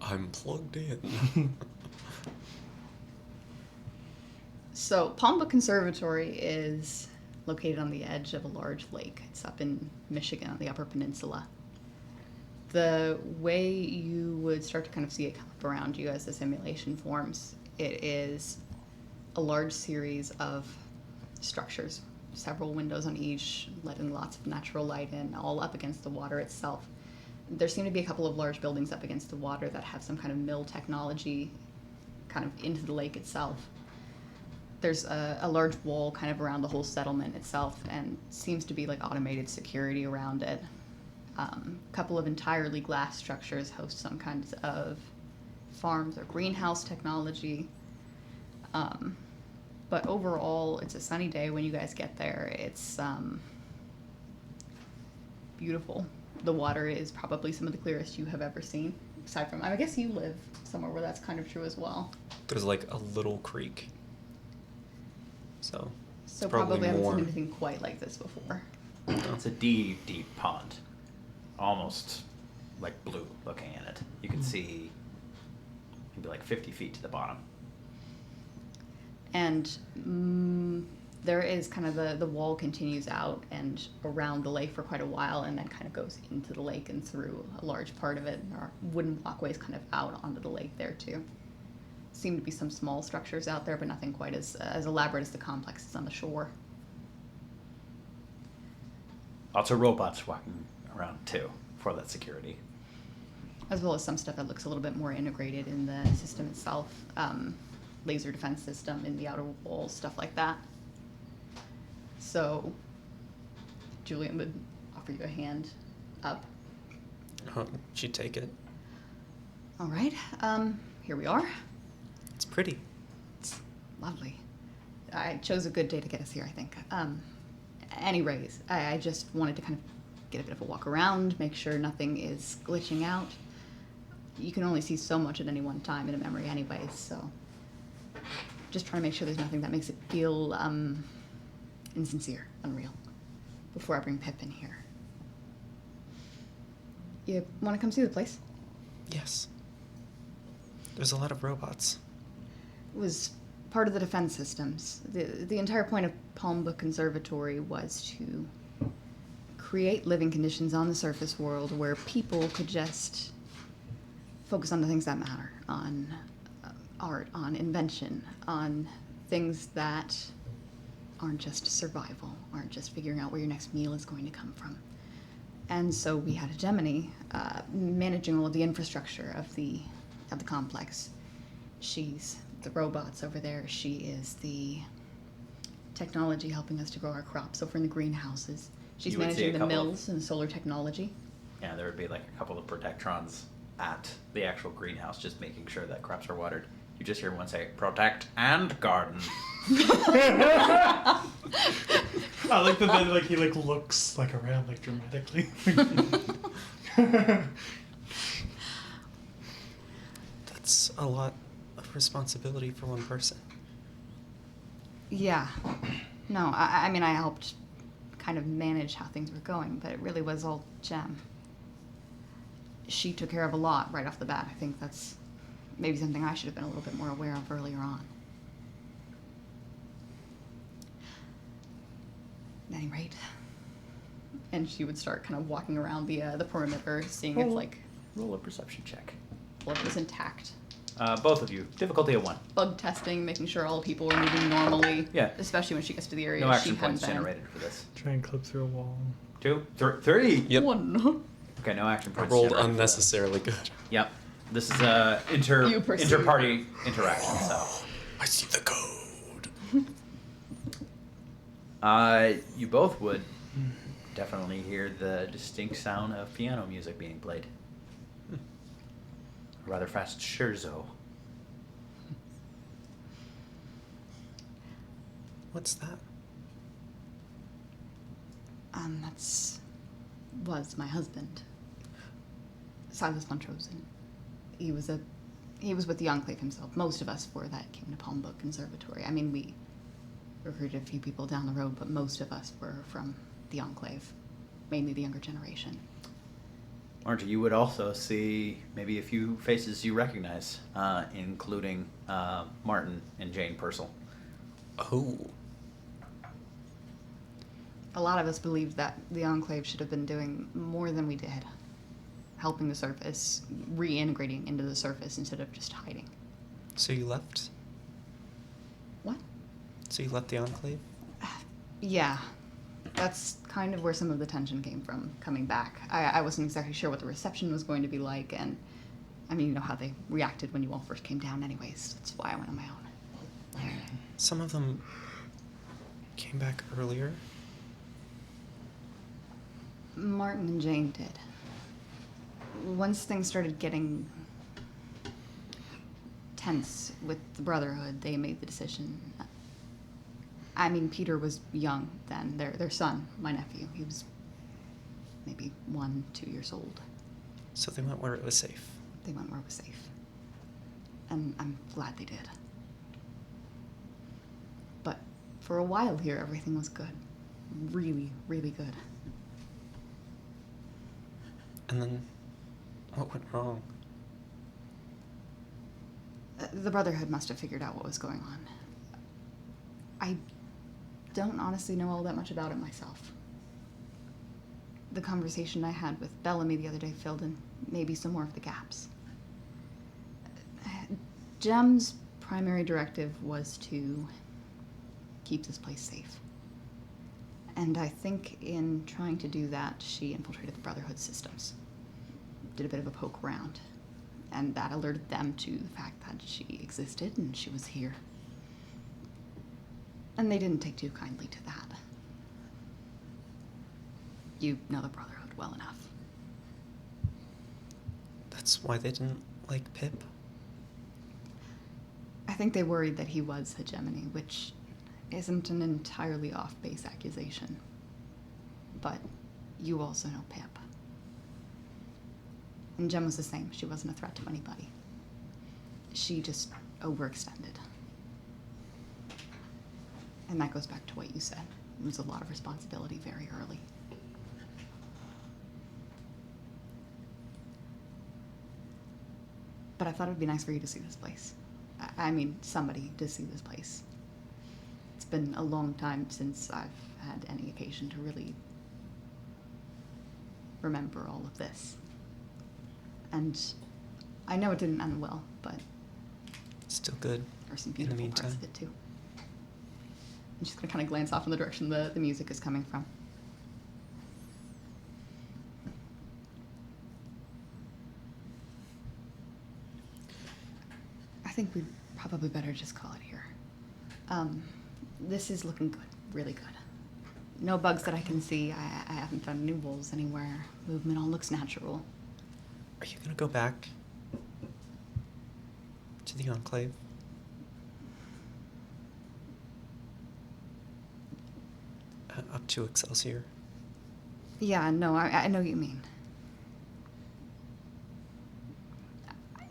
I'm plugged in. So, Palm Book Conservatory is located on the edge of a large lake. It's up in Michigan on the Upper Peninsula. The way you would start to kind of see it come up around you as the simulation forms, it is a large series of structures, several windows on each, letting lots of natural light in, all up against the water itself. There seem to be a couple of large buildings up against the water that have some kind of mill technology kind of into the lake itself. There's a large wall kind of around the whole settlement itself, and seems to be like automated security around it. A couple of entirely glass structures host some kinds of farms or greenhouse technology. But overall, it's a sunny day when you guys get there. It's beautiful. The water is probably some of the clearest you have ever seen. Aside from, I guess you live somewhere where that's kind of true as well. There's like a little creek. So, So it's probably haven't more. seen anything quite like this before. It's a deep, deep pond. Almost like blue looking in it. You can see maybe like 50 feet to the bottom. And there is kind of the wall continues out and around the lake for quite a while, and then kind of goes into the lake and through a large part of it. There are wooden walkways kind of out onto the lake there too. Seem to be some small structures out there, but nothing quite as elaborate as the complexes on the shore. Lots of robots walking around too for that security. As well as some stuff that looks a little bit more integrated in the system itself. Laser defense system in the outer walls, stuff like that. So, Julian would offer you a hand up. She'd take it. All right, here we are. It's pretty. It's lovely. I chose a good day to get us here, I think. Anyways, I just wanted to kind of get a bit of a walk around, make sure nothing is glitching out. You can only see so much at any one time in a memory anyways, so just trying to make sure there's nothing that makes it feel insincere, unreal, before I bring Pip in here. You want to come see the place? Yes. There's a lot of robots. It was part of the defense systems. The entire point of Palm Book Conservatory was to create living conditions on the surface world where people could just focus on the things that matter, on art, on invention, on things that aren't just survival, aren't just figuring out where your next meal is going to come from. And so we had a Gemini managing all of the infrastructure of the complex. She's the robots over there. She is the technology helping us to grow our crops over in the greenhouses. She's You would see managing a the couple of- mills and solar technology. Yeah, there would be like a couple of protectrons at the actual greenhouse, just making sure that crops are watered. You just hear one say, "Protect and garden." I like that then like he like looks like around like dramatically. That's a lot of responsibility for one person. Yeah. No, I mean, I helped kind of manage how things were going, but it really was all Gem. She took care of a lot right off the bat. I think that's maybe something I should have been a little bit more aware of earlier on. At any rate. And she would start kind of walking around the perimeter, seeing if, like, Roll a perception check. blood was intact. Both of you. Difficulty of 1. Bug testing, making sure all the people were moving normally. Yeah. Especially when she gets to the area No she action points hadn't been. generated for this. Try and clip through a wall. 2, 3. Yep. One. Okay, no action I points. rolled generated for this. unnecessarily good. Yep. This is a You perceive. inter-party interaction, so. I see the code. You both would definitely hear the distinct sound of piano music being played. A rather fast scherzo. What's that? Was my husband, Silas von Trozen. He was with the Enclave himself. Most of us were that King Nepomuk Conservatory. I mean, we recruited a few people down the road, but most of us were from the Enclave, mainly the younger generation. Margie, you would also see maybe a few faces you recognize, including Martin and Jane Purcell. Oh. A lot of us believed that the Enclave should have been doing more than we did, helping the surface, reintegrating into the surface instead of just hiding. So you left? What? So you left the Enclave? Yeah, that's kind of where some of the tension came from, coming back. I wasn't exactly sure what the reception was going to be like, and I mean, you know how they reacted when you all first came down anyways. That's why I went on my own. Some of them came back earlier. Martin and Jane did. Once things started getting tense with the Brotherhood, they made the decision. I mean, Peter was young then. Their son, my nephew, he was maybe 1, 2 years old. So they went where it was safe. They went where it was safe. And I'm glad they did. But for a while here, everything was good. Really, really good. And then what went wrong? The Brotherhood must have figured out what was going on. I don't honestly know all that much about it myself. The conversation I had with Bellamy the other day filled in maybe some more of the gaps. Gem's primary directive was to keep this place safe. And I think in trying to do that, she infiltrated the Brotherhood systems. Did a bit of a poke around. And that alerted them to the fact that she existed and she was here. And they didn't take too kindly to that. You know the Brotherhood well enough. That's why they didn't like Pip? I think they worried that he was hegemony, which isn't an entirely off-base accusation. But you also know Pip. And Gem was the same. She wasn't a threat to anybody. She just overextended. And that goes back to what you said. It was a lot of responsibility very early. But I thought it would be nice for you to see this place. I mean, somebody to see this place. It's been a long time since I've had any occasion to really remember all of this. And I know it didn't end well, but Still good. There are some In the beautiful parts meantime. of it too. I'm just gonna kind of glance off in the direction the music is coming from. I think we'd probably better just call it here. This is looking good, really good. No bugs that I can see. I haven't found new wolves anywhere. Movement all looks natural. Are you gonna go back to the Enclave? Up to Excelsior? Yeah, no, I know what you mean.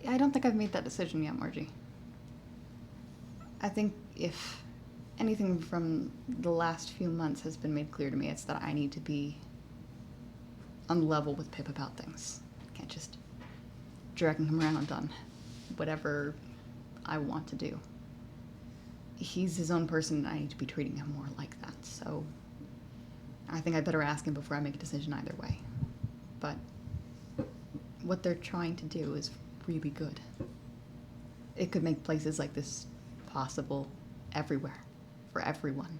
I don't think I've made that decision yet, Margie. I think if anything from the last few months has been made clear to me, it's that I need to be on level with Pip about things. I can't just dragging him around on whatever I want to do. He's his own person, and I need to be treating him more like that, so I think I'd better ask him before I make a decision either way. But what they're trying to do is really good. It could make places like this possible everywhere, for everyone.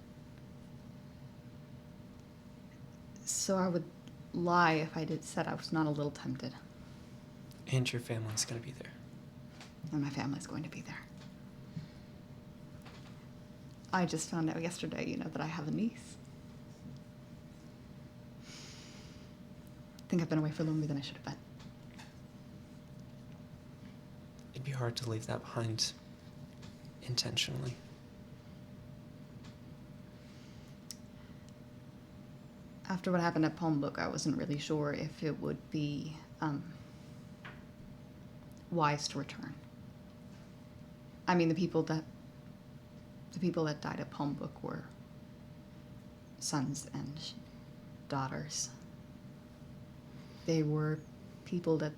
So I would lie if I said I was not a little tempted. And your family's gonna be there. And my family's going to be there. I just found out yesterday, that I have a niece. I think I've been away for longer than I should have been. It'd be hard to leave that behind intentionally. After what happened at Palm Book, I wasn't really sure if it would be wise to return. I mean, the people that died at Palm Book were sons and daughters. They were people that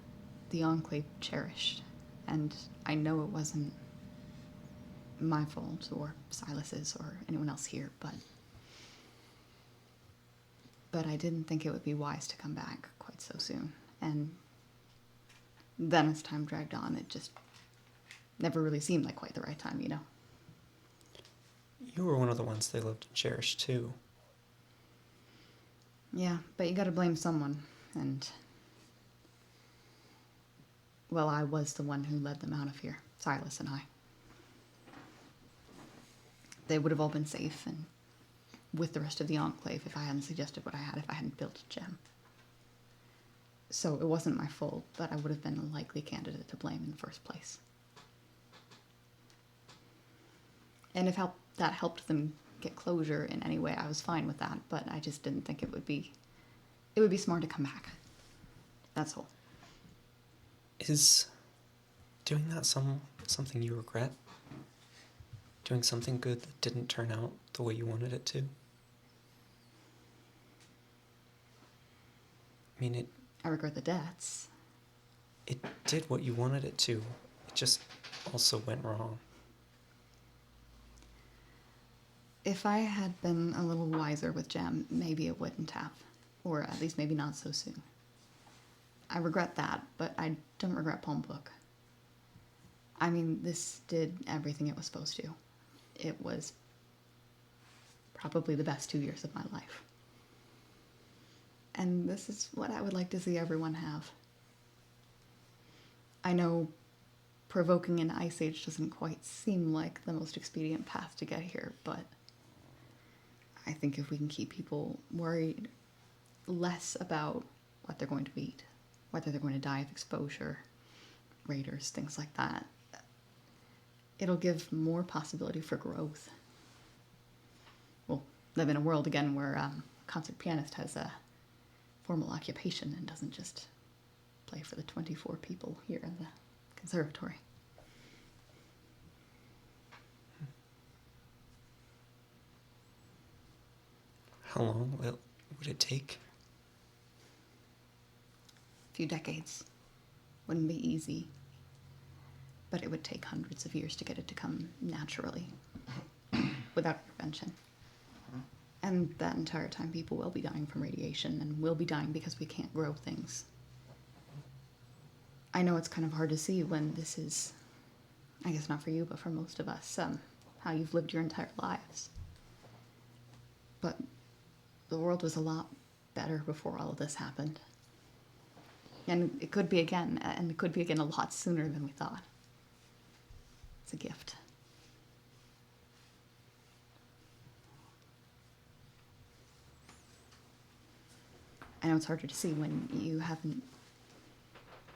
the Enclave cherished, and I know it wasn't my fault or Silas's or anyone else here, but I didn't think it would be wise to come back quite so soon. And then as time dragged on, it just never really seemed like quite the right time, You were one of the ones they loved and cherished, too. Yeah, but you gotta blame someone, and well, I was the one who led them out of here, Silas and I. They would have all been safe and with the rest of the Enclave if I hadn't suggested what I had, if I hadn't built a gem. So it wasn't my fault, but I would have been a likely candidate to blame in the first place. And if that helped them get closure in any way, I was fine with that, but I just didn't think it would be smart to come back. That's all. Is doing that something you regret? Doing something good that didn't turn out the way you wanted it to? I mean, I regret the deaths. it did what you wanted it to. It just also went wrong. If I had been a little wiser with Gem, maybe it wouldn't have. Or at least maybe not so soon. I regret that, but I don't regret Palm Book. I mean, this did everything it was supposed to. It was probably the best 2 years of my life. And this is what I would like to see everyone have. I know provoking an ice age doesn't quite seem like the most expedient path to get here, but I think if we can keep people worried less about what they're going to eat, whether they're going to die of exposure, raiders, things like that, it'll give more possibility for growth. We'll live in a world again where a concert pianist has a formal occupation and doesn't just play for the 24 people here in the conservatory. How long would it take? A few decades. Wouldn't be easy, but it would take hundreds of years to get it to come naturally, without prevention. And that entire time, people will be dying from radiation, and will be dying because we can't grow things. I know it's kind of hard to see when this is I guess not for you, but for most of us, how you've lived your entire lives. But the world was a lot better before all of this happened. And it could be again, and it could be again a lot sooner than we thought. It's a gift. I know it's harder to see when you haven't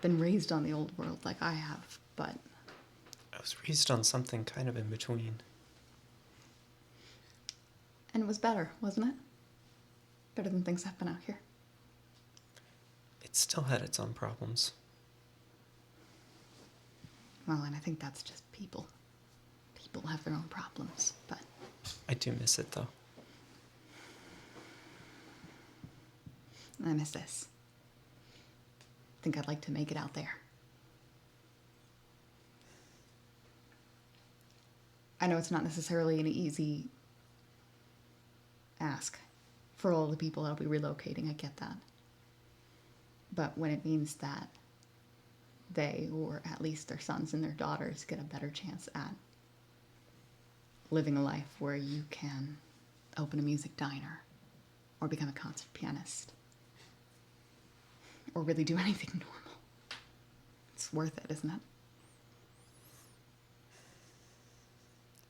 been raised on the old world like I have, but I was raised on something kind of in between. and it was better, wasn't it? Better than things happen out here. It still had its own problems. Well, and I think that's just people. People have their own problems, but I do miss it, though. I miss this. Think I'd like to make it out there. I know it's not necessarily an easy ask for all the people that'll be relocating. I get that. But when it means that they, or at least their sons and their daughters, get a better chance at living a life where you can open a music diner or become a concert pianist or really do anything normal, it's worth it, isn't it?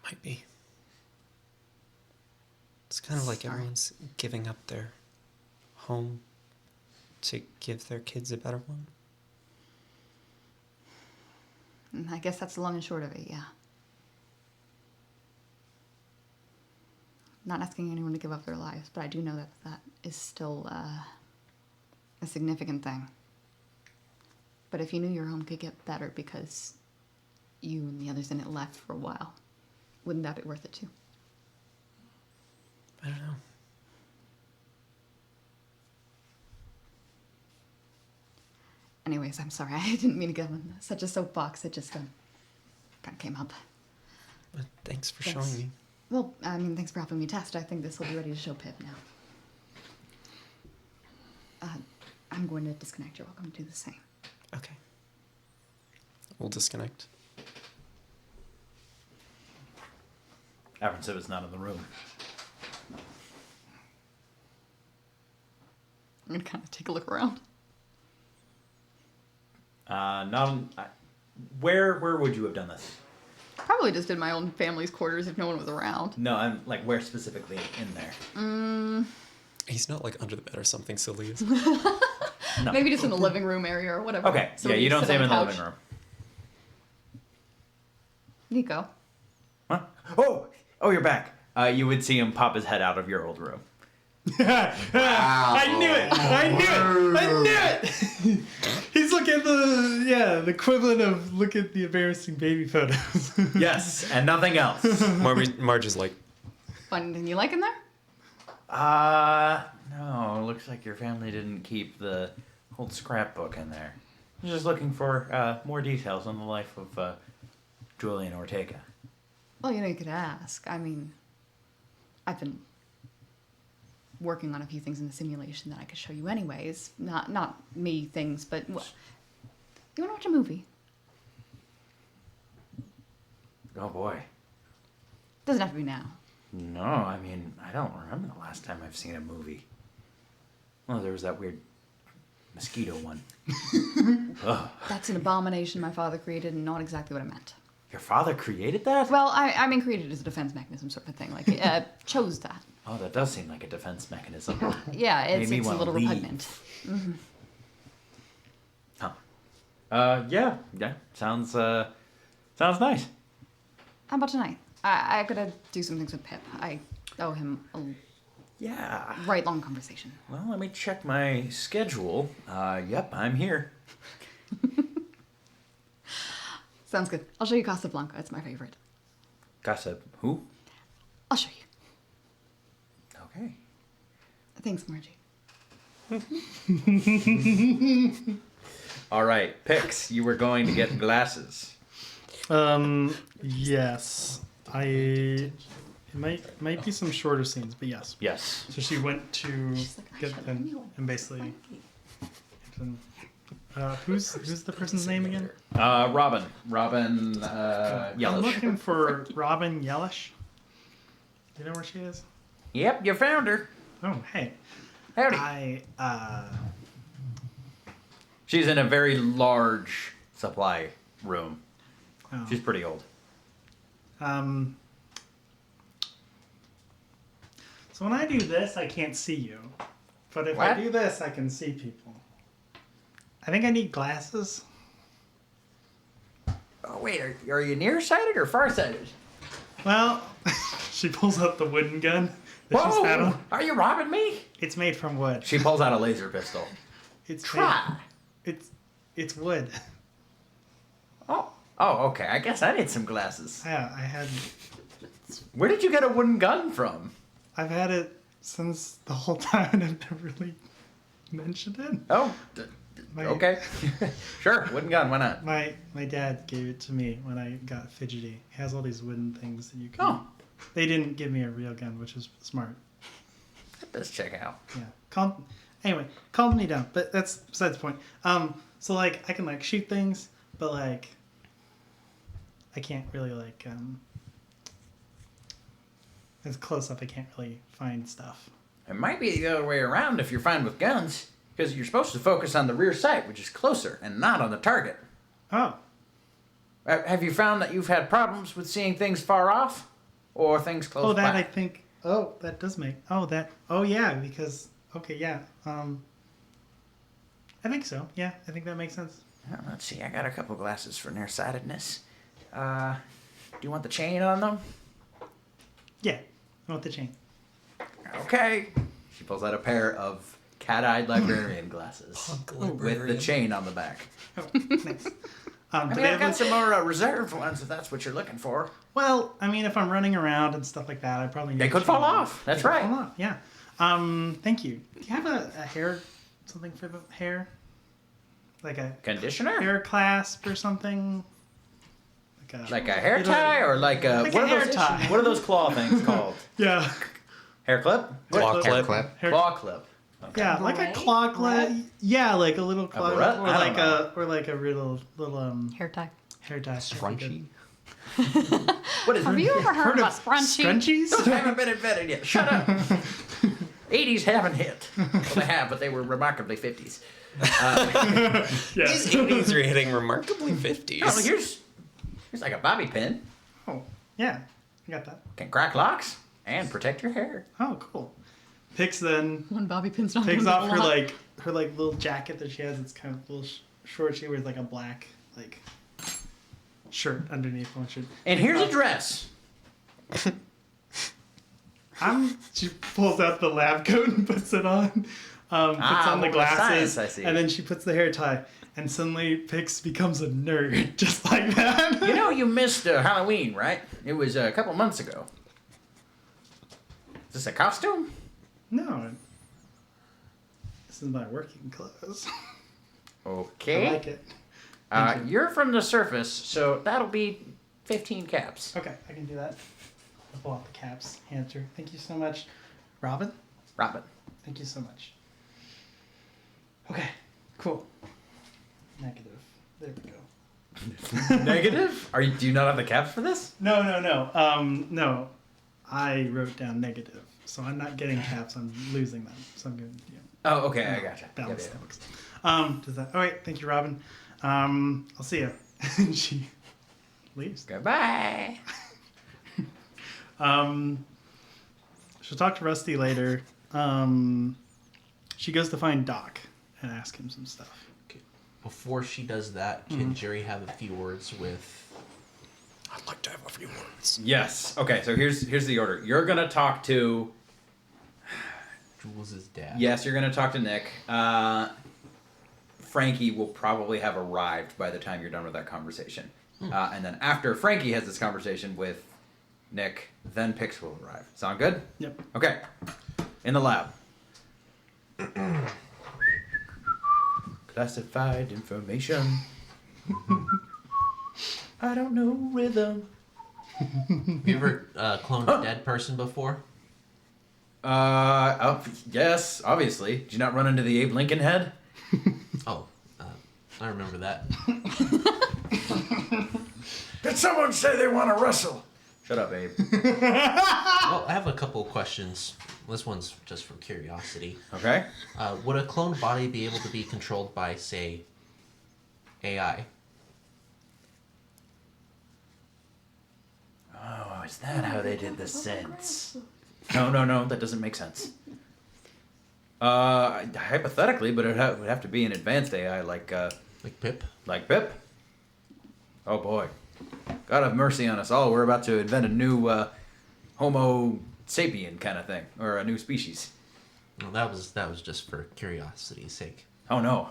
Might be. It's kind of like Sorry. everyone's giving up their home to give their kids a better one. And I guess that's the long and short of it, yeah. Not asking anyone to give up their lives, but I do know that that is still a significant thing. But if you knew your home could get better because you and the others in it left for a while, wouldn't that be worth it too? I don't know. Anyways, I'm sorry. I didn't mean to get on such a soapbox. It just kind of came up. But thanks for Thanks. showing me. Well, I mean, thanks for helping me test. I think this will be ready to show Pip now. I'm going to disconnect. You're welcome to do the same. Okay. We'll disconnect. Aphrodite was not in the room. I'm going to kind of take a look around. Where would you have done this? Probably just in my own family's quarters if no one was around. No, I'm like where specifically in there? He's not like under the bed or something silly. No. Maybe just in the living room area or whatever. Okay, So yeah, we you don't sit see him on in the couch. living room. Nico. Huh? Oh, you're back. You would see him pop his head out of your old room. I knew it! I knew it! He's looking at the equivalent of look at the embarrassing baby photos. Yes, and nothing else. Marge is like, Fun anything you like in there? No, looks like your family didn't keep the old scrapbook in there. I was just looking for more details on the life of Julian Ortega. Well, you know, you could ask. I mean, I've been working on a few things in the simulation that I could show you anyways. Not me things, but... Well, you want to watch a movie? Oh boy. Doesn't have to be now. No, I mean, I don't remember the last time I've seen a movie. Well, there was that weird mosquito one. Ugh. That's an abomination my father created and not exactly what I meant. Your father created that? Well, I mean created as a defense mechanism sort of thing. Like, chose that. Oh, that does seem like a defense mechanism. Yeah, it's Made me a wanna little leave. repugnant. Huh. Yeah. Sounds nice. How about tonight? I gotta do some things with Pip. I owe him a Yeah. right long conversation. Well, let me check my schedule. Yep, I'm here. Sounds good. I'll show you Casablanca. It's my favorite. Gossip. Who? I'll show you. Okay. Thanks, Margie. All right, Pix, you were going to get glasses. Yes. It might be some shorter scenes, but yes. Yes. So she went to She's like, I get should them know. and basically and Who's the person's name again? Robin. Robin I'm Yellish. looking for Robin Yellish. Do you know where she is? Yep, you found her. Oh, hey. Howdy. I She's in a very large supply room. oh. She's pretty old. So when I do this, I can't see you. But if What? I do this, I can see people. I think I need glasses. Oh, wait, are you nearsighted or farsighted? Well, she pulls out the wooden gun that she's had Whoa! on. Are you robbing me? It's made from wood. She pulls out a laser pistol. It's Try. It's wood. Oh, okay. I guess I need some glasses. Yeah, I had. Where did you get a wooden gun from? I've had it since the whole time, and I've never really mentioned it. Oh, My- okay. Sure, wooden gun. Why not? My dad gave it to me when I got fidgety. He has all these wooden things that you can. Oh. They didn't give me a real gun, which is smart. Let's check out. Yeah. Calm me down. But that's besides the point. So like I can like shoot things, but like I can't really like it's close up. I can't really find stuff. It might be the other way around if you're fine with guns, because you're supposed to focus on the rear sight, which is closer, and not on the target. Oh. Have you found that you've had problems with seeing things far off, or things close Oh, that by? I think. Oh, that does make. Oh, that. Oh, yeah. Because. Okay, yeah. I think so. Yeah, I think that makes sense. Let's see. I got a couple glasses for nearsightedness. Do you want the chain on them? Yeah, I want the chain. Okay. She pulls out a pair of cat-eyed librarian glasses Punk with the librarian. chain on the back. Oh, nice. I Do mean, they I've have got some more reserved ones if that's what you're looking for. Well, I mean, if I'm running around and stuff like that, I probably need They a could chain. fall off. That's They could right. fall off, yeah. Thank you. Do you have a hair, something for the hair? Like a Conditioner? hair clasp or something? Like a hair tie or like a Like what a are hair those tie. what are those claw things called? Yeah. Hair clip? Claw clip. Hair, Claw clip. yeah, like a Beret? claw clip. Beret? Yeah, like a little claw beret? or I like don't a little Hair tie. hair tie. Scrunchy. What is Have you ever heard of a scrunchie? Scrunchies? Those haven't been invented yet. Shut up. 80s haven't hit. Well, they have, but they were remarkably 50s. Yes. These 80s are hitting remarkably 50s. Oh, here's like a bobby pin. Oh, yeah, I got that. Can crack locks and protect your hair. Oh, cool. Pix then One bobby pin's not takes gonna off do a lot. her little jacket that she has. It's kind of a little short. She wears like a black like shirt underneath one shirt. And here's a dress. She pulls out the lab coat and puts it on. Puts on the well, glasses, science, I see. and then she puts the hair tie. And suddenly, Pix becomes a nerd, just like that. You know you missed Halloween, right? It was a couple months ago. Is this a costume? No. This is my working clothes. Okay. I like it. Thank you. You're from the surface, so that'll be 15 caps. Okay, I can do that. I'll pull out the caps. Answer. Thank you so much. Robin, Robin. thank you so much. Okay, cool. Negative. There we go. Negative? Do you not have the caps for this? No. No. I wrote down negative, so I'm not getting caps. I'm losing them. So I'm going to Oh, okay, I gotcha. balance Yeah, that works. Does that? All right. Thank you, Robin. I'll see you. And she leaves. Goodbye. She'll talk to Rusty later. She goes to find Doc and ask him some stuff. Before she does that, can Jerry have a few words with? I'd like to have a few words. Yes. Okay, so here's the order. You're going to talk to... Jules' dad. Yes, you're going to talk to Nick. Frankie will probably have arrived by the time you're done with that conversation. And then after Frankie has this conversation with Nick, then Pix will arrive. Sound good? Yep. Okay. In the lab. Classified information. I don't know rhythm. Have you ever cloned a dead person before? Yes, obviously. Did you not run into the Abe Lincoln head? Oh, I remember that. Did someone say they want to wrestle? Shut up, Abe. Well, I have a couple of questions. This one's just for curiosity. Okay. Would a cloned body be able to be controlled by, say, AI? Oh, is that how they did the sense? No, that doesn't make sense. Hypothetically, but it would have to be an advanced AI like Pip? Like Pip? Oh boy. God have mercy on us all. We're about to invent a new Homo sapien kind of thing, or a new species. Well, that was just for curiosity's sake. Oh no.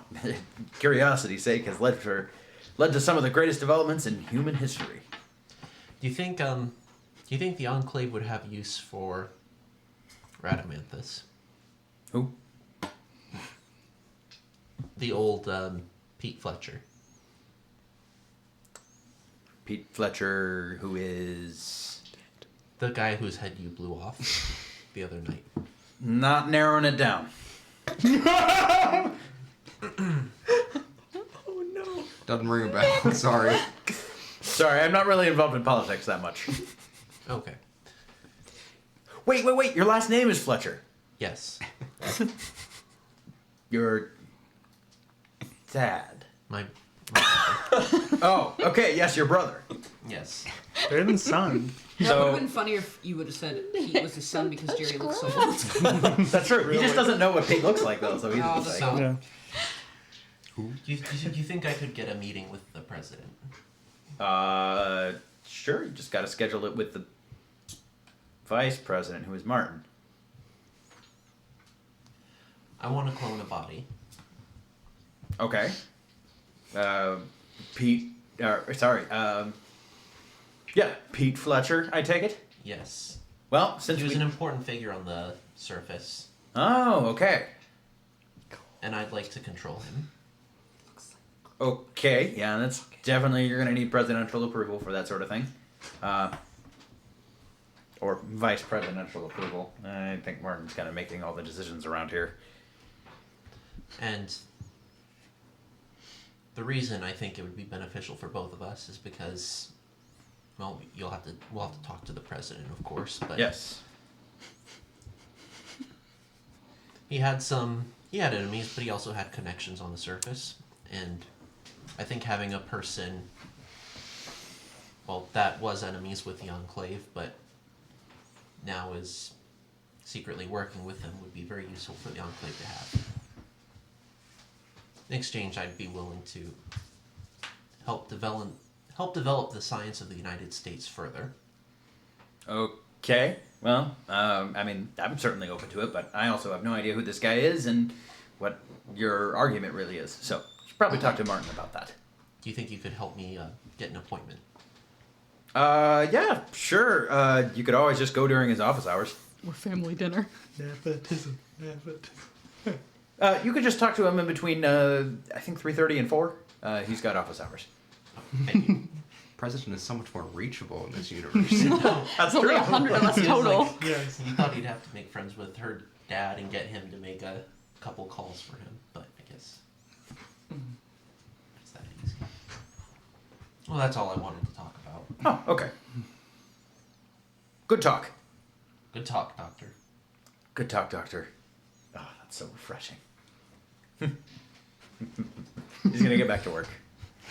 Curiosity's sake has led to some of the greatest developments in human history. Do you think the Enclave would have use for Radamanthus? Who? The old Pete Fletcher. Pete Fletcher, who is The guy whose head you blew off the other night. not narrowing it down. Doesn't ring a bell. Sorry. Sorry, I'm not really involved in politics that much. Okay. Wait. Your last name is Fletcher. Yes. Your dad. My Oh, okay. Yes, your brother. yes. Better than son. That would So have been funnier if you would have said Pete was his son because Jerry looks so old. that's true. He just doesn't know what Pete looks like though. So he's Oh, just so- like, Yeah. Do you think I could get a meeting with the president? sure. You just got to schedule it with the vice president, who is Martin. I want to clone a body. Okay. Pete. Yeah, Pete Fletcher. I take it. Yes. Well, since He was we. an important figure on the surface, Oh, okay. and I'd like to control him. Okay, yeah, that's definitely you're gonna need presidential approval for that sort of thing, or vice presidential approval. I think Martin's kind of making all the decisions around here. And the reason I think it would be beneficial for both of us is because, well, we'll have to talk to the president, of course. But Yes. he had enemies, but he also had connections on the surface, and I think having a person, well, that was enemies with the Enclave, but now is secretly working with them would be very useful for the Enclave to have. In exchange, I'd be willing to help develop the science of the United States further. Okay. Well, I mean, I'm certainly open to it, but I also have no idea who this guy is and what your argument really is. So, you should probably talk to Martin about that. Do you think you could help me get an appointment? Yeah, sure. You could always just go during his office hours. Or family dinner. Nepotism. You could just talk to him in between, I think 3:30 and 4. He's got office hours. Thank you. President is so much more reachable in this universe. That's It's only 100 of us He was total. like- Yes. He thought he'd have to make friends with her dad and get him to make a couple calls for him, but I guess it's that easy. Well, that's all I wanted to talk about. Oh, okay. Good talk. Good talk, Doctor. Good talk, Doctor. Oh, that's so refreshing. He's gonna get back to work.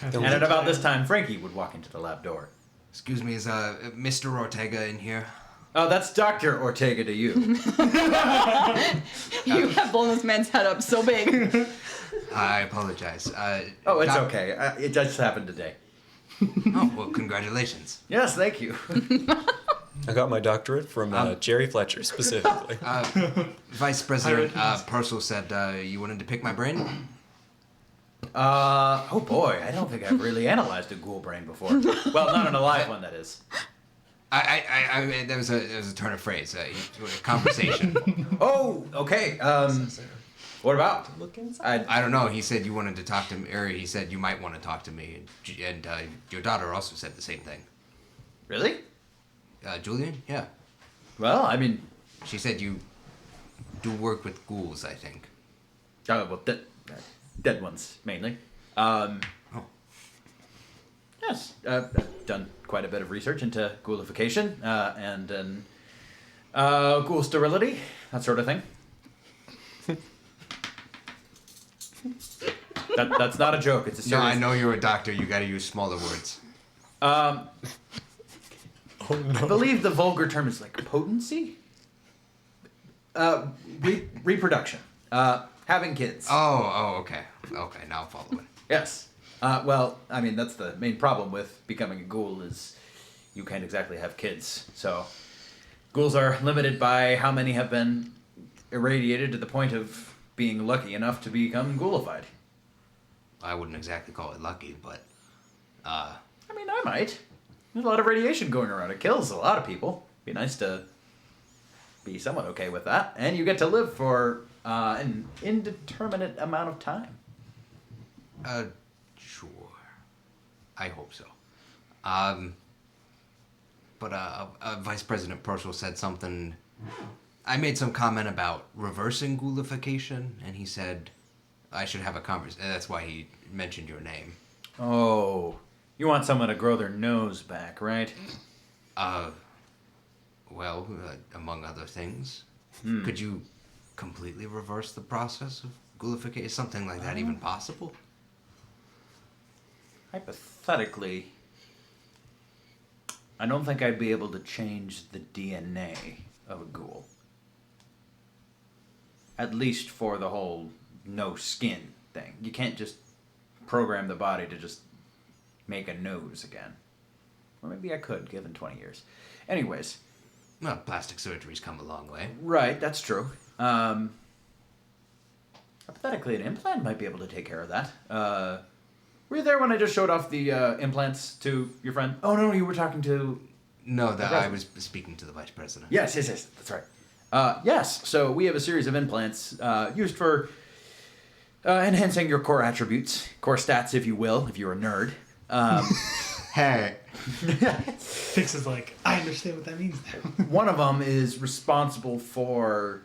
And at about this time, Frankie would walk into the lab door. Excuse me, is Mr. Ortega in here? Oh, that's Dr. Ortega to you. You have blown this man's head up so big. I apologize. Oh, it's Doc- okay. It just happened today. Oh, well, congratulations. Yes, thank you. I got my doctorate from Jerry Fletcher specifically. Vice President Purcell said you wanted to pick my brain? Oh boy, I don't think I've really analyzed a ghoul brain before. Well, not an alive one, that is. I mean, there was a turn of phrase, a conversation. Oh, okay. What about? I don't know. He said you wanted to talk to me, or he said you might want to talk to me, and your daughter also said the same thing. Really? Julian? Yeah. Well, I mean, She said you do work with ghouls, I think. well, dead ones mainly. Oh. Oh. Yes, I've done quite a bit of research into ghoulification and ghoul sterility, that sort of thing. That's not a joke. It's a No, serious. I know you're a doctor. You got to use smaller words. I believe the vulgar term is like potency. Reproduction. Having kids. Oh, okay. Okay, now I'm following. Yes. Well, I mean, that's the main problem with becoming a ghoul is you can't exactly have kids. So ghouls are limited by how many have been irradiated to the point of being lucky enough to become ghoulified. I wouldn't exactly call it lucky, but I mean, I might. There's a lot of radiation going around. It kills a lot of people. Be nice to be somewhat okay with that. And you get to live for an indeterminate amount of time. sure. I hope so. But Vice President Purcell said something. I made some comment about reversing ghoulification, and he said I should have a conversation. That's why he mentioned your name. Oh, you want someone to grow their nose back, right? Well, among other things. Could you completely reverse the process of ghoulification? Is something like that even possible? Hypothetically, I don't think I'd be able to change the DNA of a ghoul. At least for the whole no skin thing. You can't just program the body to just make a nose again. Or maybe I could, given 20 years. Anyways. Well, plastic surgery's come a long way. Right, that's true. Hypothetically, an implant might be able to take care of that. Were you there when I just showed off the implants to your friend? Oh, no, you were talking to... No, that I was speaking to the Vice President. Yes, that's right. Yes, so we have a series of implants used for enhancing your core attributes, core stats, if you will, if you're a nerd. Hey. Fix is like, I understand what that means now. One of them is responsible for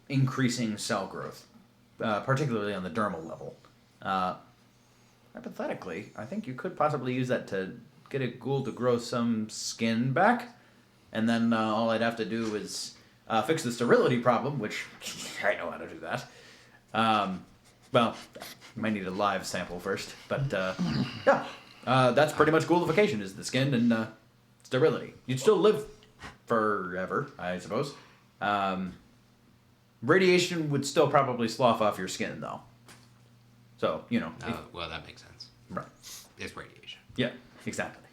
increasing cell growth, particularly on the dermal level. Hypothetically, I think you could possibly use that to get a ghoul to grow some skin back, and then all I'd have to do is fix the sterility problem, which I know how to do that. Well, you might need a live sample first, but yeah, that's pretty much ghoulification, is the skin and sterility. You'd still live forever, I suppose. Radiation would still probably slough off your skin, though. So, you know. Well, that makes sense. Right. It's radiation. Yeah, exactly.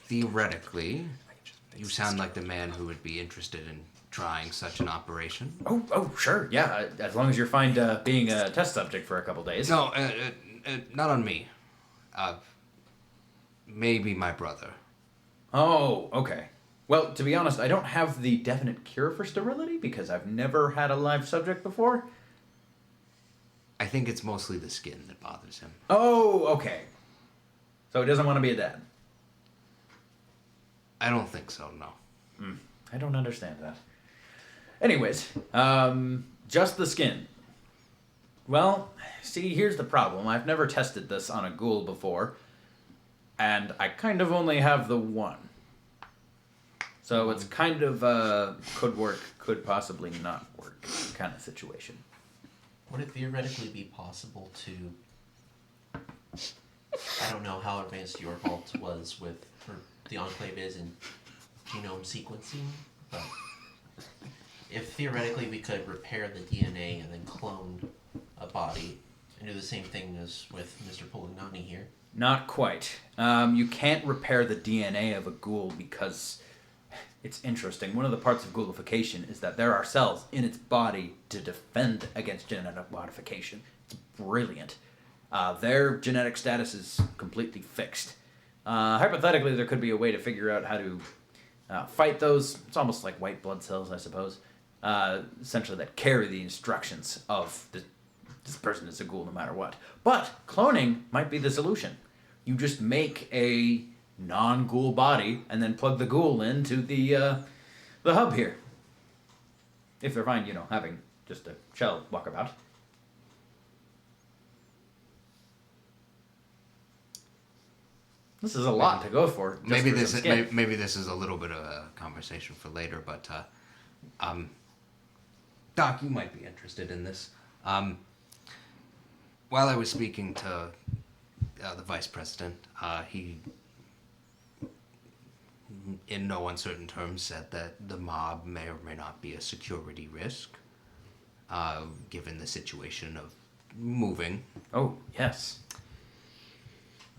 Theoretically, you sound like the man who would be interested in trying such an operation. Oh, sure, yeah. As long as you're fine being a test subject for a couple days. No, not on me. Maybe my brother. Oh, okay. Well, to be honest, I don't have the definite cure for sterility because I've never had a live subject before. I think it's mostly the skin that bothers him. Oh, okay. So he doesn't want to be a dad. I don't think so, no. I don't understand that. Anyways, just the skin. Well, see, here's the problem. I've never tested this on a ghoul before, and I kind of only have the one. So it's kind of could work, could possibly not work kind of situation. Would it theoretically be possible to... I don't know how advanced your vault was with, or the Enclave is in genome sequencing, but if theoretically we could repair the DNA and then clone a body and do the same thing as with Mr. Polignani here. Not quite. You can't repair the DNA of a ghoul because it's interesting. One of the parts of ghoulification is that there are cells in its body to defend against genetic modification. It's brilliant. Their genetic status is completely fixed. Hypothetically, there could be a way to figure out how to fight those. It's almost like white blood cells, I suppose. Essentially, that carry the instructions of this person is a ghoul no matter what. But cloning might be the solution. You just make a non-ghoul body and then plug the ghoul into the hub here. If they're fine, having just a shell walk about. This is a lot to go for. just Maybe for this some skin. maybe this is a little bit of a conversation for later, but Doc, you might be interested in this. While I was speaking to the vice president, he, in no uncertain terms, said that the mob may or may not be a security risk, given the situation of moving. Oh, yes.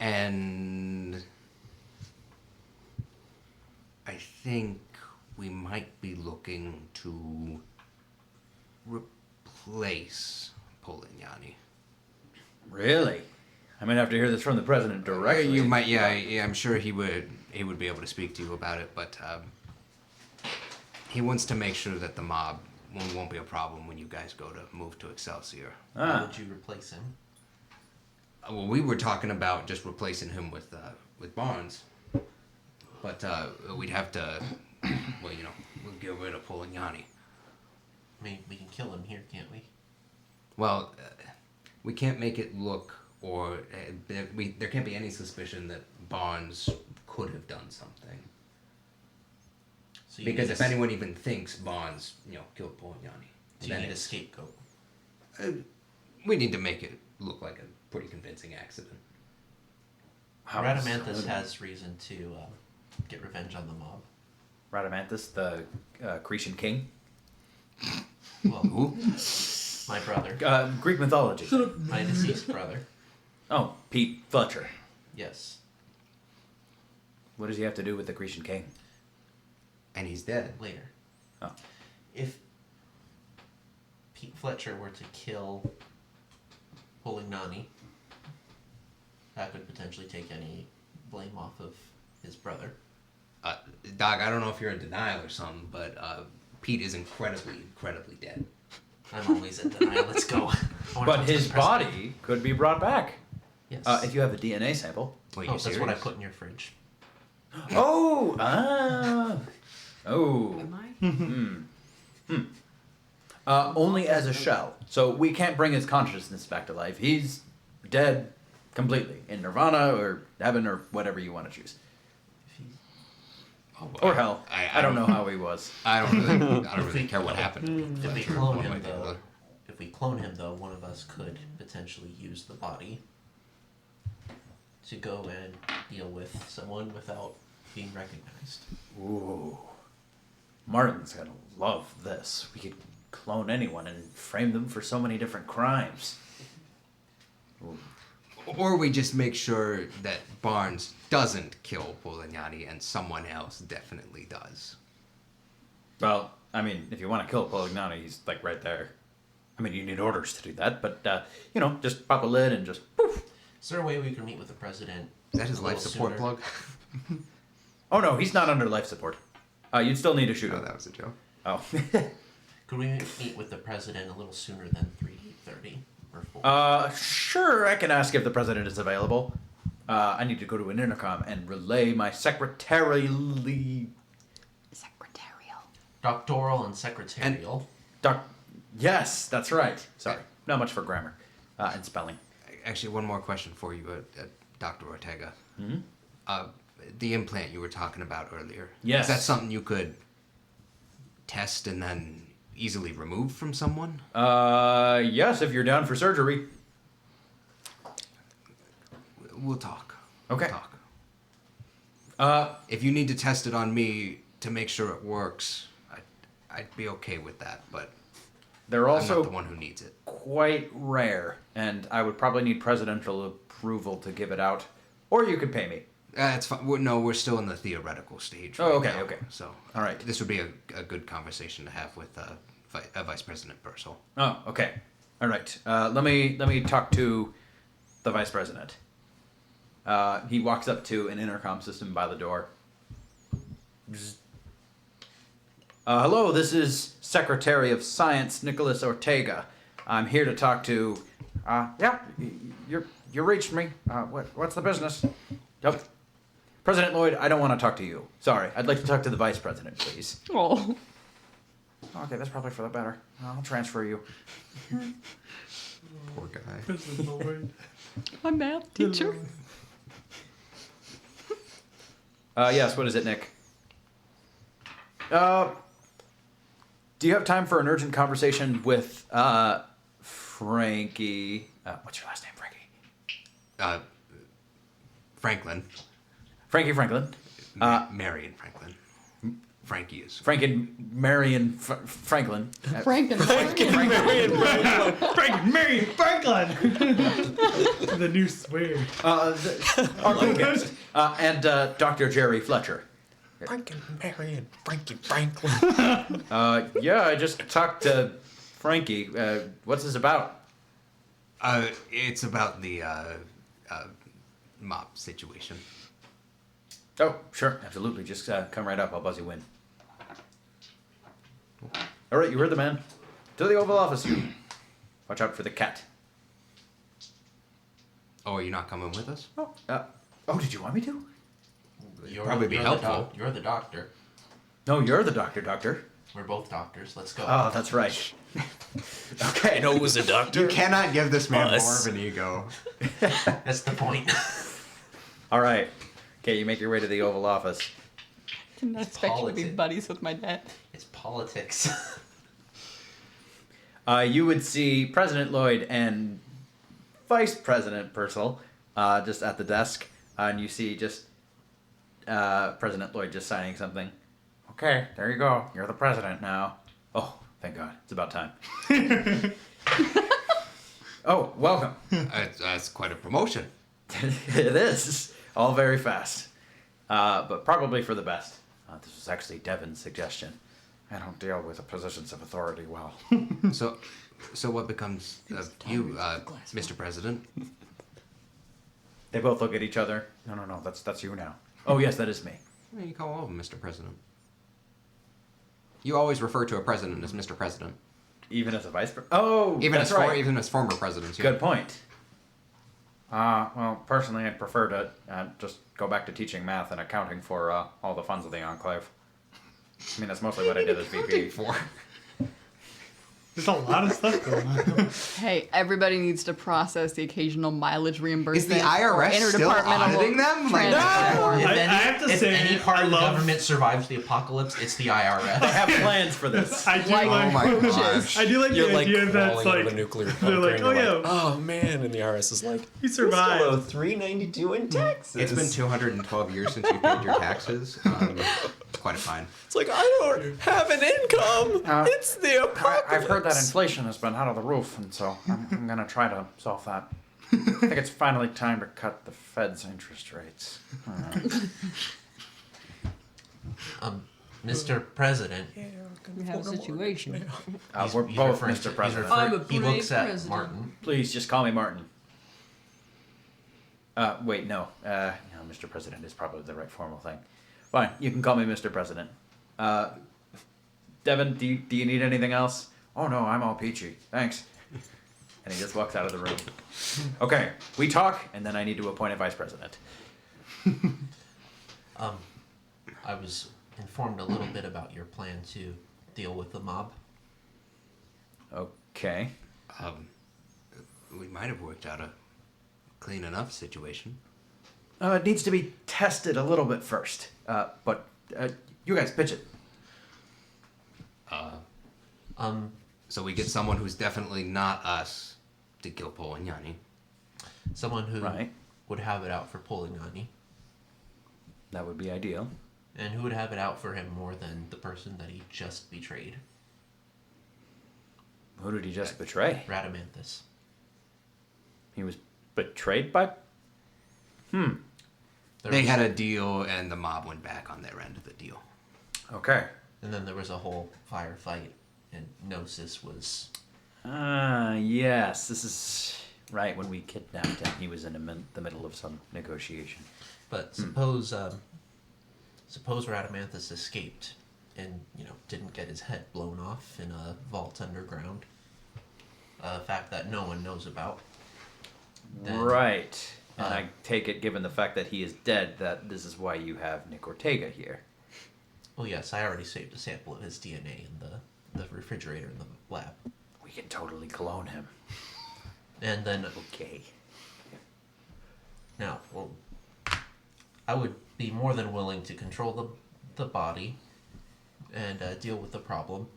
And I think we might be looking to replace Polignani. Really? I might have to hear this from the president directly. You might, yeah, I'm sure he would be able to speak to you about it, but he wants to make sure that the mob won't be a problem when you guys go to move to Excelsior. How would you replace him? Well, we were talking about just replacing him with Barnes, but we'd have to, well, we'll get rid of Polignani. I mean, we can kill him here, can't we? Well, we can't make it look, or there can't be any suspicion that Barnes could have done something. So you Because need if a, anyone even thinks Barnes, killed Polignani, do you then need a it's- scapegoat? we need to make it look like a pretty convincing accident. Radamanthus has reason to get revenge on the mob. Radamanthus, the Cretan king. Well, Who? my brother, Greek mythology. my deceased brother. Oh, Pete Fletcher. Yes. What does he have to do with the Cretan king? And he's dead. Later. Oh. If Pete Fletcher were to kill Polignani, that could potentially take any blame off of his brother. Doc, I don't know if you're in denial or something, but Pete is incredibly dead. I'm always in denial. Let's go. I wanna But talk to his the president. body could be brought back. Yes. If you have a DNA sample. Wait, Oh, you that's what I serious? put in your fridge. Oh! Oh. Am I? Only as a shell. So we can't bring his consciousness back to life. He's dead completely. In nirvana or heaven or whatever you want to choose. If he, Oh, Or hell. I don't know how he was. I don't really care what happened. to Pete if we Fletcher, clone one way him or the though, other. one of us could potentially use the body to go and deal with someone without being recognized. Ooh. Martin's gonna love this. We could clone anyone and frame them for so many different crimes. Ooh. Or we just make sure that Barnes doesn't kill Polignani and someone else definitely does. Well, I mean, if you want to kill Polignani, he's like right there. I mean, you need orders to do that, but just pop a lid and just poof. Is there a way we can meet with the president? Is that his a life little support sooner? plug? Oh no, he's not under life support. You'd still need to shoot Oh, him. that was a joke. Oh. Could we meet with the president a little sooner than 3:30 or 4? Sure, I can ask if the president is available. I need to go to an intercom and relay my secretarially... Secretarial. Doctoral and secretarial. Yes, that's right. Sorry, not much for grammar and spelling. Actually, one more question for you, Dr. Ortega. Mhm. The implant you were talking about earlier. Yes. Is that something you could test and then easily remove from someone? Yes, if you're down for surgery. We'll talk. Okay. We'll talk. Uh, If you need to test it on me to make sure it works, I'd be okay with that, but they're I'm also not the one who needs it. quite rare, and I would probably need presidential approval to give it out. Or you could pay me. It's fine. We're still in the theoretical stage. Oh, right okay, now, okay. So, All right. This would be a good conversation to have with Vice President Purcell. Oh, okay. All right. Let me talk to the vice president. He walks up to an intercom system by the door. Bzz. Hello, this is Secretary of Science Nicholas Ortega. I'm here to talk to. Yeah, you reached me. What's the business? Yep. President Lloyd, I don't want to talk to you. Sorry, I'd like to talk to the vice president, please. Oh. Okay, that's probably for the better. I'll transfer you. Poor guy. President Lloyd. My math teacher. Yes, what is it, Nick? Do you have time for an urgent conversation with Frankie? What's your last name, Frankie? Franklin. Frankie Franklin. Marion Franklin. Frankie is. Frank and Marion Franklin. Marion Franklin. The new swear. Our cool guest. And Dr. Jerry Fletcher. Marion, Frankie Franklin. Yeah, I just talked to Frankie. What's this about? It's about the mob situation. Oh, sure, absolutely. Just come right up. I'll buzz you in. All right, you heard the man. To the Oval Office, you. Watch out for the cat. Oh, are you not coming with us? Oh, did you want me to? Probably be helpful. You're the doctor. No, you're the doctor. We're both doctors. Let's go. Oh, that's right. Okay. I know it was a doctor. You cannot give this man Us. more of an ego. That's the point. All right. Okay, you make your way to the Oval Office. Didn't expect you to be politics. buddies with my dad. It's politics. You would see President Lloyd and Vice President Purcell just at the desk, and you see just President Lloyd just signing something. Okay, there you go. You're the president now. Oh, thank God. It's about time. Oh, welcome. That's quite a promotion. It is. All very fast. But probably for the best. This was actually Devin's suggestion. I don't deal with the positions of authority well. So what becomes of you, Mr. President? They both look at each other. No, that's you now. Oh, yes, that is me. Well, you call all of them Mr. President. You always refer to a president as Mr. President. Even as a vice president? Oh, Even that's as right. even as former presidents. Yeah. Good point. Well, personally, I'd prefer to just go back to teaching math and accounting for all the funds of the Enclave. I mean, that's mostly what I did as VP. There's a lot of stuff going on. Hey, everybody needs to process the occasional mileage reimbursement. Is the IRS or still interdepartmental auditing them? Like, transfer. If I any, have to if say, any part I of the love- government survives the apocalypse, it's the IRS. I have plans for this. I do Like oh like. my gosh. I do like You're the like idea that's crawling out like of a nuclear bunker. they're like, and oh you're yeah, like, oh man, and the IRS is like, he survived. Still owe $392 in taxes. It's been 212 years since you paid your taxes. It's quite a fine. It's like I don't have an income. It's the apocalypse. I've heard that inflation has been out of the roof, and so I'm going to try to solve that. I think it's finally time to cut the Fed's interest rates. Mr. President. We have a situation. We're he's both referring Mr. to- President. I'm a He looks brave at president. Martin. Please, just call me Martin. Wait, no. No, Mr. President is probably the right formal thing. Fine, you can call me Mr. President. Devin, do you need anything else? Oh no, I'm all peachy. Thanks. And he just walks out of the room. Okay, we talk, and then I need to appoint a vice president. I was informed a little bit about your plan to deal with the mob. Okay. We might have worked out a clean enough situation. It needs to be tested a little bit first. But you guys pitch it. So we get someone who's definitely not us to kill Paul and Yanni. Someone who Right. would have it out for Polignani, That would be ideal. and who would have it out for him more than the person that he just betrayed, Who did he just betray? Radamanthus. He was betrayed by... There They was- had a deal, and the mob went back on their end of the deal. Okay. and then there was a whole firefight, and Gnosis was Yes. This is right when we kidnapped him. He was in the middle of some negotiation. But suppose Radamanthus escaped and didn't get his head blown off in a vault underground. A fact that no one knows about. Then- Right. And I take it, given the fact that he is dead, that this is why you have Nick Ortega here. Well, yes, I already saved a sample of his DNA in the refrigerator in the lab. We can totally clone him. And then Okay. now, well, I would be more than willing to control the body and deal with the problem.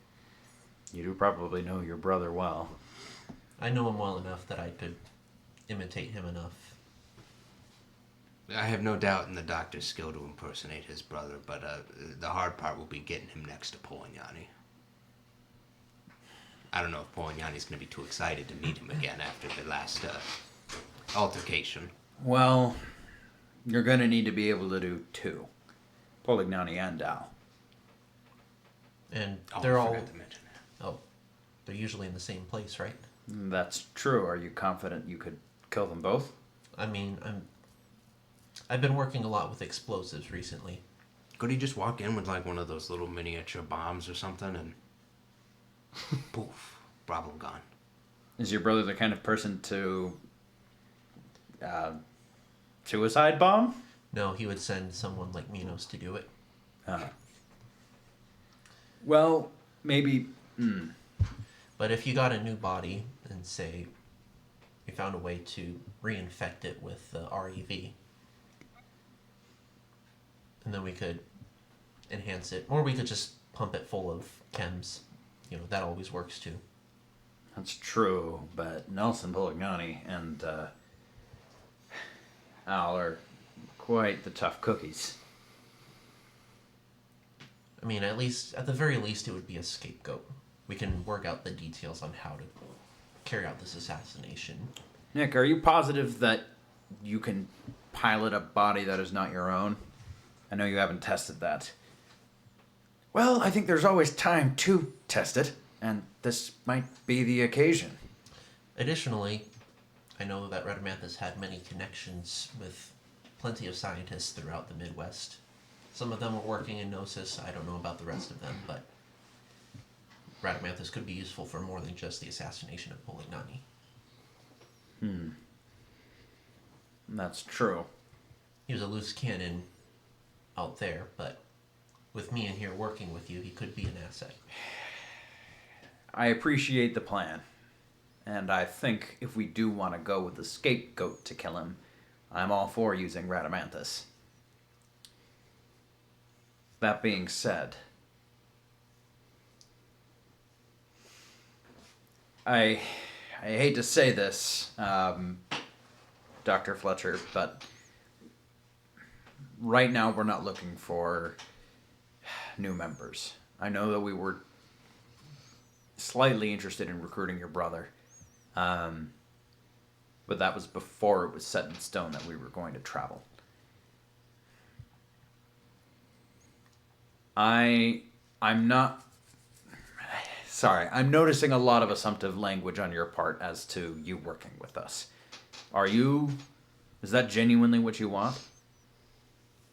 You do probably know your brother well. I know him well enough that I could imitate him enough. I have no doubt in the doctor's skill to impersonate his brother, but the hard part will be getting him next to Polignani. I don't know if Polignani's going to be too excited to meet him again after the last altercation. Well, you're going to need to be able to do two. Polignani and Al. And Oh, they're I all... forgot to mention that. Oh, they're usually in the same place, right? That's true. Are you confident you could kill them both? I mean, I've been working a lot with explosives recently. Could he just walk in with like one of those little miniature bombs or something and poof, problem gone? Is your brother the kind of person to suicide bomb? No, he would send someone like Minos to do it. Well, maybe. But if you got a new body and say we found a way to reinfect it with the REV, and then we could enhance it, or we could just pump it full of chems. You know, that always works too. That's true, but Nelson Polignani and Al are quite the tough cookies. I mean, at the very least, it would be a scapegoat. We can work out the details on how to carry out this assassination. Nick, are you positive that you can pilot a body that is not your own? I know you haven't tested that. Well, I think there's always time to test it, and this might be the occasion. Additionally, I know that Radamanthus had many connections with plenty of scientists throughout the Midwest. Some of them were working in Gnosis. I don't know about the rest of them, but Radamanthus could be useful for more than just the assassination of Polignani. That's true. He was a loose cannon out there, but with me in here working with you, he could be an asset. I appreciate the plan, and I think if we do want to go with the scapegoat to kill him, I'm all for using Radamanthus. That being said, I hate to say this, Dr. Fletcher, but right now we're not looking for new members. I know that we were slightly interested in recruiting your brother, but that was before it was set in stone that we were going to travel. I'm not... Sorry, I'm noticing a lot of assumptive language on your part as to you working with us. Is that genuinely what you want?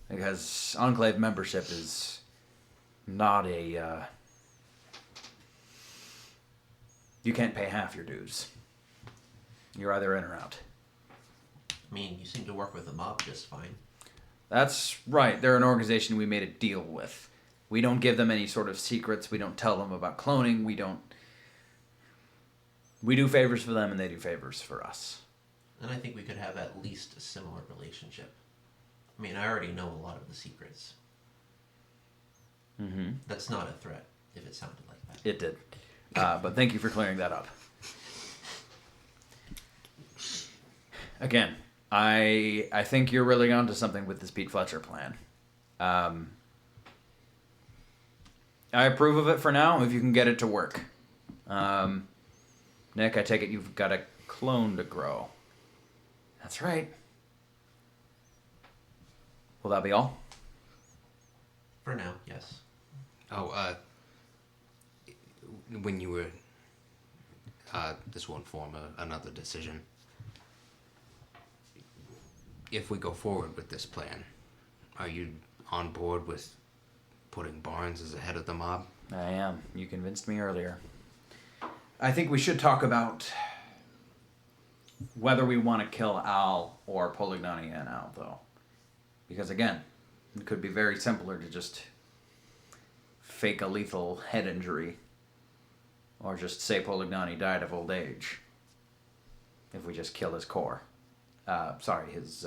Because Enclave membership is not a, you can't pay half your dues. You're either in or out. I mean, you seem to work with the mob just fine. That's right, they're an organization we made a deal with. We don't give them any sort of secrets. We don't tell them about cloning. We do favors for them and they do favors for us. And I think we could have at least a similar relationship. I mean, I already know a lot of the secrets. Mm-hmm. That's not a threat, if it sounded like that. It did. But thank you for clearing that up. Again, I think you're really onto something with this Pete Fletcher plan. I approve of it for now, if you can get it to work. Nick, I take it you've got a clone to grow. That's right. Will that be all? For now, yes. Oh, when you were... this won't form another decision. If we go forward with this plan, are you on board with putting Barnes as the head of the mob? I am. You convinced me earlier. I think we should talk about whether we want to kill Al or Polignani and Al, though. Because again, it could be very simpler to just fake a lethal head injury. Or just say Polignani died of old age. If we just kill his core. His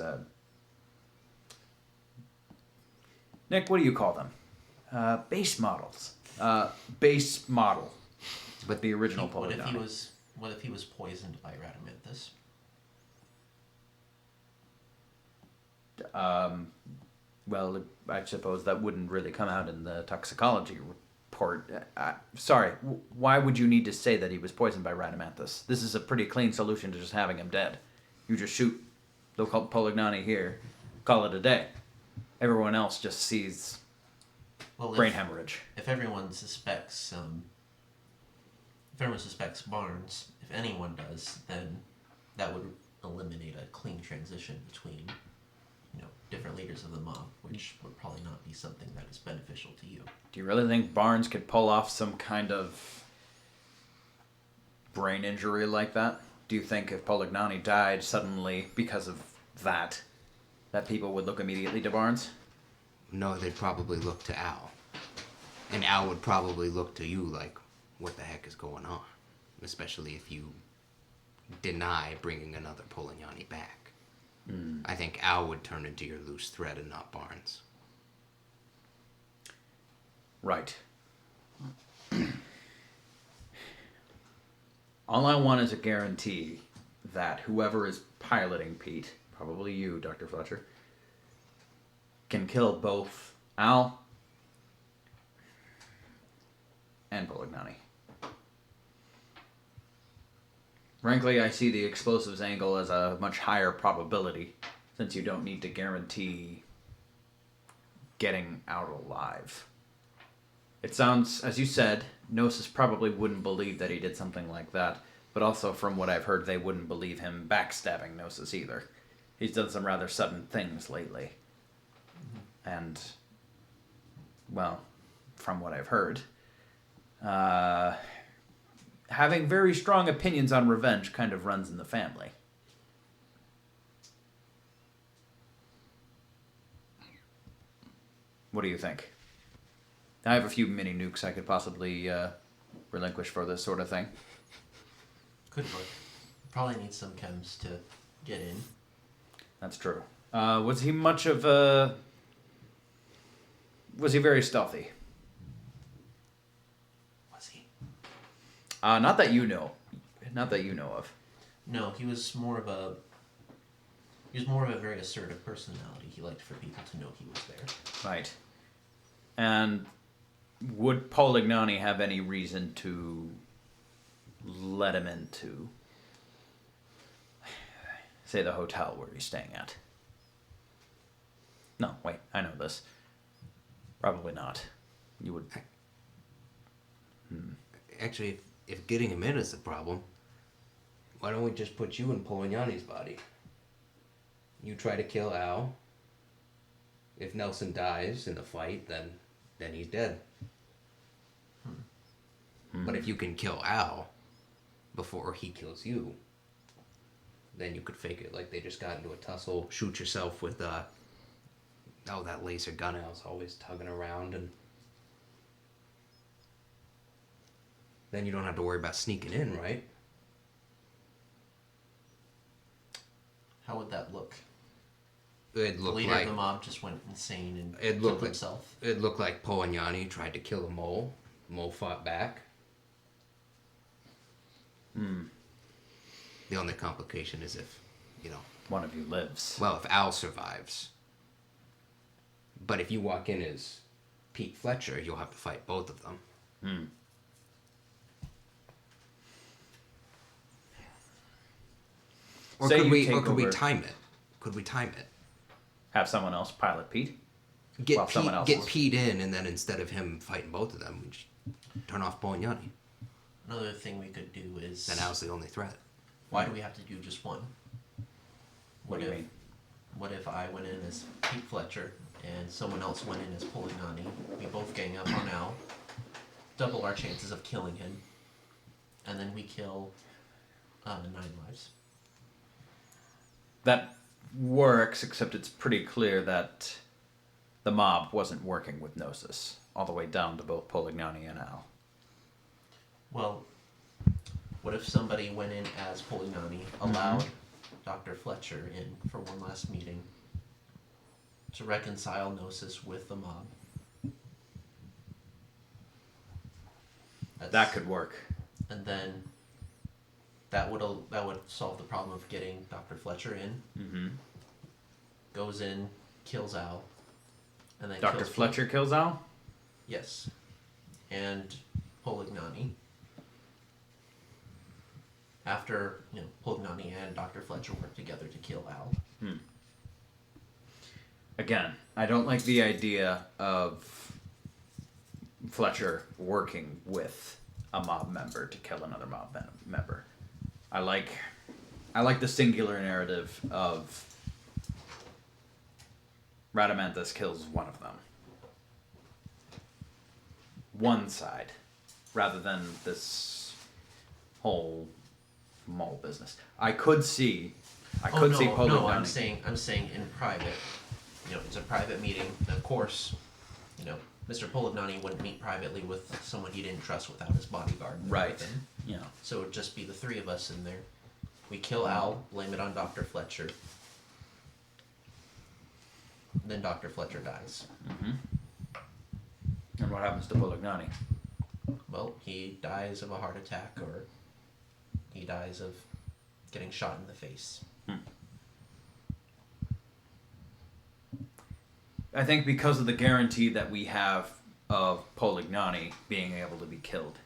Nick, what do you call them? Base models. Base model. But the original What if he Polygon. was? What if he was poisoned by Radamanthus? Well, I suppose that wouldn't really come out in the toxicology report. Sorry, why would you need to say that he was poisoned by Radamanthus? This is a pretty clean solution to just having him dead. You just shoot the Polignani here, call it a day. Everyone else just sees Well, brain hemorrhage. if everyone suspects Barnes, if anyone does, then that would eliminate a clean transition between, different leaders of the mob, which would probably not be something that is beneficial to you. Do you really think Barnes could pull off some kind of brain injury like that? Do you think if Polignani died suddenly because of that people would look immediately to Barnes? No, they'd probably look to Al. And Al would probably look to you like, what the heck is going on? Especially if you deny bringing another Polignani back. I think Al would turn into your loose thread and not Barnes. Right. All I want is a guarantee that whoever is piloting Pete, probably you, Dr. Fletcher, can kill both Al and Polignani. Frankly, I see the explosives angle as a much higher probability, since you don't need to guarantee getting out alive. It sounds, as you said, Gnosis probably wouldn't believe that he did something like that, but also from what I've heard, they wouldn't believe him backstabbing Gnosis either. He's done some rather sudden things lately. And, well, from what I've heard, having very strong opinions on revenge kind of runs in the family. What do you think? I have a few mini nukes I could possibly relinquish for this sort of thing. Could work. Probably need some chems to get in. That's true. Was he much of a... Was he very stealthy? Was he? Not that you know. Not that you know of. No, he was more of a very assertive personality. He liked for people to know he was there. Right. And would Polignani have any reason to let him into, say, the hotel where he's staying at? No, wait, I know this. Probably not. You would... Actually, if getting him in is the problem, why don't we just put you in Polignani's body? You try to kill Al. If Nelson dies in the fight, then he's dead. But if you can kill Al before he kills you, then you could fake it like they just got into a tussle, shoot yourself with that laser gun Al's always tugging around, and then you don't have to worry about sneaking in, right? How would that look? It'd The look leader like of the mob just went insane and It'd killed look like- himself. It looked like Polignani tried to kill a mole. Mole fought back. The only complication is if, one of you lives. well, if Al survives. But if you walk in as Pete Fletcher, you'll have to fight both of them. Or Say could you we take we over- time it? Could we time it? Have someone else pilot Pete? Get Well, someone else Get is- Pete in, and then instead of him fighting both of them, we just turn off Polignani. Another thing we could do is, Then Al's the only threat. why do we have to do just one? What do you mean? What if I went in as Pete Fletcher and someone else went in as Polignani? We both gang up on Al, double our chances of killing him, and then we kill 9 lives. That works, except it's pretty clear that the mob wasn't working with Gnosis, all the way down to both Polignani and Al. Well, what if somebody went in as Polignani, allowed Dr. Fletcher in for one last meeting, to reconcile Gnosis with the mob. That could work. And then that would solve the problem of getting Dr. Fletcher in. Mm-hmm. Goes in, kills Al, and then Dr. kills Fletcher kills Al? Yes, and Polignani. After Polignani and Dr. Fletcher work together to kill Al. Again, I don't like the idea of Fletcher working with a mob member to kill another mob member. I like the singular narrative of Radamanthus kills one of them. One side, rather than this whole mole business. I could see Polignani. No, I'm saying in private. It's a private meeting. Of course, Mr. Polignani wouldn't meet privately with someone he didn't trust without his bodyguard. Right. Yeah. So it would just be the three of us in there. We kill Al, blame it on Dr. Fletcher. Then Dr. Fletcher dies. Mm-hmm. And what happens to Polignani? Well, he dies of a heart attack, or he dies of getting shot in the face. I think because of the guarantee that we have of Polignani being able to be killed,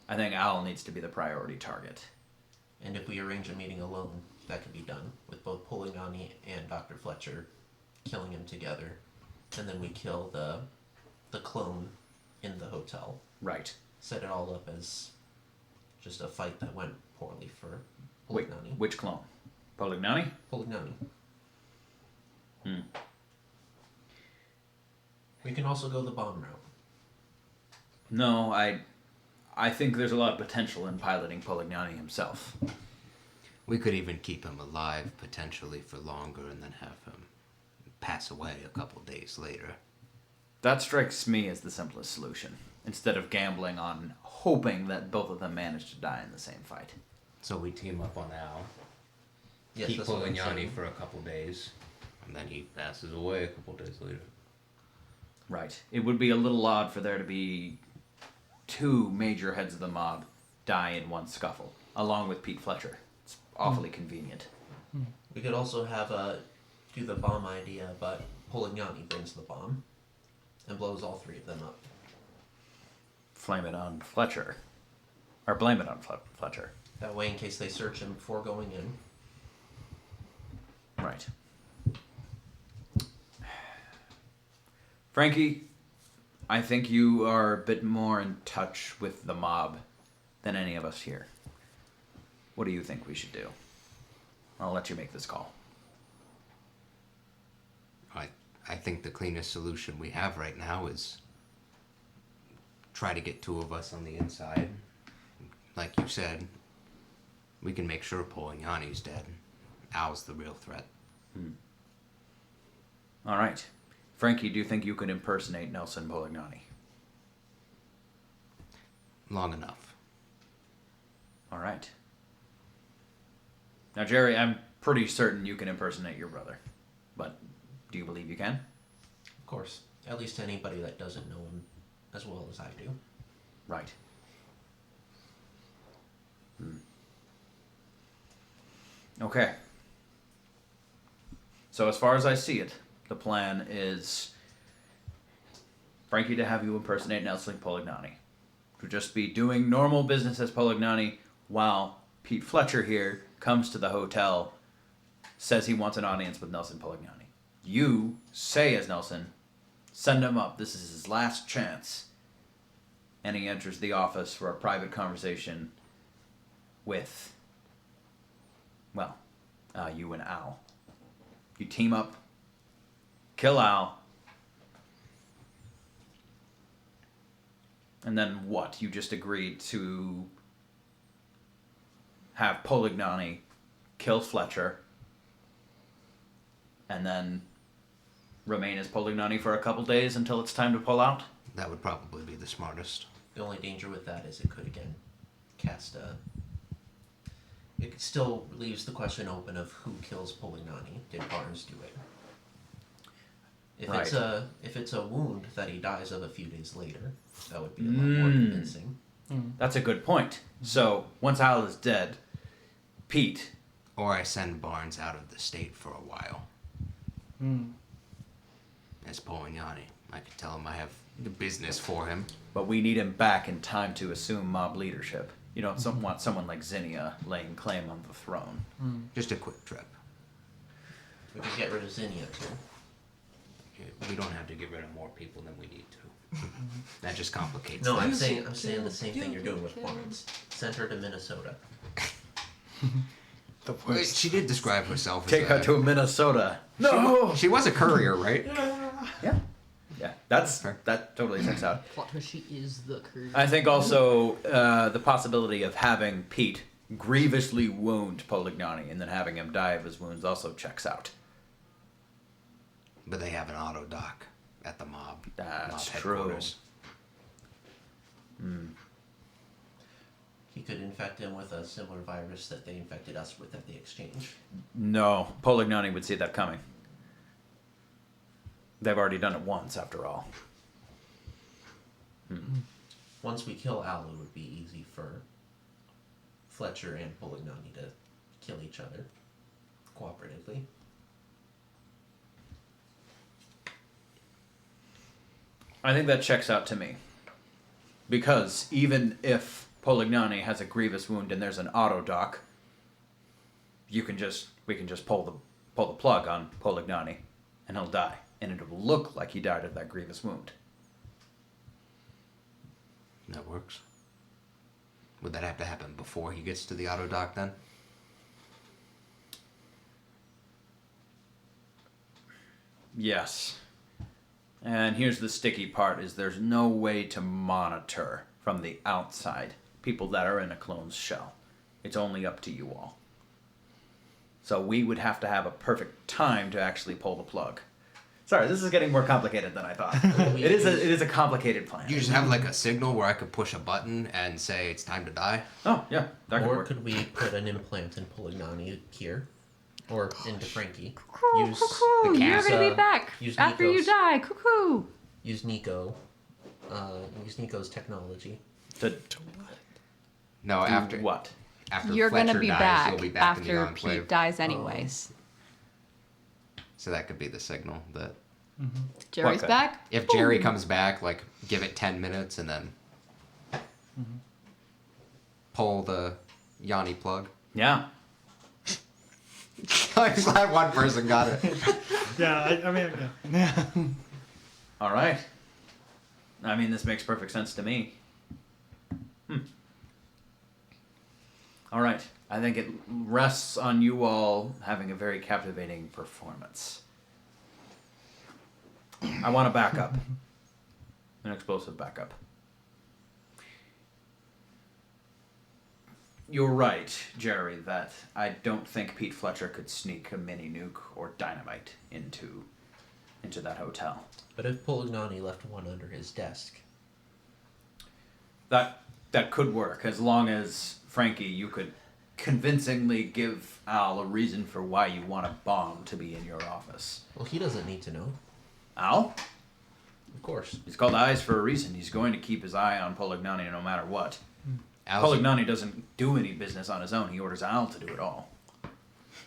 I think Al needs to be the priority target. And if we arrange a meeting alone, that could be done with both Polignani and Dr. Fletcher killing him together, and then we kill the clone in the hotel. Right. Set it all up as just a fight that went poorly for Wait, Polignani. which clone? Polignani? Polignani. We can also go the bomb route. No, I think there's a lot of potential in piloting Polignani himself. We could even keep him alive potentially for longer and then have him pass away a couple days later. That strikes me as the simplest solution, instead of gambling on hoping that both of them manage to die in the same fight. So we team up on Al, Yes, keep that's what I'm Polignani saying. for a couple days, and then he passes away a couple days later. Right. It would be a little odd for there to be two major heads of the mob die in one scuffle, along with Pete Fletcher. It's awfully convenient. We could also have do the bomb idea, but Polignani brings the bomb and blows all three of them up. Flame it on Fletcher. Or blame it on Fletcher. That way, in case they search him before going in. Right. Frankie, I think you are a bit more in touch with the mob than any of us here. What do you think we should do? I'll let you make this call. I think the cleanest solution we have right now is try to get two of us on the inside. Like you said, we can make sure Polignani's dead. Al's the real threat. All right. Frankie, do you think you could impersonate Nelson Polignani? Long enough. All right. Now, Jerry, I'm pretty certain you can impersonate your brother. But do you believe you can? Of course. At least anybody that doesn't know him as well as I do. Right. Okay. So as far as I see it, the plan is Frankie to have you impersonate Nelson Polignani. To just be doing normal business as Polignani while Pete Fletcher here comes to the hotel, says he wants an audience with Nelson Polignani. You say as Nelson, send him up. This is his last chance. And he enters the office for a private conversation with, well, you and Al. You team up, kill Al, and then what? You just agreed to have Polignani kill Fletcher, and then remain as Polignani for a couple days until it's time to pull out? That would probably be the smartest. The only danger with that is it could again cast a. It still leaves the question open of who kills Polignani. Did Barnes do it? If Right. if it's a wound that he dies of a few days later, that would be a lot more convincing. That's a good point. So once Al is dead, Pete. Or I send Barnes out of the state for a while. As Polignani. I could tell him I have the business for him. But we need him back in time to assume mob leadership. You don't want someone like Zinnia laying claim on the throne. Just a quick trip. We could get rid of Zinnia too. We don't have to get rid of more people than we need to. That just complicates No, I'm things. saying the same thing you're doing with Barnes. Send her to Minnesota. The Wait, worst. she did describe herself as Take her to Minnesota. No. She was a courier, right? Yeah. Yeah. That totally checks out. Plot twist, she is the crew. I think also the possibility of having Pete grievously wound Polignani and then having him die of his wounds also checks out. But they have an auto dock at the mob. That's mob true. headquarters. He could infect him with a similar virus that they infected us with at the exchange. No, Polignani would see that coming. They've already done it once, after all. Once we kill Al, it would be easy for Fletcher and Polignani to kill each other cooperatively. I think that checks out to me. Because even if Polignani has a grievous wound and there's an auto dock, we can just pull the plug on Polignani and he'll die. And it'll look like he died of that grievous wound. That works. Would that have to happen before he gets to the auto dock then? Yes. And here's the sticky part is there's no way to monitor from the outside people that are in a clone's shell. It's only up to you all. So we would have to have a perfect time to actually pull the plug. Sorry, this is getting more complicated than I thought. it is a complicated plan. You just have like a signal where I could push a button and say it's time to die? Oh, yeah, that could Or work. could we put an implant in Polignani here? Or into Frankie. Cuckoo, Use cuckoo, the you're gonna be gas, back use after you Nico's. die. Cuckoo. Use Nico. Use Nico's technology. To No, do after what? after You're Fletcher gonna be dies, back you'll be back in the after Enclave. Pete dies anyways. So that could be the signal that Jerry's Okay. back. if Jerry comes back, like give it 10 minutes and then pull the Yanni plug. Yeah. I'm glad one person got it. Yeah, I mean, yeah. All right. I mean, this makes perfect sense to me. All right. I think it rests on you all having a very captivating performance. I want a backup. An explosive backup. You're right, Jerry, that I don't think Pete Fletcher could sneak a mini nuke or dynamite into that hotel. But if Polignani left one under his desk, That could work, as long as, Frankie, you could convincingly give Al a reason for why you want a bomb to be in your office. well, he doesn't need to know. Al? Of course. He's called Eyes for a reason. He's going to keep his eye on Polignani no matter what. Al's- Polignani doesn't do any business on his own. He orders Al to do it all.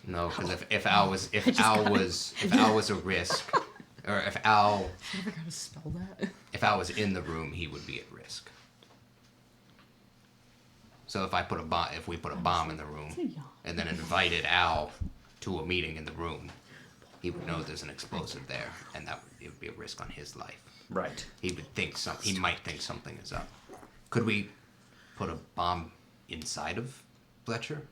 No, because if Al was a risk, or if Al I never gotta spell that. if Al was in the room, he would be at risk. So if we put a bomb in the room and then invited Al to a meeting in the room, he would know there's an explosive there, and it would be a risk on his life. Right. He might think something is up. Could we put a bomb inside of Fletcher?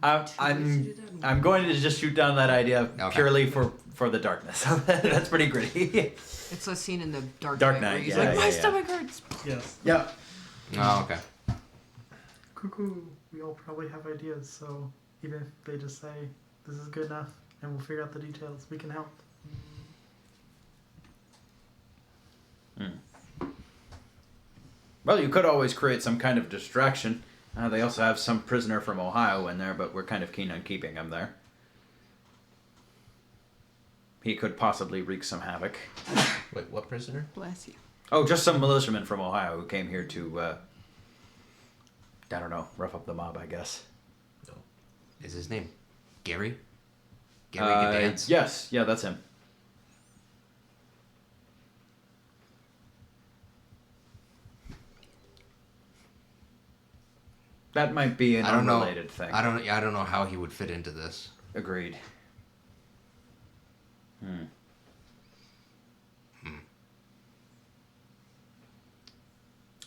I'm going to just shoot down that idea Okay. purely for the darkness. That's pretty gritty. It's a scene in the Dark Dark Knight where Knight, he's yeah, like, my yeah. stomach hurts. Yes. Yeah. Oh, okay. Cuckoo, we all probably have ideas, so even if they just say, this is good enough, and we'll figure out the details, we can help. Well, you could always create some kind of distraction. They also have some prisoner from Ohio in there, but we're kind of keen on keeping him there. he could possibly wreak some havoc. Wait, what prisoner? Bless you. Oh, just some militiamen from Ohio who came here to, I don't know, rough up the mob, I guess. No. Is his name Gary? Gary Gadance? Yes, yeah, that's him. That might be an I don't know. unrelated thing. I don't know how he would fit into this. Agreed.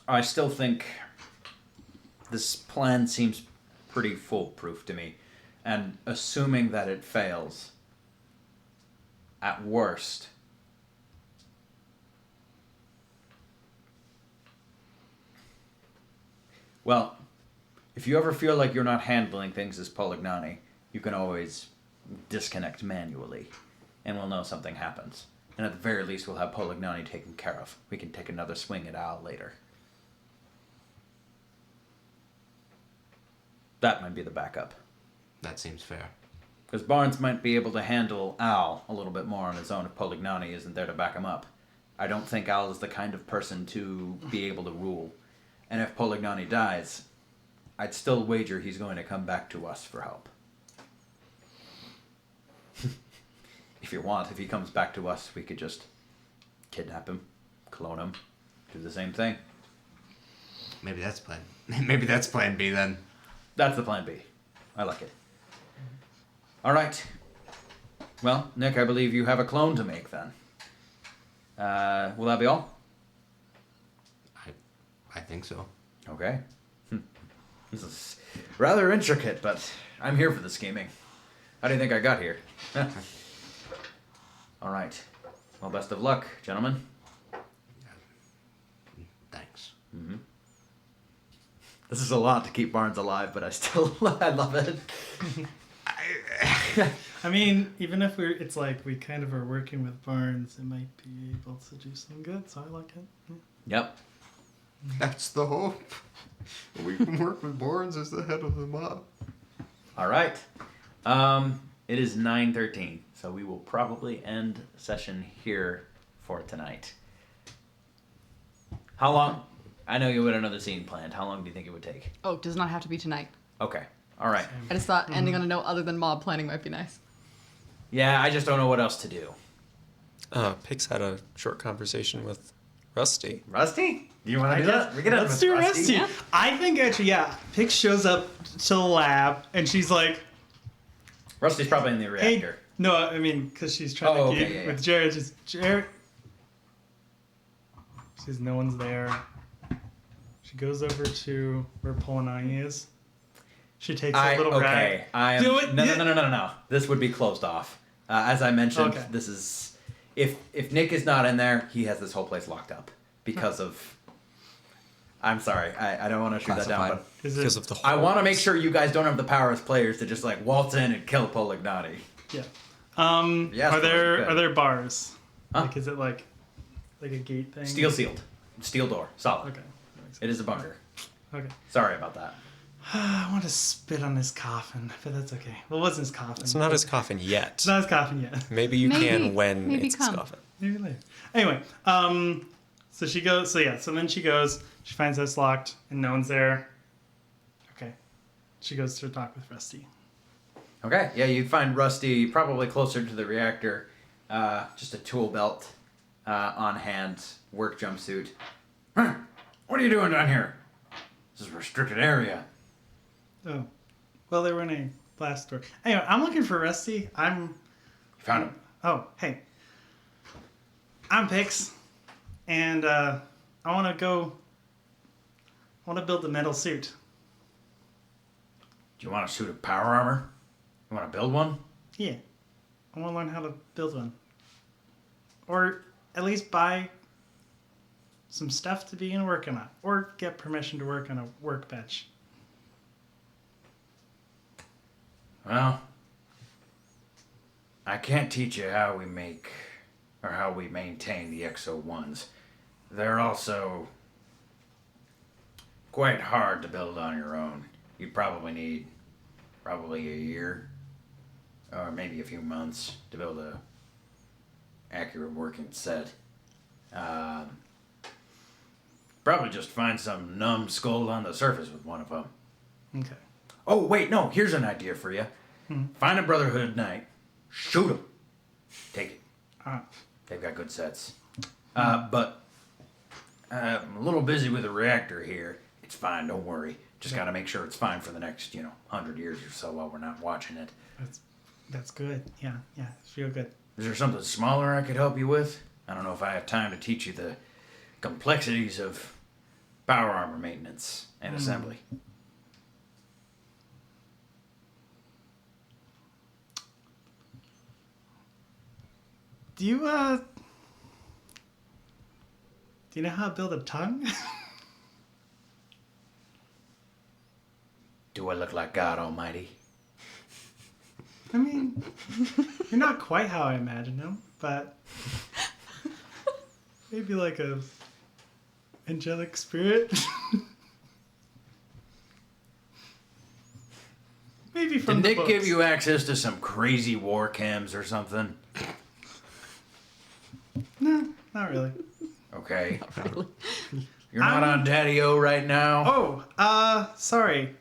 I still think this plan seems pretty foolproof to me. And assuming that it fails, at worst, well, if you ever feel like you're not handling things as Polignani, you can always disconnect manually, and we'll know something happens. And at the very least, we'll have Polignani taken care of. We can take another swing at Al later. That might be the backup. That seems fair. Because Barnes might be able to handle Al a little bit more on his own if Polignani isn't there to back him up. I don't think Al is the kind of person to be able to rule. And if Polignani dies, I'd still wager he's going to come back to us for help. If you want, if he comes back to us, we could just kidnap him, clone him, do the same thing. Maybe that's plan. Maybe that's plan B then. That's the plan B. I like it. All right. Well, Nick, I believe you have a clone to make then. Will that be all? I think so. Okay. This is rather intricate, but I'm here for the scheming. How do you think I got here? All right. Well, best of luck, gentlemen. Thanks. Mm-hmm. This is a lot to keep Barnes alive, but I love it. I mean, even if it's like we kind of are working with Barnes, it might be able to do some good, so I like it. Yeah. Yep. That's the hope. We can work with Barnes as the head of the mob. All right. It is 9:13, so we will probably end session here for tonight. How long? I know you had another scene planned. How long do you think it would take? Oh, it does not have to be tonight. Okay. All right. I just thought ending on a note other than mob planning might be nice. Yeah, I just don't know what else to do. Pix had a short conversation with Rusty. Rusty? Do you want to do that? We can Let's do Rusty. Yeah. I think actually, yeah. Pix shows up to the lab and she's like, Rusty's probably in the "Hey, reactor. no, I mean, because she's trying Oh, to okay, keep yeah, with Jared. Just Jared. She says no one's there. She goes over to where Polanyi is. She takes a little rag. I am. Do it. No. This would be closed off. As I mentioned, Okay. this is if Nick is not in there, he has this whole place locked up because of. I'm sorry, I don't want to shoot that down, Classified. but Is Because it? of the I want to make holes. sure you guys don't have the power as players to just like waltz in and kill Polignani. Yeah. Yes, are there good. are there bars? Huh? Like, is it like a gate thing? Steel sealed, steel door, solid. Okay. It is a bunker. Okay. Sorry about that. I want to spit on his coffin, but that's okay. Well, it wasn't his coffin. It's not his coffin yet. It's not his coffin yet. Maybe you Maybe- can when maybe it's come. his coffin. Maybe later. Anyway, so she goes. So yeah. So then she goes. She finds it's locked and no one's there. Okay. She goes to talk with Rusty. Okay, yeah, you find Rusty probably closer to the reactor. Just a tool belt on hand, work jumpsuit. Huh, what are you doing down here? This is a restricted area. Oh, well, they were in a blast door. Anyway, I'm looking for Rusty. You found him. Oh, hey. I'm Pix, and I want to build a metal suit. Do you want a suit of power armor? You want to build one? Yeah, I want to learn how to build one, or at least buy some stuff to begin working on, or get permission to work on a workbench. Well, I can't teach you how we make or how we maintain the XO1s. They're also quite hard to build on your own. You'd probably need a year or maybe a few months to build accurate working set. Probably just find some numbskull on the surface with one of them. Okay. Oh, wait, no, here's an idea for you. Find a Brotherhood Knight, shoot him, take it. Ah. They've got good sets. But I'm a little busy with the reactor here. It's fine, don't worry. Just gotta make sure it's fine for the next, 100 years or so while we're not watching it. That's good. Yeah, it's real good. Is there something smaller I could help you with? I don't know if I have time to teach you the complexities of power armor maintenance and assembly. Do you know how to build a tongue? Do I look like God Almighty? I mean, you're not quite how I imagine him, but maybe like a angelic spirit. Maybe from Did the Nick books. give you access to some crazy war chems or something? No, not really. Okay. You're not on Daddy-O right now? Oh, sorry.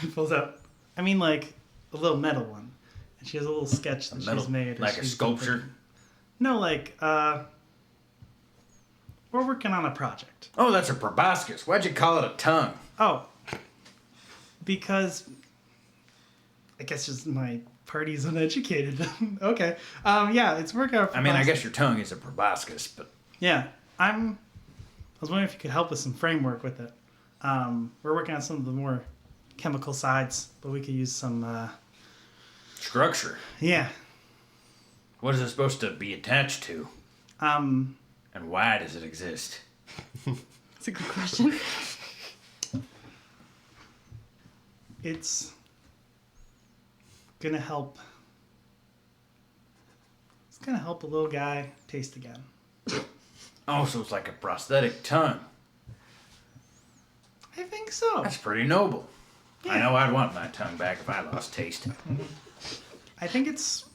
He pulls out. I mean, like a little metal one. And she has a little sketch that she's made. Like a she's sculpture? No, like we're working on a project. Oh, that's a proboscis. Why'd you call it a tongue? Oh, because I guess just my party's uneducated. Okay. Yeah, it's working out. I mean, I guess your tongue is a proboscis, but... Yeah, I was wondering if you could help with some framework with it. We're working on some of the more chemical sides, but we could use some... Structure? Yeah. What is it supposed to be attached to? And why does it exist? That's a good question. It's gonna help. It's gonna help a little guy taste again. Oh, so it's like a prosthetic tongue. I think so. That's pretty noble. I Yeah. know I'd want my tongue back if I lost taste. I think it's.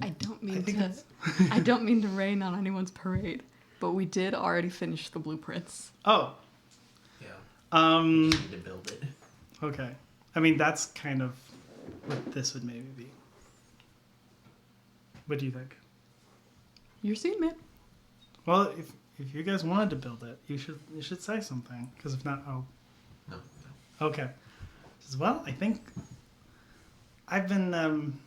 I don't I mean think to. it's. I don't mean to rain on anyone's parade, but we did already finish the blueprints. Oh. Yeah. Need to build it. Okay. I mean, that's kind of what this would maybe be. What do you think? You're seeing, man. Well, if you guys wanted to build it, you should say something. Because if not, oh. No. Okay. Says, well, I think I've been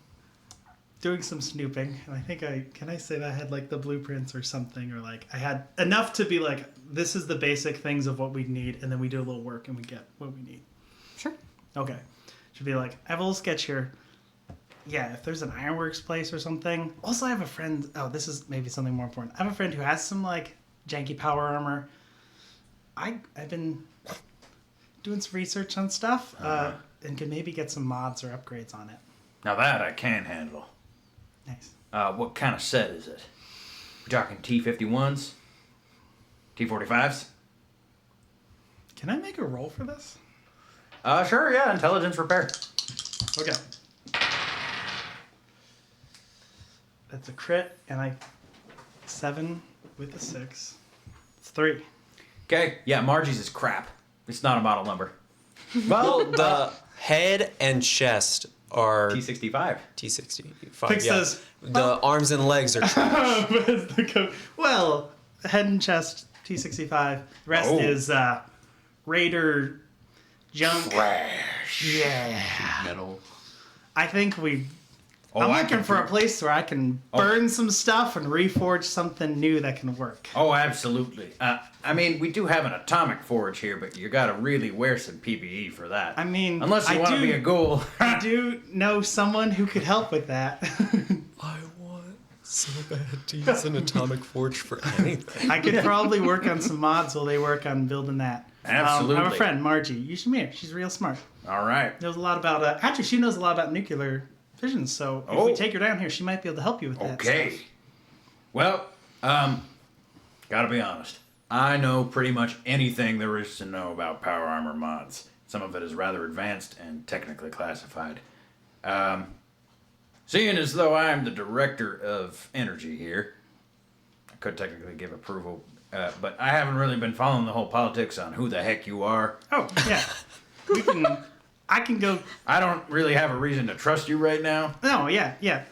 doing some snooping, and I think can I say that I had like the blueprints or something, or like I had enough to be like, this is the basic things of what we need, and then we do a little work and we get what we need. Sure. Okay. Should be like, I have a little sketch here. Yeah, if there's an ironworks place or something. Also, I have a friend. Oh, this is maybe something more important. I have a friend who has some like janky power armor. I've been doing some research on stuff, and could maybe get some mods or upgrades on it. Now that I can handle. Nice. What kind of set is it? We talking T-51s? T-45s? Can I make a roll for this? Sure, yeah, intelligence repair. Okay. That's a crit, and 7 with a 6. It's 3. Okay, yeah, Margie's is crap. It's not a model number. Well, the head and chest are T-65. T-65. Pix yeah. says, The arms and legs are trash. well, head and chest, T-65. The rest Oh. is Raider junk. Trash. Yeah. Metal. I think I'm I looking can for a do- place where I can burn some stuff and reforge something new that can work. Oh, absolutely. I mean, we do have an atomic forge here, but you gotta really wear some PPE for that. I mean, Unless you I want to do- be a ghoul. I do know someone who could help with that. I want so bad to use an atomic forge for anything. I could probably work on some mods while they work on building that. I have Absolutely. a friend, Margie. You should meet her. She's real smart. All right. Knows a lot about. Actually, she knows a lot about nuclear fission. So if we Oh. take her down here, she might be able to help you with that. Okay. stuff. Well, gotta be honest. I know pretty much anything there is to know about power armor mods. Some of it is rather advanced and technically classified. Seeing as though I'm the director of energy here, I could technically give approval, but I haven't really been following the whole politics on who the heck you are. Oh, yeah. I can go. I don't really have a reason to trust you right now. No, yeah.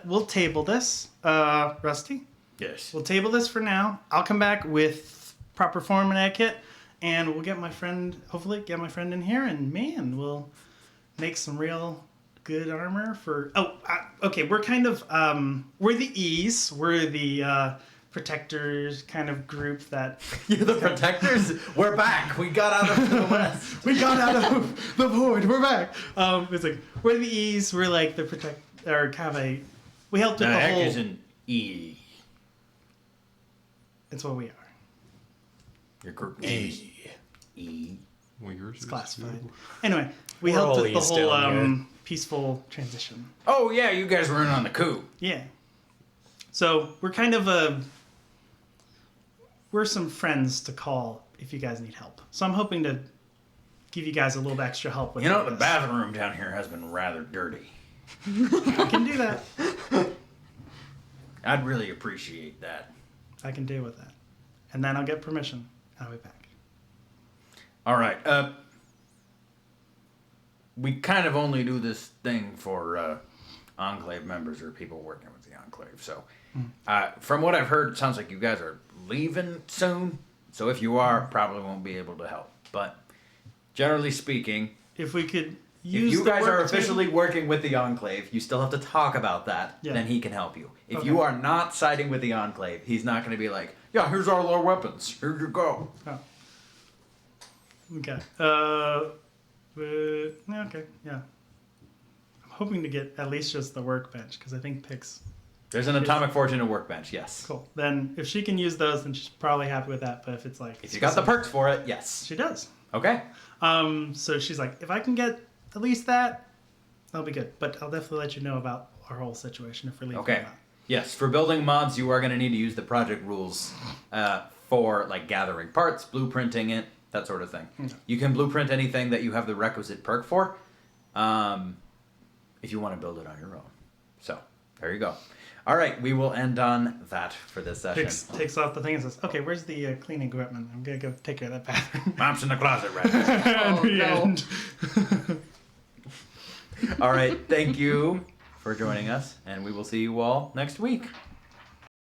We'll table this, Rusty. Yes. We'll table this for now. I'll come back with proper form and etiquette, and we'll hopefully get my friend in here, and man, we'll make some real good armor for. Okay. We're kind of we're the E's. We're the protectors kind of group that. You're the protectors? We're back. We got out of the west. We got out of the void. We're back. It's like we're the E's. We're like the or kind of a. We helped with The the heck whole. is an E. It's what we are. Your group name is E. Well, yours It's classified. Anyway, we We're helped all with the E's whole down here. peaceful transition. Oh, yeah, you guys were in on the coup. Yeah. So we're kind of we're some friends to call if you guys need help. So I'm hoping to give you guys a little extra help with You know, this. the bathroom down here has been rather dirty. I can do that. I'd really appreciate that. I can deal with that. And then I'll get permission. I'll be back. All right. We kind of only do this thing for Enclave members or people working with the Enclave. So, from what I've heard, it sounds like you guys are leaving soon. So if you are, probably won't be able to help. But generally speaking, If we could use if you the guys are work officially working with the Enclave, you still have to talk about that. Yeah. Then he can help you. If Okay. you are not siding with the Enclave, he's not going to be like, "Yeah, here's all our weapons. Here you go." Oh. Okay. Okay. Yeah. I'm hoping to get at least just the workbench because I think Pix. There's an Atomic Fortune workbench. Yes. Cool. Then if she can use those, then she's probably happy with that. But if it's like If you got the perks for it, yes. she does. Okay. So she's like, if I can get at least that, that'll be good. But I'll definitely let you know about our whole situation if we're leaving. Okay. or not. Yes, for building mods, you are going to need to use the project rules for like gathering parts, blueprinting it, that sort of thing. Okay. You can blueprint anything that you have the requisite perk for, if you want to build it on your own. So there you go. All right, we will end on that for this session. Pix takes off the thing and says, "Okay, where's the cleaning equipment? I'm gonna go take care of that bathroom." Mom's in the closet right now. At the end. All right, thank you for joining us, and we will see you all next week.